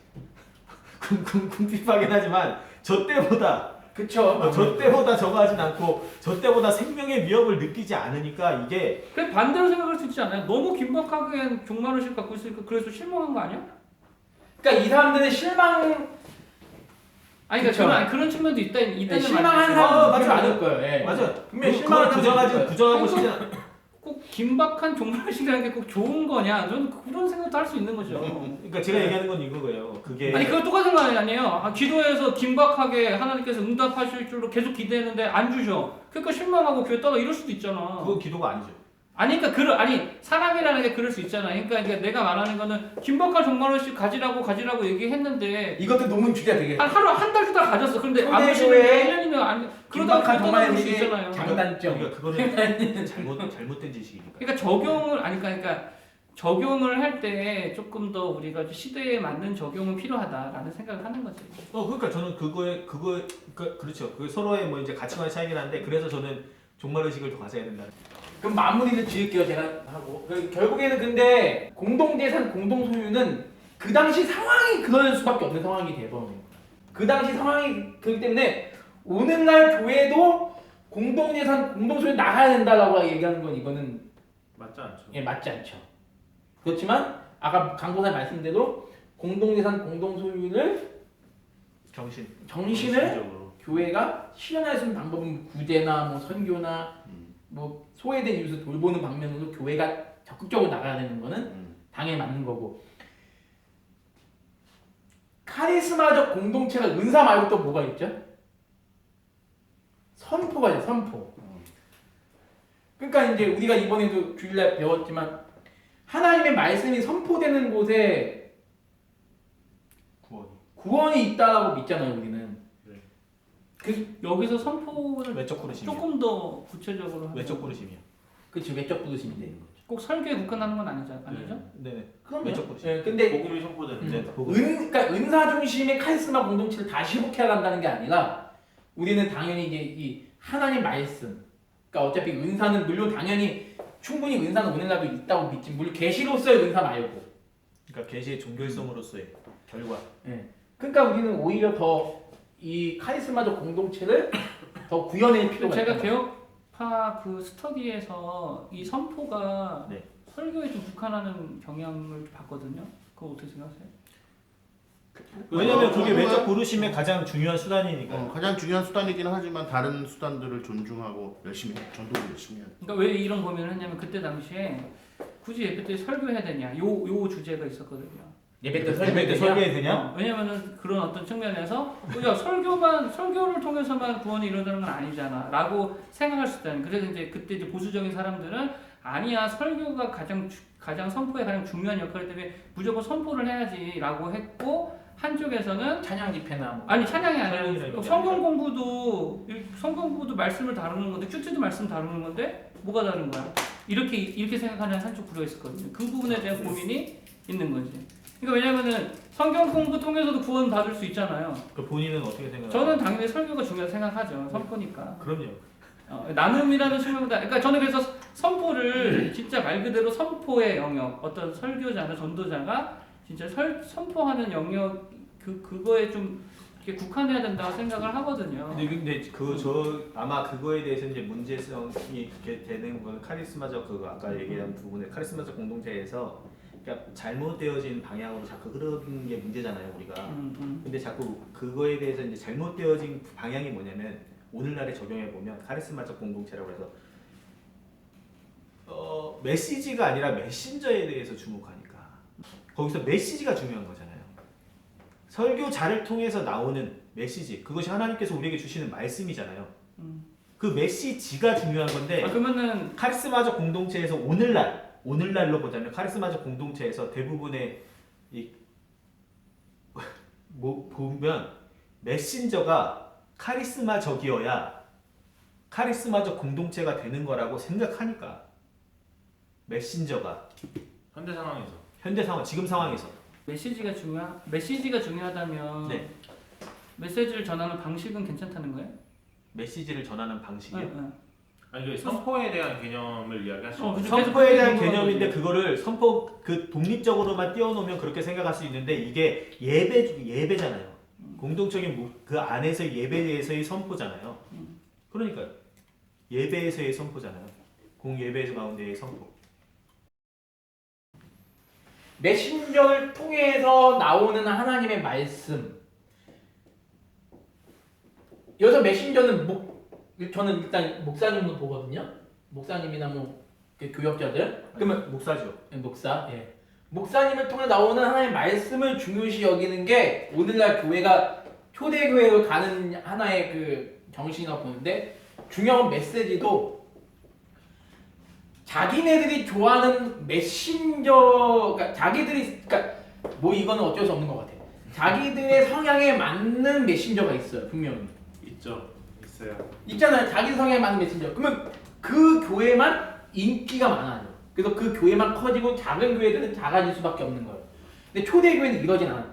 궁핍하긴 하지만 저 때보다 그쵸. 저 때보다 저거 하진 않고 저 때보다 생명의 위협을 느끼지 않으니까 이게 그 반대로 생각할 수 있지 않아요? 너무 긴박하게 종말의식 갖고 있으니까 그래서 실망한 거 아니야? 그러니까 이 사람들은 실망 아니 그쵸. 그러니까 그런 측면도 있다는 실망하는 말이죠. 사람들이 맞아. 많을 거예요. 예. 맞아. 분명히 그걸 실망하는 사람들이 부정하고 있을 싶지 않아. 꼭 긴박한 종말의식이라는 게 꼭 좋은 거냐? 저는 그런 생각도 할 수 있는 거죠. 그러니까 제가 얘기하는 건 이거예요. 그게 아니 그거 똑같은 거 아니에요. 기도해서 긴박하게 하나님께서 응답하실 줄로 계속 기대했는데 안 주셔. 그러니까 실망하고 교회 떠나 이럴 수도 있잖아. 그건 기도가 아니죠. 아니 그러니까 사람이라는 게 그럴 수 있잖아. 그러니까 내가 말하는 거는 긴박한 종말의식 가지라고 얘기했는데 이것도 논문 주제가 되게 한 달 주다 가졌어. 근데 안 초대교회 보시는데 1년이면 안 그러다가 긴박한 교회 떠나볼 수 종말의식의 있잖아요. 장단점. 그러니까 그거는 잘못된 지식이니까. 그러니까 적용을 할 때 조금 더 우리가 시대에 맞는 적용은 필요하다라는 생각을 하는 거지. 그러니까 저는 그렇죠. 그 서로의 뭐 이제 가치관의 차이긴 한데 그래서 저는 종말 의식을 더 가져야 된다. 그럼 마무리를 지을게요 제가 하고 결국에는 근데 공동재산 공동소유는 그 당시 상황이 그럴 수밖에 없는 상황이 돼버려요. 그 당시 상황이 그렇기 때문에 오늘날 교회도 공동재산 공동소유 나가야 된다라고 얘기하는 건 이거는 맞지 않죠. 예, 맞지 않죠. 그렇지만 아까 강도사 말씀대로 공동재산 공동소유를 정신을 정신적으로. 교회가 실현할 수 있는 방법은 구제나 뭐 선교나 뭐 소외된 이웃을 돌보는 방면으로 교회가 적극적으로 나가야 되는 거는 당연히 맞는 거고 카리스마적 공동체가 은사 말고 또 뭐가 있죠? 선포가 있죠. 선포. 그러니까 이제 우리가 이번에도 주일날 배웠지만 하나님의 말씀이 선포되는 곳에 구원이 있다라고 믿잖아요. 우리는. 여기서 선포를 외적 부르심이요. 조금 더 구체적으로 하면 외적 부르심이요. 그치 외적 부르심이 되는 거죠. 꼭 설교에 국한하는 건 아니죠? 네네. 그럼요. 외적 부르심. 예, 근데 복음이 선포되는 네, 데 보고. 그러니까 은사 중심의 카리스마 공동체를 다시 회복해야 한다는 게 아니라 우리는 당연히 이제 이 하나님 말씀. 그러니까 어차피 은사는 물론 당연히 충분히 은사는 오늘날도 있다고 믿지. 물론 계시로서의 은사 말고. 그러니까 계시의 종결성으로서의 결과. 예. 그러니까 우리는 오히려 더 이 카리스마적 공동체를 더 구현할 필요가 제가 있다. 개혁파 그 스터디에서 이 선포가 네. 설교에 좀 국한하는 경향을 봤거든요. 그거 어떻게 생각하세요? 왜냐면 그게 외적 부르심의 가장 중요한 수단이니까. 가장 중요한 수단이기는 하지만 다른 수단들을 존중하고 열심히 전도를 열심히 해야 돼. 그러니까 왜 이런 고민을 했냐면 그때 당시에 굳이 예배 때 설교해야 되냐 요 주제가 있었거든요. 예배 때 예배 때 설교해야 되냐? 왜냐면은 그런 어떤 측면에서 야 설교를 통해서만 구원이 이루어지는 건 아니잖아라고 생각할 수 있다는. 그래서 이제 그때 이제 보수적인 사람들은 아니야 설교가 가장 선포에 가장 중요한 역할이기 때문에 무조건 선포를 해야지라고 했고 한쪽에서는 찬양 집회나 뭐. 아니 찬양이 아니라 찬양이라는 성경 공부도 말씀을 다루는 건데 큐티도 말씀 다루는 건데 뭐가 다른 거야? 이렇게 생각하는 한쪽 구조가 있었거든요. 그 부분에 대한 고민이 있는 거지. 그러니까 왜냐면은 성경 공부 통해서도 구원 받을 수 있잖아요. 그 본인은 어떻게 생각하세요? 저는 당연히 설교가 중요하다고 생각하죠. 선포니까. 그럼요. 나눔이라는 측면보다 그러니까 저는 그래서 선포를 진짜 말 그대로 선포의 영역, 어떤 설교자나 전도자가 진짜 선포하는 영역 그거에 좀 이렇게 국한해야 된다고 생각을 하거든요. 근데 저 아마 그거에 대해서 이제 문제성이 이렇게 되는 건 카리스마적 그거 아까 얘기한 부분에 카리스마적 공동체에서 그러니까 잘못되어진 방향으로 자꾸 흐르는 게 문제잖아요, 우리가. 근데 자꾸 그거에 대해서 이제 잘못되어진 방향이 뭐냐면 오늘날에 적용해 보면 카리스마적 공동체라고 해서 메시지가 아니라 메신저에 대해서 주목하니까 거기서 메시지가 중요한 거잖아요. 설교자를 통해서 나오는 메시지, 그것이 하나님께서 우리에게 주시는 말씀이잖아요. 그 메시지가 중요한 건데 그러면은 카리스마적 공동체에서 오늘날로 보자면 카리스마적 공동체에서 대부분의 보면 메신저가 카리스마적이어야 카리스마적 공동체가 되는 거라고 생각하니까 메신저가 현대 상황에서 현대 상황 지금 상황에서 메시지가 중요하다면 네. 메시지를 전하는 방식은 괜찮다는 거예요? 메시지를 전하는 방식이요. 응. 아니 그 선포에 대한 개념을 이야기하시는 그죠. 거죠. 선포에 대한 계속 개념인데 거지. 그거를 선포 그 독립적으로만 띄워놓으면 그렇게 생각할 수 있는데 이게 예배잖아요. 공동적인 그 안에서 예배에서의 선포잖아요. 그러니까 예배에서의 선포잖아요. 공예배 가운데의 선포. 메신저를 통해서 나오는 하나님의 말씀. 여기서 메신저는 저는 일단 목사님으로 보거든요. 목사님이나 그 교역자들. 그러면 목사죠. 목사. 예. 목사님을 통해 나오는 하나님의 말씀을 중요시 여기는 게 오늘날 교회가 초대교회로 가는 하나의 그 정신이라고 보는데 중요한 메시지도 자기네들이 좋아하는 메신저, 그러니까 이거는 어쩔 수 없는 것 같아요. 자기들의 성향에 맞는 메신저가 있어요, 분명히. 있죠. 있어요. 있잖아요, 자기 성향에 맞는 메신저. 그러면 그 교회만 인기가 많아요. 그래서 그 교회만 커지고 작은 교회들은 작아질 수밖에 없는 거예요. 근데 초대교회는 이러진 않아요.